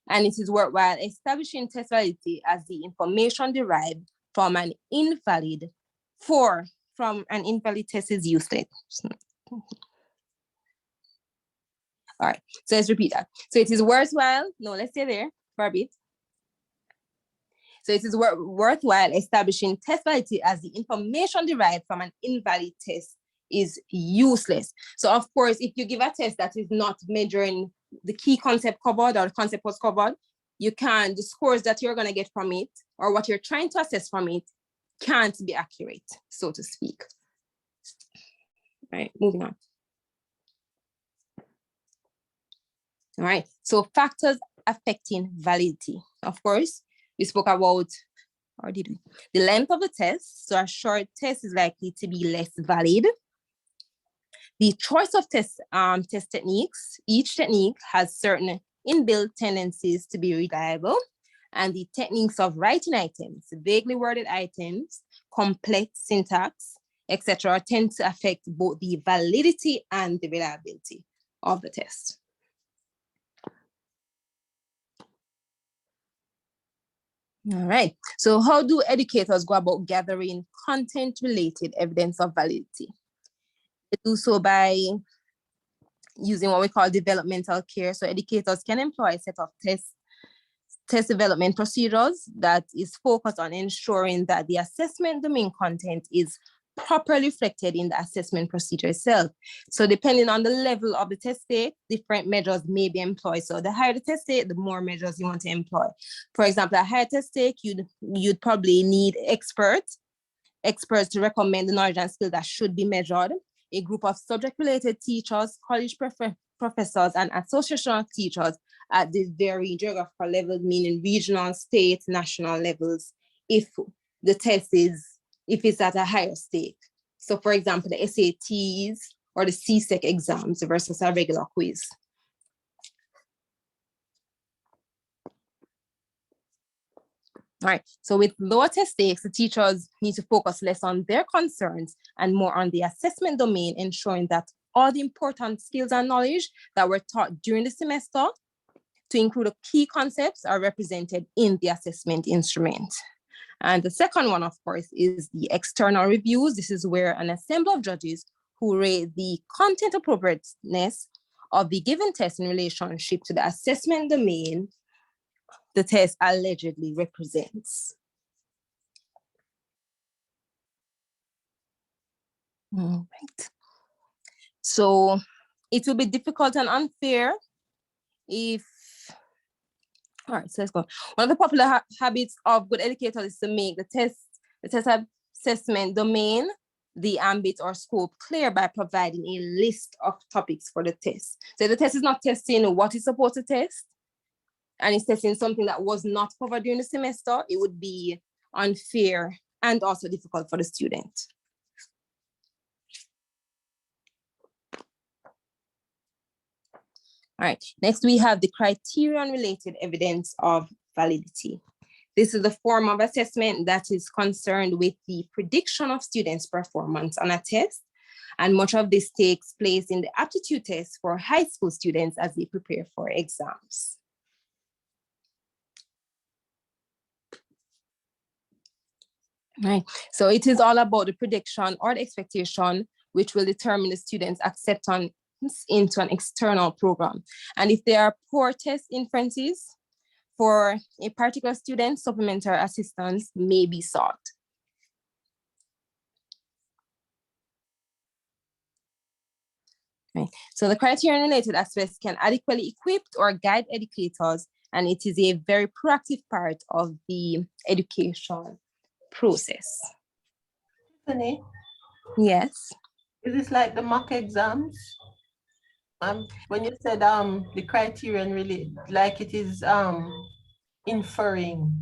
U: And it is worthwhile establishing test validity as the information derived from an invalid test is useless. All right, so let's repeat that. So it is worthwhile, let's stay there for a bit. So it is worthwhile establishing test validity as the information derived from an invalid test is useless. So of course, if you give a test that is not measuring the key concept covered or the concept was covered, the scores that you're going to get from it or what you're trying to assess from it can't be accurate, so to speak. All right, moving on. All right, so factors affecting validity. Of course, we spoke about or did we? The length of the test. So a short test is likely to be less valid. The choice of test techniques. Each technique has certain inbuilt tendencies to be reliable, and the techniques of writing items, vaguely worded items, complex syntax, etc., tend to affect both the validity and the reliability of the test. All right, so how do educators go about gathering content-related evidence of validity? They do so by using what we call developmental care. So educators can employ a set of test development procedures that is focused on ensuring that the assessment domain content is properly reflected in the assessment procedure itself. So depending on the level of the test state, different measures may be employed. So the higher the test state, the more measures you want to employ. For example, a higher test state, you'd probably need experts to recommend the knowledge and skills that should be measured. A group of subject-related teachers, college professors, and associational teachers at the varying geographical levels, meaning regional, state, national levels, if the test if it's at a higher stake. So for example, the SATs or the CSEC exams versus a regular quiz. All right, so with lower test stakes, the teachers need to focus less on their concerns and more on the assessment domain, ensuring that all the important skills and knowledge that were taught during the semester, to include the key concepts, are represented in the assessment instrument. And the second one, of course, is the external reviews. This is where an assembly of judges who rate the content appropriateness of the given test in relationship to the assessment domain the test allegedly represents. All right. So it will be difficult and unfair if, all right, so let's go. One of the popular habits of good educators is to make the test assessment domain, the ambit or scope clear by providing a list of topics for the test. So the test is not testing what it's supposed to test, and it's testing something that was not covered during the semester, it would be unfair and also difficult for the student. All right, next we have the criterion-related evidence of validity. This is the form of assessment that is concerned with the prediction of students' performance on a test, and much of this takes place in the aptitude test for high school students as they prepare for exams. Right, so it is all about the prediction or the expectation which will determine the student's acceptance into an external program. And if there are poor test inferences for a particular student, supplementary assistance may be sought. Right. So the criterion-related aspects can adequately equip or guide educators, and it is a very proactive part of the education process.
P: Tiffany?
U: Yes.
P: Is this like the mock exams? When you said the criterion really, like it is inferring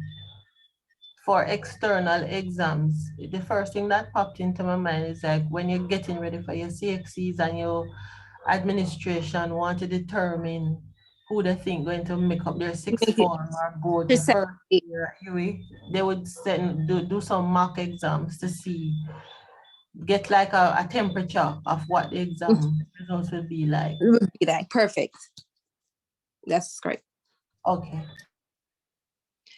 P: for external exams, the first thing that popped into my mind is like when you're getting ready for your CXCs and your administration want to determine who they think going to make up their sixth form or go to first year UE, they would do some mock exams to see, get like a temperature of what the exam results will be like.
U: It would be like perfect. That's great.
P: Okay.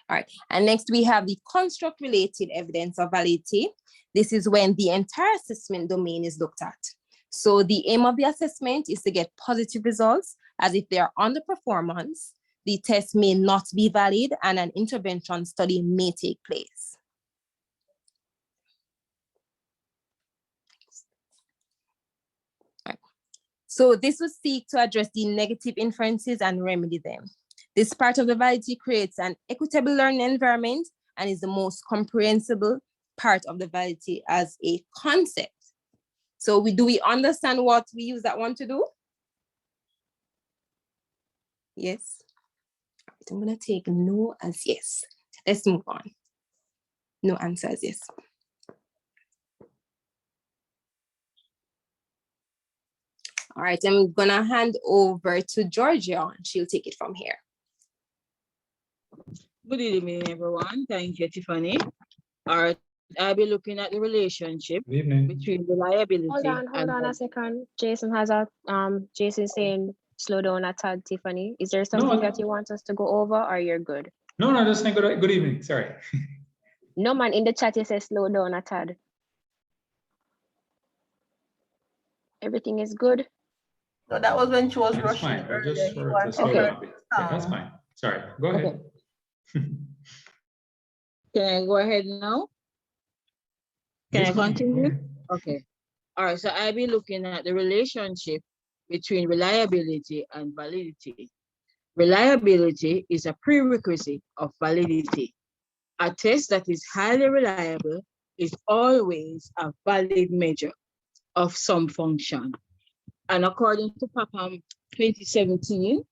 U: All right, and next we have the construct-related evidence of validity. This is when the entire assessment domain is looked at. So the aim of the assessment is to get positive results, as if they are underperformance, the test may not be valid and an intervention study may take place. Right. So this would seek to address the negative inferences and remedy them. This part of the validity creates an equitable learning environment and is the most comprehensible part of the validity as a concept. So do we understand what we use that one to do? Yes. I'm gonna take no as yes. Let's move on. No answers, yes. All right, I'm gonna hand over to Georgia and she'll take it from here.
E: Good evening, everyone. Thank you, Tiffany. All right, I'll be looking at the relationship between reliability
K: Hold
E: and
K: on a second. Jason has a Jason saying slow down a tad, Tiffany. Is there something that you want us to go over or you're good?
I: No, just saying good evening. Sorry.
K: No man, in the chat you say slow down a tad. Everything is good.
P: No, that was when she was
I: That's
P: rushing
I: fine.
P: earlier.
I: Just
P: He
I: for to
P: wanted
I: slow
P: her
I: down a bit. Yeah, that's fine. Sorry. Go ahead.
E: Can I go ahead now? Can
I: Yes,
E: I
I: ma'am.
E: continue? Okay. All right, so I'll be looking at the relationship between reliability and validity. Reliability is a prerequisite of validity. A test that is highly reliable is always a valid measure of some function. And according to Papam 2017,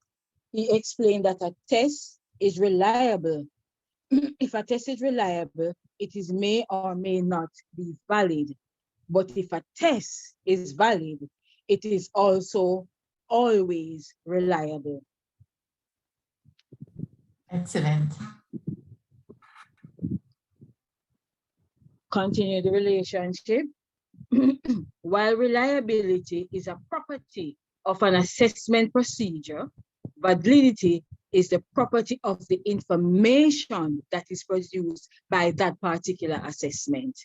E: he explained that a test is reliable. If a test is reliable, it is may or may not be valid. But if a test is valid, it is also always reliable.
A: Excellent.
E: Continue the relationship. While reliability is a property of an assessment procedure, validity is the property of the information that is produced by that particular assessment.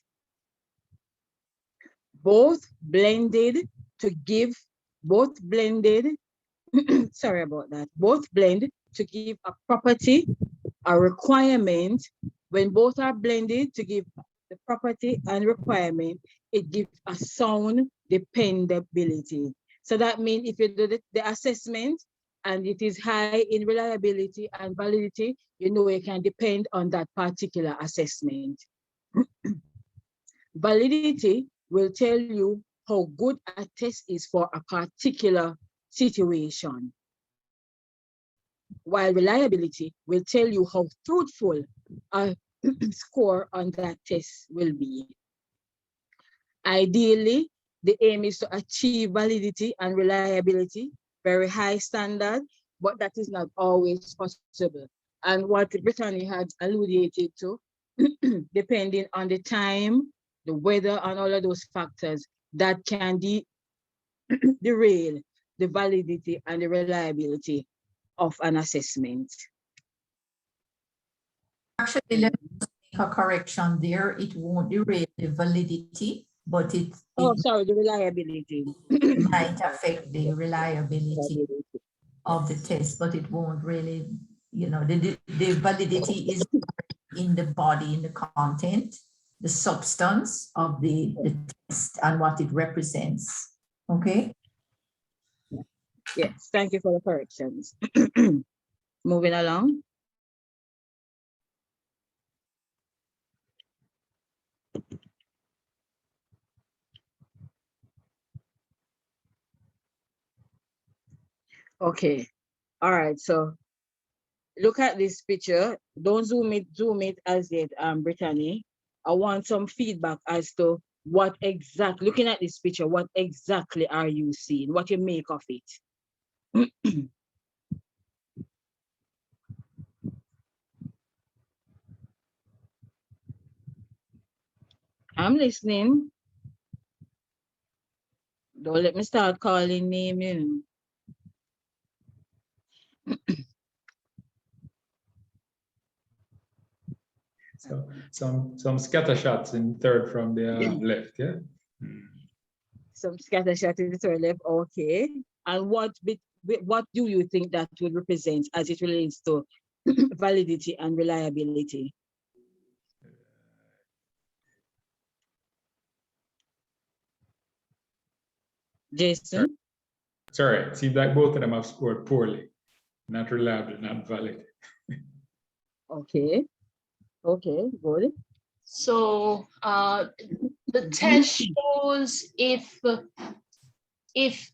E: Both blended, sorry about that, both blend to give a property, a requirement. When both are blended to give the property and requirement, it gives a sound dependability. So that means if you do the assessment and it is high in reliability and validity, you know you can depend on that particular assessment. Validity will tell you how good a test is for a particular situation, while reliability will tell you how truthful a score on that test will be. Ideally, the aim is to achieve validity and reliability, very high standard, but that is not always possible. And what Brittany had alluded to, depending on the time, the weather, and all of those factors, that can derail the validity and the reliability of an assessment.
A: Actually, let me make a correction there. It won't derail the validity, but it
E: the reliability
A: might affect the reliability of the test, but it won't really, you know, the validity is in the body, in the content, the substance of the test and what it represents. Okay.
E: Yes, thank you for the corrections. Moving along. Okay, all right, so look at this picture. Don't zoom it as yet, Brittany. I want some feedback as to what exactly, looking at this picture, what exactly are you seeing? What you make of it? I'm listening. Don't let me start calling name, you know.
I: So some scatter shots in third from the left, yeah?
E: Some scatter shot in the third left, okay. And what do you think that would represent as it relates to validity and reliability? Jason?
I: Sorry, it seems like both of them have scored poorly. Not reliable, not valid.
E: Okay. Okay, good.
K: So the test shows if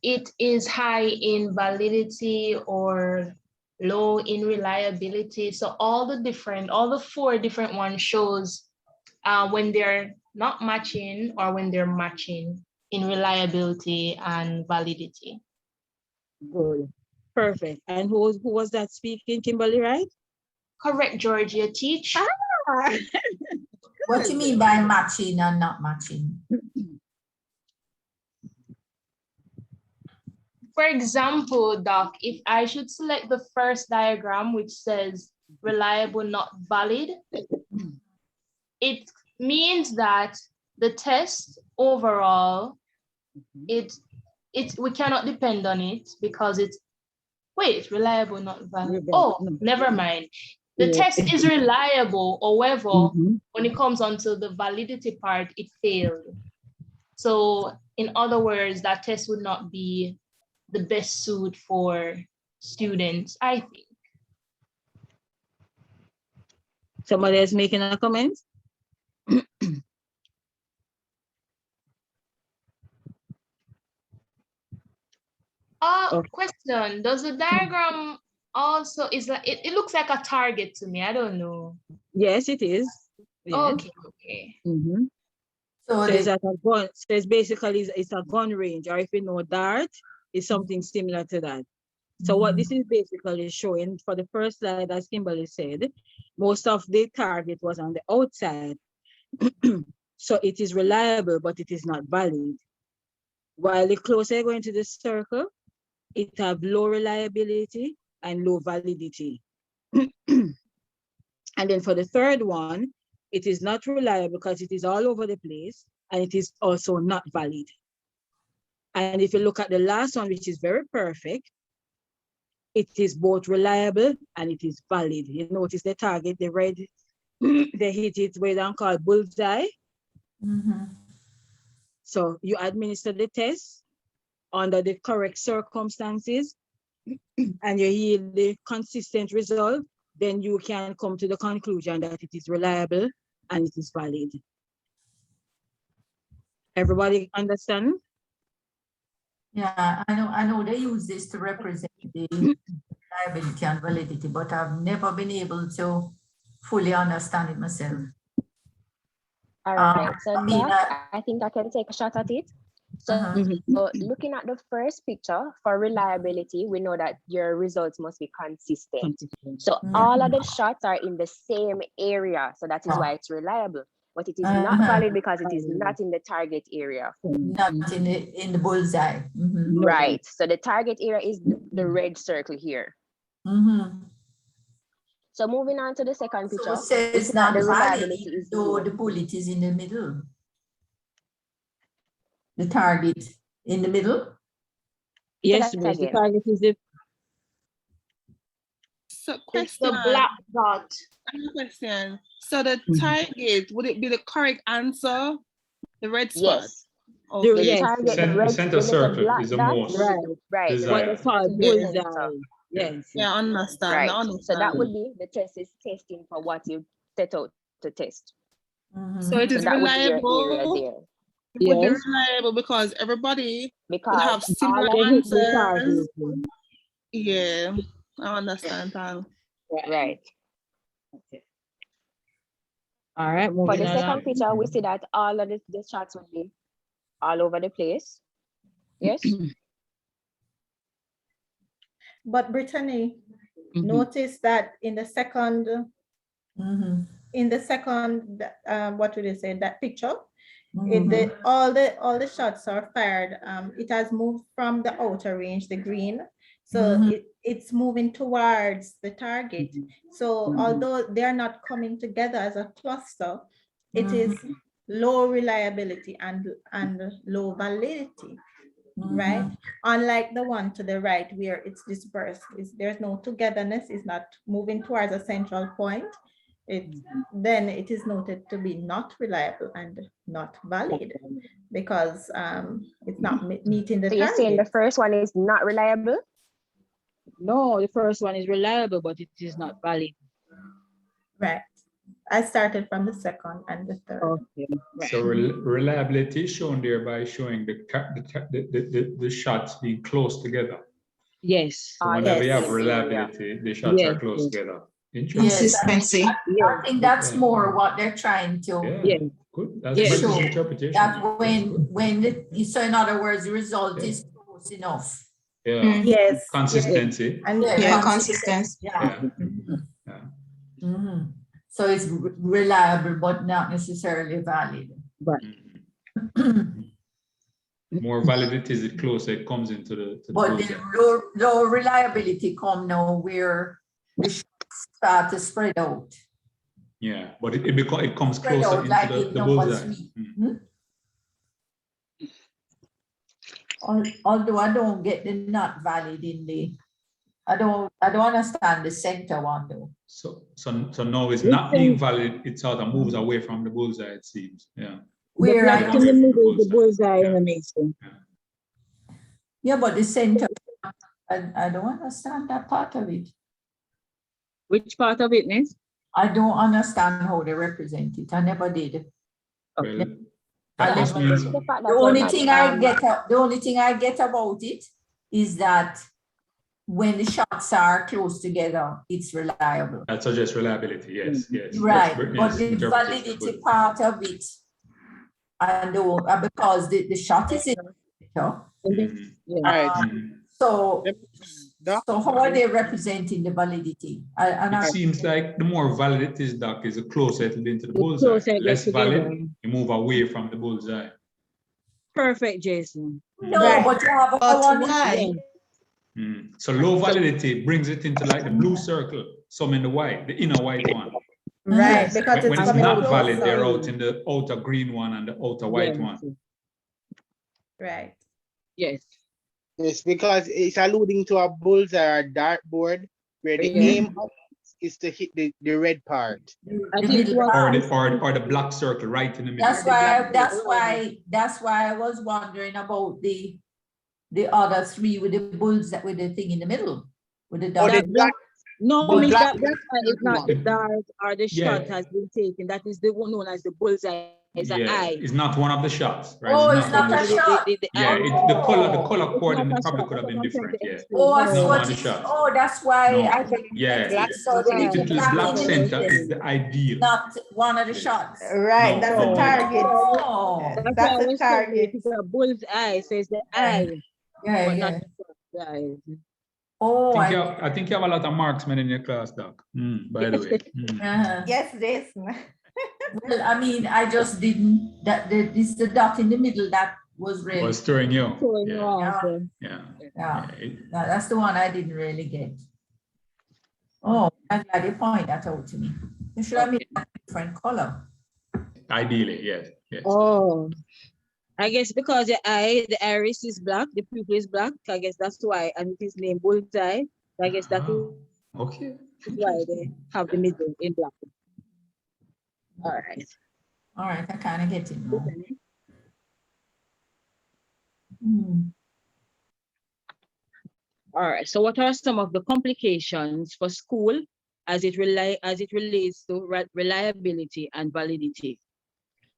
K: it is high in validity or low in reliability. So all the four different ones shows
N: when they're not matching or when they're matching in reliability and validity.
E: Good. Perfect. And who was that speaking, Kimberly, right?
N: Correct, Georgia. Teach.
A: What do you mean by matching and not matching?
N: For example, Doc, if I should select the first diagram, which says reliable, not valid, it means that the test overall, we cannot depend on it because it's, wait, reliable, not valid. Oh, never mind. The test is reliable, however, when it comes onto the validity part, it failed. So in other words, that test would not be the best suit for students, I think.
E: Somebody else making a comment?
N: Question, does the diagram also, it looks like a target to me, I don't know.
E: Yes, it is. Yes.
N: Okay.
E: So it's at a gun, so it's basically it's a gun range, or if you know dart, it's something similar to that. So what this is basically showing for the first slide, as Kimberly said, most of the target was on the outside. So it is reliable, but it is not valid. While the closer you go into the circle, it have low reliability and low validity. And then for the third one, it is not reliable because it is all over the place, and it is also not valid. And if you look at the last one, which is very perfect, it is both reliable and it is valid. You notice the target, the red, they hit it way down called bullseye. So you administer the test under the correct circumstances and you yield the consistent result, then you can come to the conclusion that it is reliable and it is valid. Everybody understand?
A: Yeah, I know they use this to represent the reliability and validity, but I've never been able to fully understand it myself.
K: All right, so Doc, I think I can take a shot at it. So, so looking at the first picture for reliability, we know that your results must be consistent. So all of the shots are in the same area. So that is why it's reliable. But it is not valid because it is not in the target area.
A: Not in the bullseye.
K: Right. So the target area is the red circle here. So moving on to the second picture.
A: So it's not valid, so the bullet is in the middle. The target in the middle?
E: Yes, the target is the...
O: So question.
N: It's the black dot.
O: I have a question. So the target, would it be the correct answer? The red spot?
K: Yes.
O: Okay.
I: The center circle is the most.
K: Right.
I: desired.
K: What is called bullseye.
E: Yes.
O: Yeah, I understand.
K: Right.
O: I understand.
K: So that would be the test is testing for what you set out to test.
O: So it is
K: that would be your area
O: reliable.
K: there.
O: It would be reliable because everybody would have
K: Because
O: similar
K: all of the
O: answers. Yeah, I understand.
K: Right.
E: All right.
K: For the
E: moving
K: second
E: on.
K: picture, we see that all of the shots would be all over the place. Yes.
D: But Brittany, notice that in the second, what would you say, that picture, all the shots are fired. It has moved from the outer range, the green, so it's moving towards the target. So although they are not coming together as a cluster, it is low reliability and low validity. Right, unlike the one to the right where it's dispersed, there's no togetherness, it's not moving towards a central point. Then it is noted to be not reliable and not valid because it's not meeting the
K: So you're saying the
D: target.
K: first one is not reliable?
E: No, the first one is reliable, but it is not valid.
D: Right. I started from the second and the third.
E: Okay.
I: So reliability is shown there by showing the shots being close together.
E: Yes.
I: So whenever you have reliability, the shots are close together. Interesting.
G: Consistency.
A: I think that's more what they're trying to
I: Yeah, good. That's
A: show.
I: British interpretation.
A: That so in other words, the result is close enough.
I: Yeah.
D: Yes.
I: Consistency.
D: And
A: Yeah,
G: consistency.
A: Yeah. Mhm. So it's reliable, but not necessarily valid.
E: But
I: More validity the closer it comes into the
A: But
I: bullseye.
A: the low reliability come now where the shots start to spread out.
I: Yeah, but it comes
A: Spread
I: closer
A: out
I: into
A: like
I: the
A: in number
I: bullseye.
A: 3. Although I don't get the not valid in the, I don't understand the center one though.
I: So now it's not being valid, it sort of moves away from the bullseye, it seems. Yeah.
A: Where I
E: in the middle is the bullseye animation.
A: Yeah, but the center, I don't understand that part of it.
E: Which part of it, Miss?
A: I don't understand how they represent it. I never did.
I: Well,
A: The only thing I get about it is that when the shots are close together, it's reliable.
I: that suggests reliability, yes, yes.
A: Right,
I: That's
A: but the
I: interpretation.
A: validity part of it, I know because the shot is in the picture. So how are they representing the validity?
I: It seems like the more valid it is, Doc, is the closer it will be into the bullseye. Less valid, you move away from the bullseye.
E: Perfect, Jason.
A: No, but you have a one.
I: So low validity brings it into like the blue circle, some in the white, the inner white one.
D: Right, because
I: when it's not valid, they're out in the outer green one and the outer white one.
D: Right.
E: Yes.
S: Yes, because it's alluding to a bullseye or dartboard where the aim of it is to hit the red part.
I: Or the black circle right in the middle.
A: That's why I was wondering about the other 3 with the bulls that with the thing in the middle with the dot.
E: No, Miss, that is not the dart or the shot has been taken. That is the one known as the bullseye. It's an eye.
I: It's not one of the shots, right?
A: Oh, it's not a shot.
I: The color coordinate probably could have been different. Yeah.
A: Oh, that's why I think.
I: Yeah.
A: So
I: the black center is the ideal.
A: Not one of the shots.
D: Right, that's a target.
A: Oh,
D: that's a target.
E: It's a bull's eye, so it's the eye.
A: Yeah.
I: Oh, I think you have a lot of marksmen in your class, Doc. By the way.
D: Yes, Jason.
A: Well, I mean, I just didn't. This the dot in the middle that was really
I: was stirring you.
A: Yeah. That's the one I didn't really get. Oh, I'm glad you point that out to me. You should have made a different color.
I: Ideally, yes.
E: Oh, I guess because the iris is black, the pupil is black. I guess that's why, and it is named bullseye. I guess that is why they have the middle in black. All right,
A: I kind of get it now.
E: All right, so what are some of the complications for school as it relates to reliability and validity?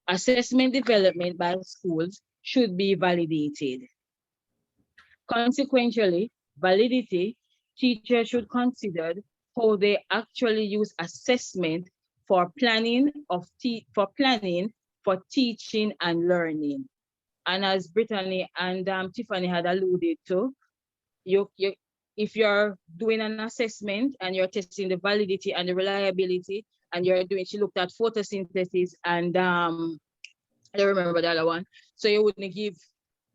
E: Assessment development by schools should be validated. Consequentially, validity, teachers should consider how they actually use assessment for planning for teaching and learning. And as Brittany and Tiffany had alluded to, if you're doing an assessment and you're testing the validity and the reliability, and she looked at photosynthesis and I don't remember the other one. So you wouldn't give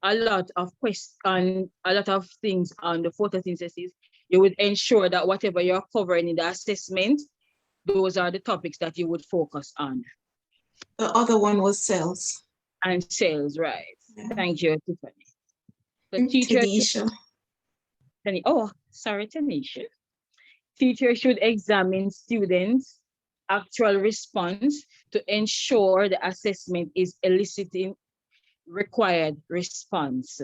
E: a lot of things on the photosynthesis. You would ensure that whatever you're covering in the assessment, those are the topics that you would focus on.
G: The other one was cells.
E: And cells, right. Yeah. Thank you, Tiffany. The
G: Tanisha.
E: Tanisha. Teachers should examine students' actual response to ensure the assessment is eliciting the required response.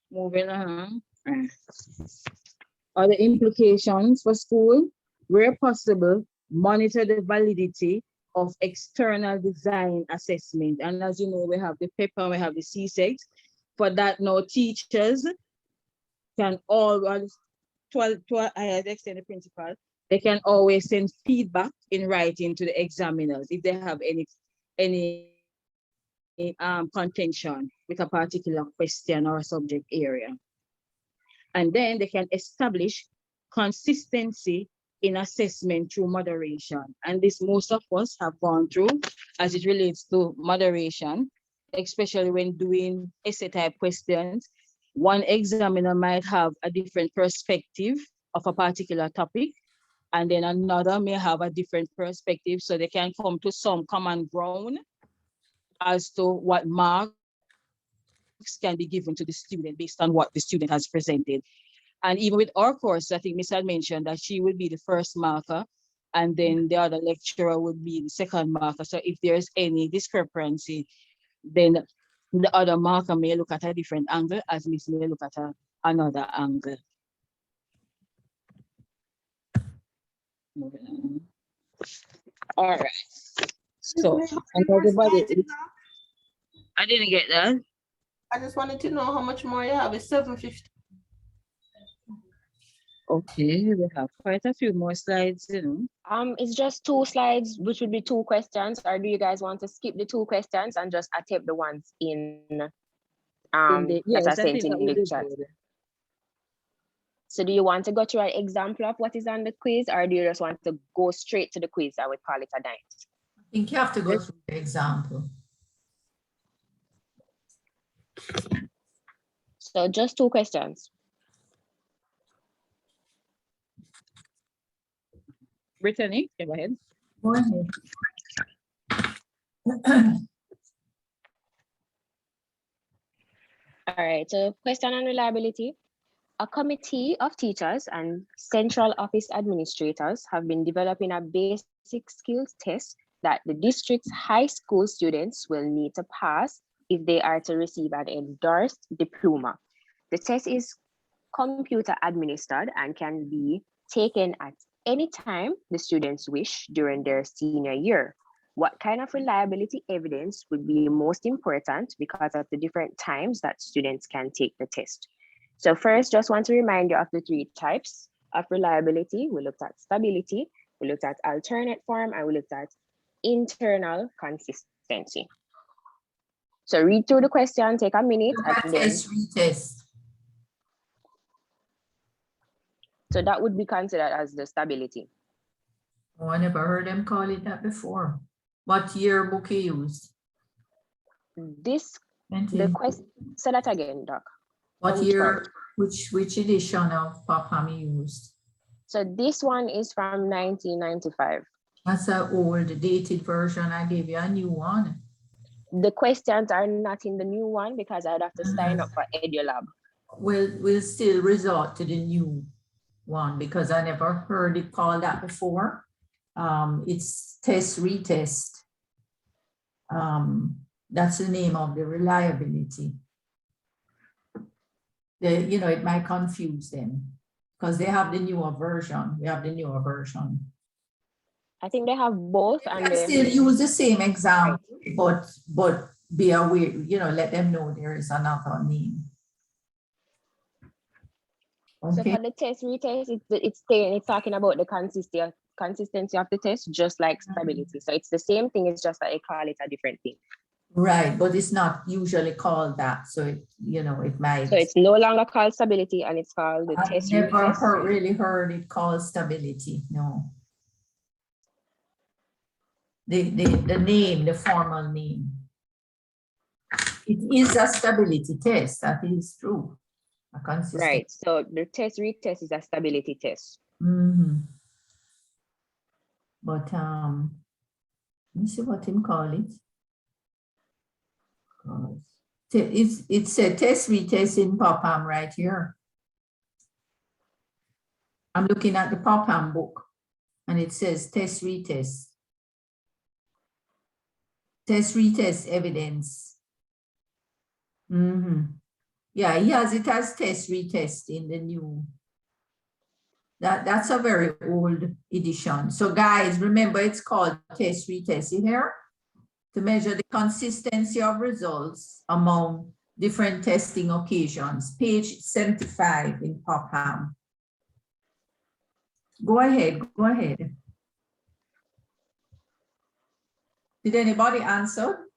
E: Moving on. Are the implications for school? Where possible, monitor the validity of external design assessment. And as you know, we have the PEP and we have the CSEX. For that, now teachers can always, to a higher extent, the principal, they can always send feedback in writing to the examiners if they have any contention with a particular question or subject area. And then they can establish consistency in assessment through moderation. And this most of us have gone through as it relates to moderation, especially when doing essay type questions. One examiner might have a different perspective of a particular topic, and then another may have a different perspective, so they can come to some common ground as to what marks can be given to the student based on what the student has presented. And even with our course, I think Ms. had mentioned that she would be the first marker, and then the other lecturer would be the second marker. So if there's any discrepancy, then the other marker may look at a different angle, as Ms. may look at another angle. All right. So, and everybody, I didn't get that.
P: I just wanted to know how much more you have. It's 7:50.
E: Okay, we have quite a few more slides, you know.
K: It's just 2 slides, which would be 2 questions, or do you guys want to skip the 2 questions and just attempt the ones in that are sent in the chat? So do you want to go through an example of what is on the quiz, or do you just want to go straight to the quiz? I would call it a night.
A: I think you have to go through the example.
K: So just 2 questions.
E: Brittany, go ahead.
A: Go ahead.
K: All right, so question on reliability. A committee of teachers and central office administrators have been developing a basic skills test that the district's high school students will need to pass if they are to receive an endorsed diploma. The test is computer administered and can be taken at any time the students wish during their senior year. What kind of reliability evidence would be most important because of the different times that students can take the test? So first, just want to remind you of the 3 types of reliability. We looked at stability, we looked at alternate form, and we looked at internal consistency. So read through the question, take a minute, and then
A: retest.
K: So that would be considered as the stability.
A: Oh, I never heard them call it that before. What yearbook you used?
K: This, the question, say that again, Doc.
A: What year, which edition of POPAM you used?
K: So this one is from 1995.
A: That's an old dated version. I gave you a new one.
K: The questions are not in the new one because I'd have to sign up for EduLab.
A: We'll still resort to the new one because I never heard it called that before. It's test retest. That's the name of the reliability. It might confuse them because they have the newer version. We have the newer version.
K: I think they have both.
A: And they still use the same example, but be aware, let them know there is another name.
K: Okay. So for the test retest, it's talking about the consistency of the test, just like stability. So it's the same thing, it's just that I call it a different thing.
A: Right, but it's not usually called that. So it might.
K: So it's no longer called stability and it's called the test retest.
A: I've never really heard it called stability, no. The name, the formal name. It is a stability test, that is true.
K: Right, so the test retest is a stability test.
A: Mm-hmm. But let me see what him call it. It's a test retest in POPAM right here. I'm looking at the POPAM book and it says test retest. Test retest evidence. Mm-hmm. Yeah, he has it as test retest in the new. That's a very old edition. So guys, remember it's called test retest. You hear? To measure the consistency of results among different testing occasions, page 75 in Popham. Go ahead, go ahead. Did anybody answer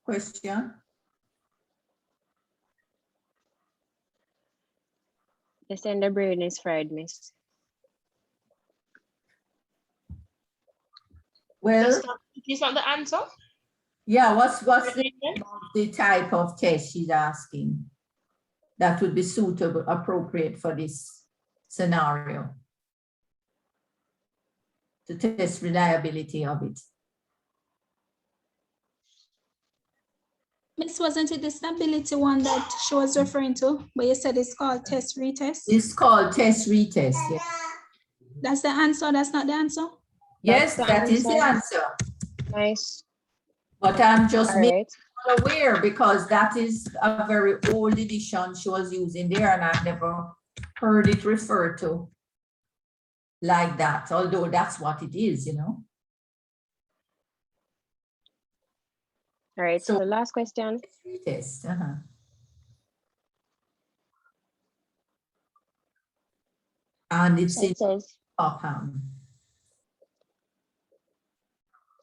A: question?
K: The sender brain is fried, miss.
A: Well,
N: Is not the answer?
A: yeah, what's the type of test she's asking that would be suitable, appropriate for this scenario? To test reliability of it.
J: Miss, wasn't it the stability one that she was referring to, where you said it's called test retest?
A: It's called test retest, yes.
J: That's the answer, that's not the answer?
A: Yes, that is the answer.
K: Nice.
A: But I'm just
K: All
A: making
K: right.
A: you aware because that is a very old edition she was using there and I've never heard it referred to like that, although that's what it is, you know.
K: All right, so the last question.
A: Test, And it's
K: It
A: in
K: says,
A: Popham.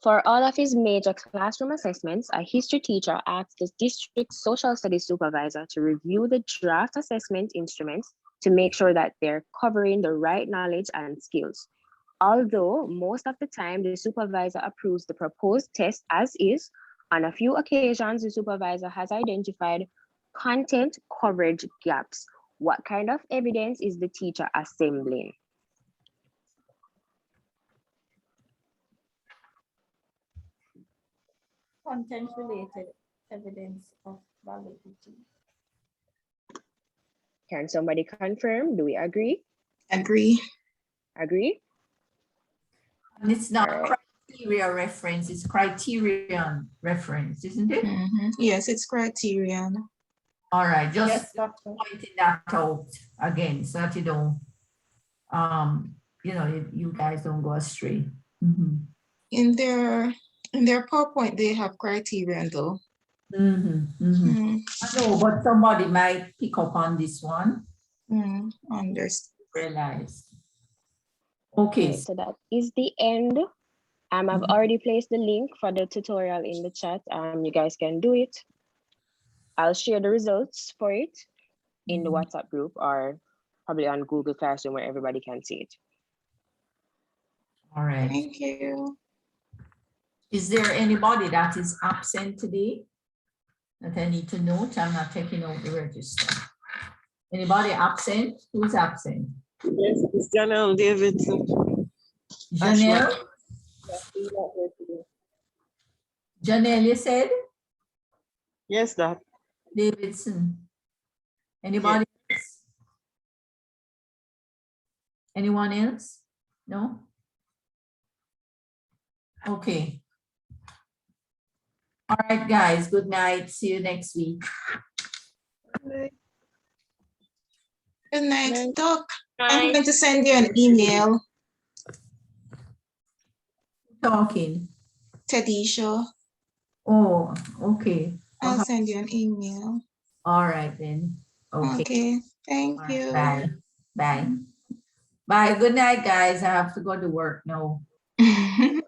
K: for all of his major classroom assessments, a history teacher asked the district social studies supervisor to review the draft assessment instruments to make sure that they're covering the right knowledge and skills. Although most of the time the supervisor approves the proposed test as is, on a few occasions the supervisor has identified content coverage gaps. What kind of evidence is the teacher assembling?
J: Content-related evidence of validity.
K: Can somebody confirm? Do we agree?
G: Agree.
K: Agree?
A: And it's not criteria reference, it's criterion reference, isn't it?
G: Yes, it's criterion.
A: All right, just
G: Yes, doctor.
A: pointing that out again so that you don't, you know, you guys don't go astray.
G: In their PowerPoint, they have criterion though.
A: I know, but somebody might pick up on this one.
G: Understood.
A: Realize. Okay.
K: Right, so that is the end. I've already placed the link for the tutorial in the chat. You guys can do it. I'll share the results for it in the WhatsApp group or probably on Google Classroom where everybody can see it.
A: All right.
G: Thank you.
A: Is there anybody that is absent today that I need to note? I'm not taking out the register. Anybody absent? Who's absent?
F: Yes, it's Janelle Davidson.
A: Janelle? Janelle, you said?
F: Yes, Doc.
A: Davidson. Anybody else? Anyone else? No? Okay. All right, guys. Good night. See you next week.
G: Good night, Doc. I'm going to send you an email.
A: Talking.
G: Tedisha.
A: Oh, okay.
G: I'll send you an email.
A: All right then. Okay.
G: Okay. Thank you.
A: Bye. Bye. Bye. Good night, guys. I have to go to work now.
F: Good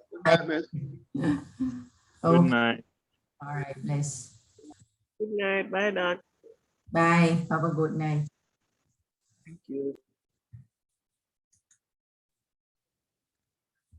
A: night. All right, nice.
F: Good night. Bye, Doc.
A: Bye. Have a good night.
F: Thank you.